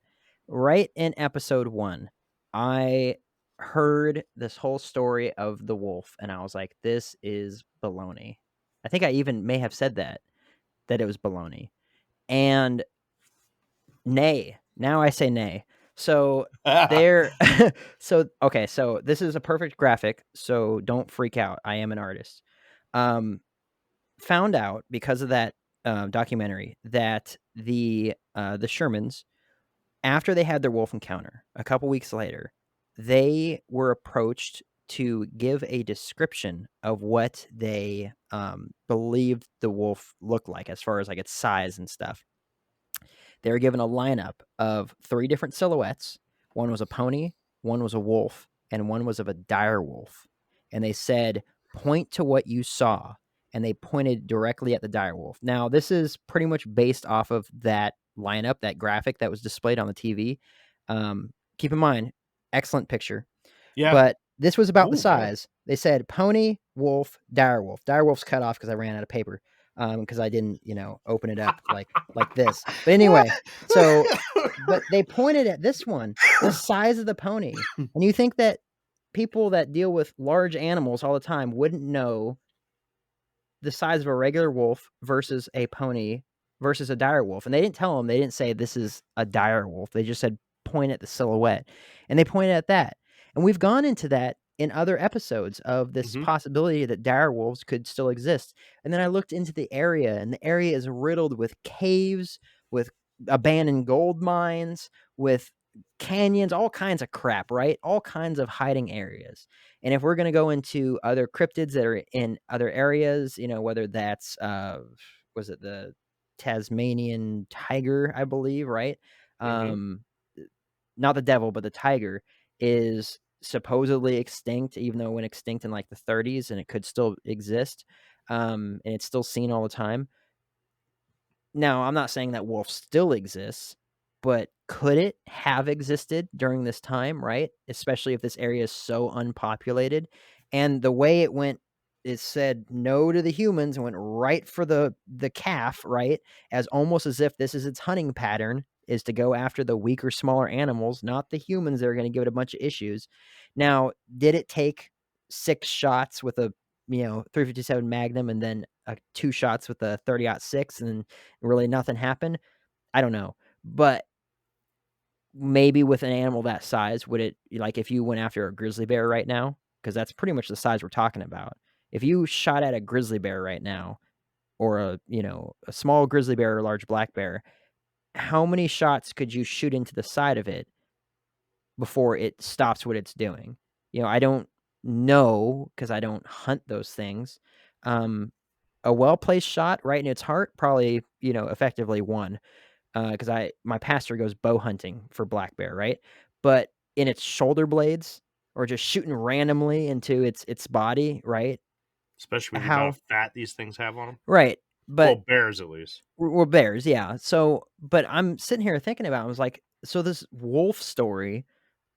Right in episode 1, I heard this whole story of the wolf, and I was like, this is baloney. I think I even may have said that it was baloney. And nay, now I say nay. So there, so this is a perfect graphic, so don't freak out. I am an artist. Found out because of that documentary that the Shermans, after they had their wolf encounter, a couple weeks later, they were approached to give a description of what they believed the wolf looked like, as far as like its size and stuff. They were given a lineup of 3 different silhouettes. One was a pony, one was a wolf, and one was of a dire wolf. And they said, point to what you saw. And they pointed directly at the dire wolf. Now, this is pretty much based off of that lineup, that graphic that was displayed on the TV. Keep in mind, excellent picture. Yeah. But this was about the Ooh, size. They said pony, wolf, dire wolf. Dire wolf's cut off because I ran out of paper. Because I didn't, open it up like this. But anyway, but they pointed at this one, the size of the pony. And you think that people that deal with large animals all the time wouldn't know the size of a regular wolf versus a pony versus a dire wolf. And they didn't tell them, they didn't say this is a dire wolf. They just said point at the silhouette. And they pointed at that. And we've gone into that in other episodes of this possibility that dire wolves could still exist. And then I looked into the area, and the area is riddled with caves, with abandoned gold mines, with canyons, all kinds of crap, right? All kinds of hiding areas. And if we're going to go into other cryptids that are in other areas, whether that's was it the Tasmanian tiger, I believe, right? Not the devil, but the tiger is supposedly extinct, even though it went extinct in like the 30s, and it could still exist. And it's still seen all the time. Now, I'm not saying that wolf still exists, but could it have existed during this time, right? Especially if this area is so unpopulated. And the way it went, it said no to the humans and went right for the calf, right? As almost as if this is its hunting pattern, is to go after the weaker, smaller animals, not the humans that are going to give it a bunch of issues. Now, did it take 6 shots with a 357 Magnum and then 2 shots with a 30-06 and really nothing happened? I don't know. But maybe with an animal that size, would it, like if you went after a grizzly bear right now, because that's pretty much the size we're talking about. If you shot at a grizzly bear right now, or a small grizzly bear or a large black bear, how many shots could you shoot into the side of it before it stops what it's doing? I don't know, because I don't hunt those things. A well-placed shot right in its heart, probably, effectively one. Because my pastor goes bow hunting for black bear, right? But in its shoulder blades, or just shooting randomly into its body, right? Especially with the amount of fat these things have on them. Right. But bears at least. Well, bears, yeah. So, but I'm sitting here thinking about it. I was like, so this wolf story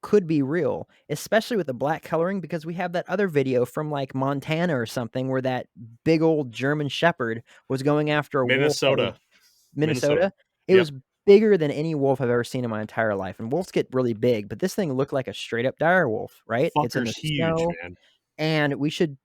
could be real, especially with the black coloring, because we have that other video from like Montana or something where that big old German Shepherd was going after a Minnesota. wolf. Minnesota. It was bigger than any wolf I've ever seen in my entire life. And wolves get really big, but this thing looked like a straight up dire wolf, right? Fucker's It's in the huge, snow. man. And we should,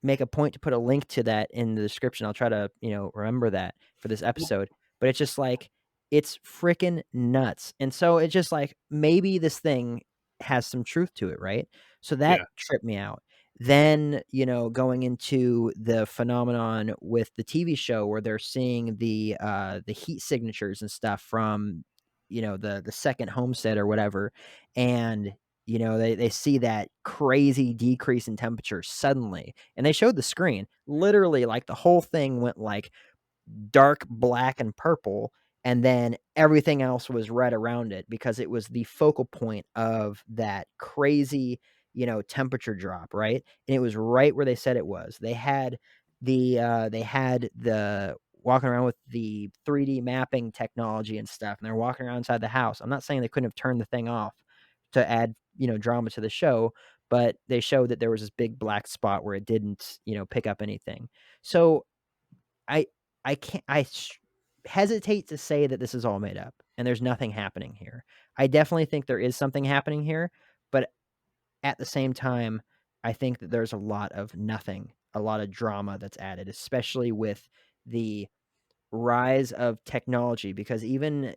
make a point to put a link to that in the description. I'll try to, remember that for this episode. But it's just like, it's freaking nuts. And so it's just like, maybe this thing has some truth to it, right? So that tripped me out. Then, going into the phenomenon with the TV show where they're seeing the heat signatures and stuff from, the second homestead or whatever. And, they see that crazy decrease in temperature suddenly. And they showed the screen. Literally, like the whole thing went like dark black and purple, and then everything else was red around it because it was the focal point of that crazy, temperature drop, right? And it was right where they said it was. They had the walking around with the 3D mapping technology and stuff, and they're walking around inside the house. I'm not saying they couldn't have turned the thing off to add, drama to the show, but they showed that there was this big black spot where it didn't, pick up anything. So I hesitate to say that this is all made up and there's nothing happening here. I definitely think there is something happening here, but at the same time, I think that there's a lot of nothing, a lot of drama that's added, especially with the rise of technology, because even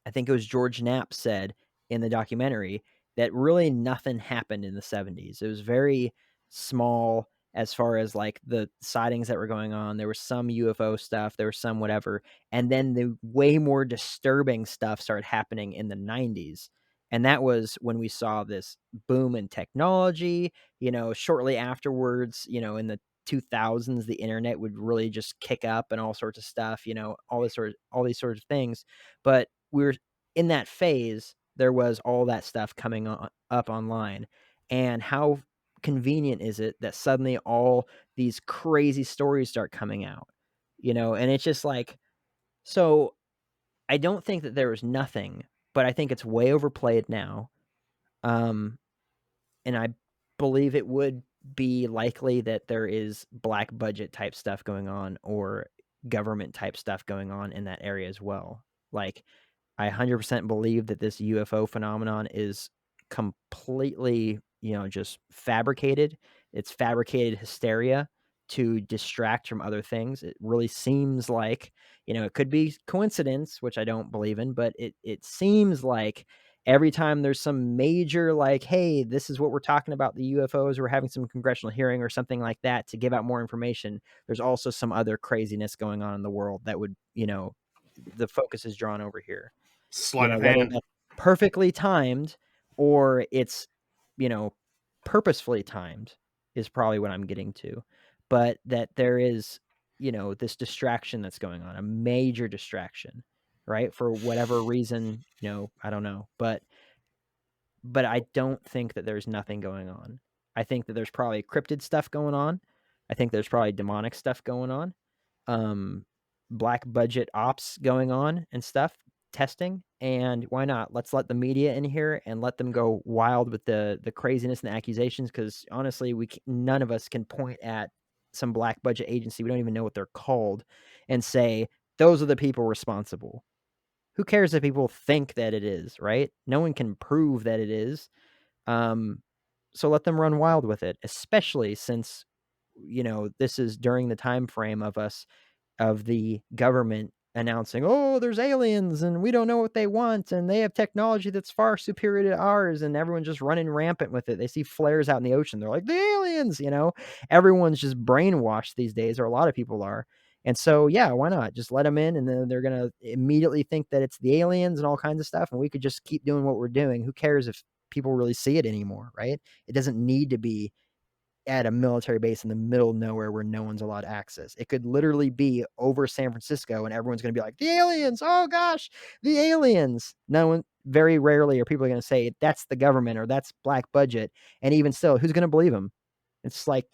I think it was George Knapp said in the documentary that really nothing happened in the 70s. It was very small as far as like the sightings that were going on. There was some UFO stuff, there was some whatever. And then the way more disturbing stuff started happening in the 90s. And that was when we saw this boom in technology. Shortly afterwards, in the 2000s, the internet would really just kick up and all sorts of stuff, all these sorts of things. But we were in that phase. There was all that stuff coming up online, and how convenient is it that suddenly all these crazy stories start coming out, and it's just like, so I don't think that there was nothing, but I think it's way overplayed now. And I believe it would be likely that there is black budget type stuff going on, or government type stuff going on in that area as well. Like, I 100% believe that this UFO phenomenon is completely, just fabricated. It's fabricated hysteria to distract from other things. It really seems like, it could be coincidence, which I don't believe in, but it seems like Every time there's some major, like, hey, this is what we're talking about, the UFOs, we're having some congressional hearing or something like that to give out more information, there's also some other craziness going on in the world that would, the focus is drawn over here. Sleight of Whether hand. that's perfectly timed or it's, purposefully timed is probably what I'm getting to. But that there is, this distraction that's going on, a major distraction, right? For whatever reason, I don't know. But I don't think that there's nothing going on. I think that there's probably cryptid stuff going on. I think there's probably demonic stuff going on. Black budget ops going on and stuff, testing. And why not? Let's let the media in here and let them go wild with the craziness and the accusations, because honestly, none of us can point at some black budget agency, we don't even know what they're called, and say, those are the people responsible. Who cares if people think that it is, right? No one can prove that it is. So let them run wild with it, especially since, this is during the time frame of the government announcing, oh, there's aliens and we don't know what they want and they have technology that's far superior to ours, and everyone's just running rampant with it. They see flares out in the ocean, they're like, the aliens, everyone's just brainwashed these days, or a lot of people are. And so, yeah, why not just let them in, and then they're going to immediately think that it's the aliens and all kinds of stuff, and we could just keep doing what we're doing. Who cares if people really see it anymore, right? It doesn't need to be at a military base in the middle of nowhere where no one's allowed access. It could literally be over San Francisco, and everyone's going to be like, the aliens, oh gosh, the aliens. No one, very rarely are people going to say that's the government or that's black budget. And even still, who's going to believe them? It's like,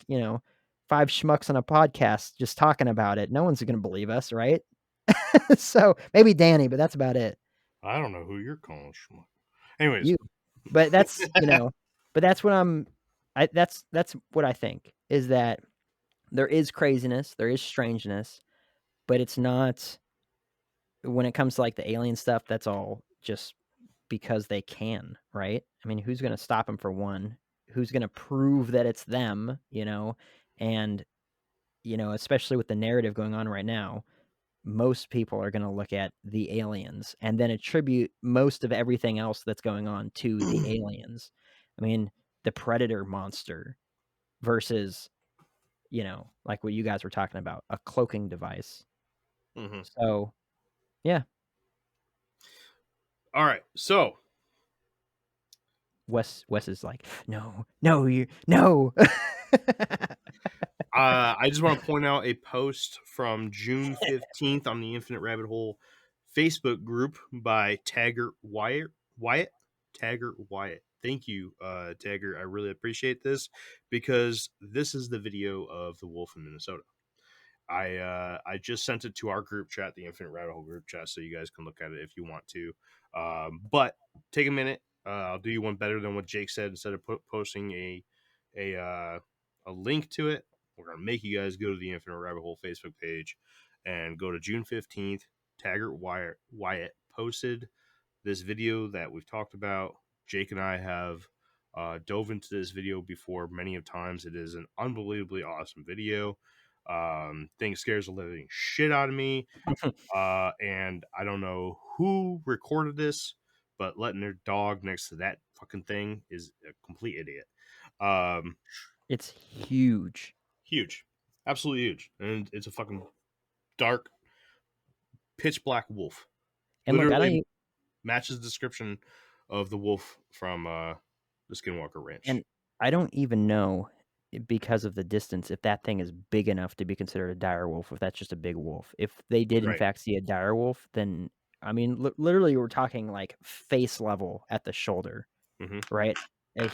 five schmucks on a podcast just talking about it. No one's going to believe us, right? So maybe Danny, but that's about it. I don't know who you're calling schmuck. Anyways, You, but that's, but that's what that's what I think, is that there is craziness, there is strangeness, but it's not, when it comes to like the alien stuff, that's all just because they can, right? I mean, who's going to stop them, for one? Who's going to prove that it's them, And, especially with the narrative going on right now, most people are going to look at the aliens and then attribute most of everything else that's going on to the aliens. I mean, the predator monster versus, like what you guys were talking about, a cloaking device. mm-hmm. So, yeah. All right. So Wes is like, no. I just want to point out a post from June 15th on the Infinite Rabbit Hole Facebook group by Taggart Wyatt. Taggart Wyatt. Thank you, Taggart. I really appreciate this, because this is the video of the wolf in Minnesota. I just sent it to our group chat, the Infinite Rabbit Hole group chat, so you guys can look at it if you want to. But take a minute. I'll do you one better than what Jake said. Instead of posting a link to it, we're gonna make you guys go to the Infinite Rabbit Hole Facebook page and go to June 15th. Taggart Wyatt posted this video that we've talked about. Jake and I have dove into this video before many of times. It is an unbelievably awesome video. Thing scares the living shit out of me. And I don't know who recorded this, but letting their dog next to that fucking thing is a complete idiot. It's huge. Absolutely huge. And it's a fucking dark, pitch black wolf. And Literally look, matches the description of the wolf from the Skinwalker Ranch. And I don't even know, because of the distance, if that thing is big enough to be considered a dire wolf, if that's just a big wolf. If they did in fact see a dire wolf, then, I mean, literally we're talking like face level at the shoulder, right? A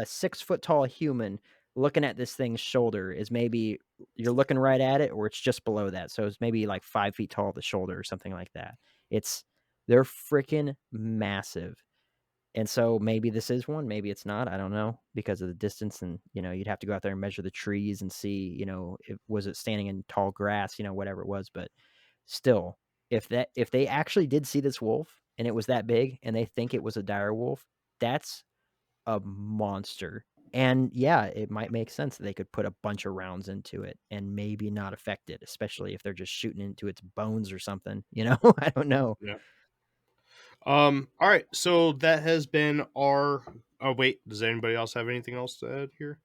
6 foot tall human looking at this thing's shoulder is maybe, you're looking right at it, or it's just below that. So it's maybe like 5 feet tall at the shoulder or something like that. They're freaking massive. And so maybe this is one, maybe it's not. I don't know, because of the distance, and you'd have to go out there and measure the trees and see, was it standing in tall grass, whatever it was. But still, if they actually did see this wolf and it was that big and they think it was a dire wolf, that's a monster. And yeah, it might make sense that they could put a bunch of rounds into it and maybe not affect it, especially if they're just shooting into its bones or something. I don't know. Yeah. All right, so that has been our. Oh wait, does anybody else have anything else to add here?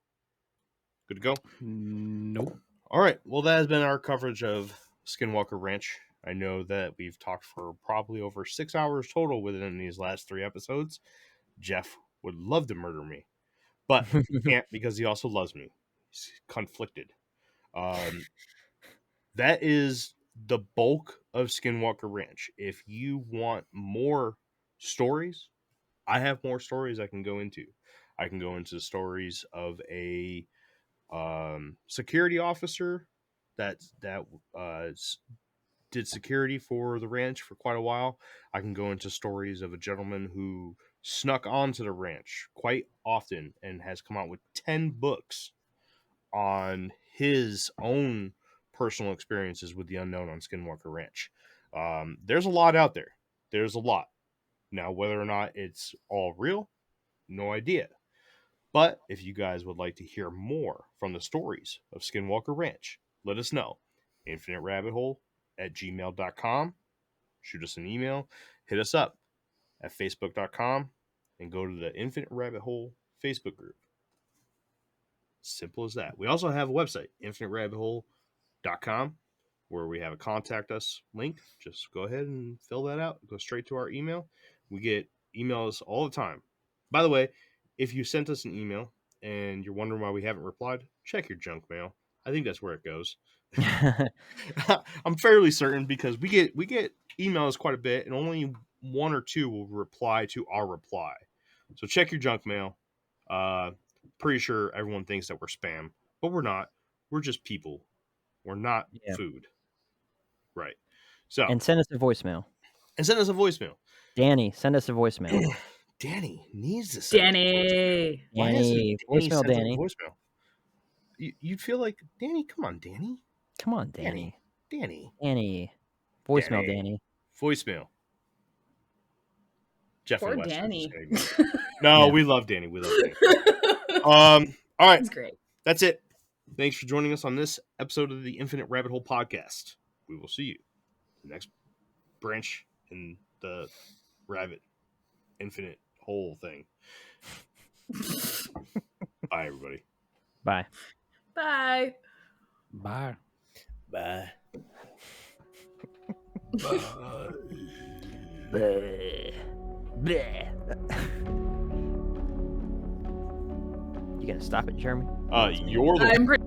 Good to go. Nope. All right, well that has been our coverage of Skinwalker Ranch. I know that we've talked for probably over 6 hours total within these last 3 episodes. Jeff would love to murder me, but he can't because he also loves me. He's conflicted. That is the bulk of Skinwalker Ranch. If you want more stories, I have more stories I can go into. I can go into stories of a security officer that did security for the ranch for quite a while. I can go into stories of a gentleman who snuck onto the ranch quite often and has come out with 10 books on his own personal experiences with the unknown on Skinwalker Ranch. There's a lot out there. There's a lot. Now, whether or not it's all real, no idea. But if you guys would like to hear more from the stories of Skinwalker Ranch, let us know. InfiniteRabbitHole@gmail.com. Shoot us an email. Hit us up at Facebook.com and go to the Infinite Rabbit Hole Facebook group. Simple as that. We also have a website, InfiniteRabbitHole.com, where we have a contact us link. Just go ahead and fill that out. Go straight to our email. We get emails all the time. By the way, if you sent us an email and you're wondering why we haven't replied, check your junk mail. I think that's where it goes. I'm fairly certain because we get emails quite a bit, and only 1 or 2 will reply to our reply. So check your junk mail. Pretty sure everyone thinks that we're spam, but we're not. We're just people. We're not food. Right. So And send us a voicemail. Danny, send us a voicemail. Danny needs to send Danny. Why isn't Danny voicemail, sent a Danny. voicemail? You'd feel like, Danny, come on, Danny. Come on, Danny. Danny. Voicemail, Danny. Voicemail. Jeffrey Poor West. Danny. No, Yeah. we love Danny. All right. He's great. That's it. Thanks for joining us on this episode of the Infinite Rabbit Hole podcast. We will see you in the next branch in the rabbit infinite hole thing. Bye, everybody. Bye. Bye. Bye. Bye. You gonna stop it, Jeremy? You're the I'm pretty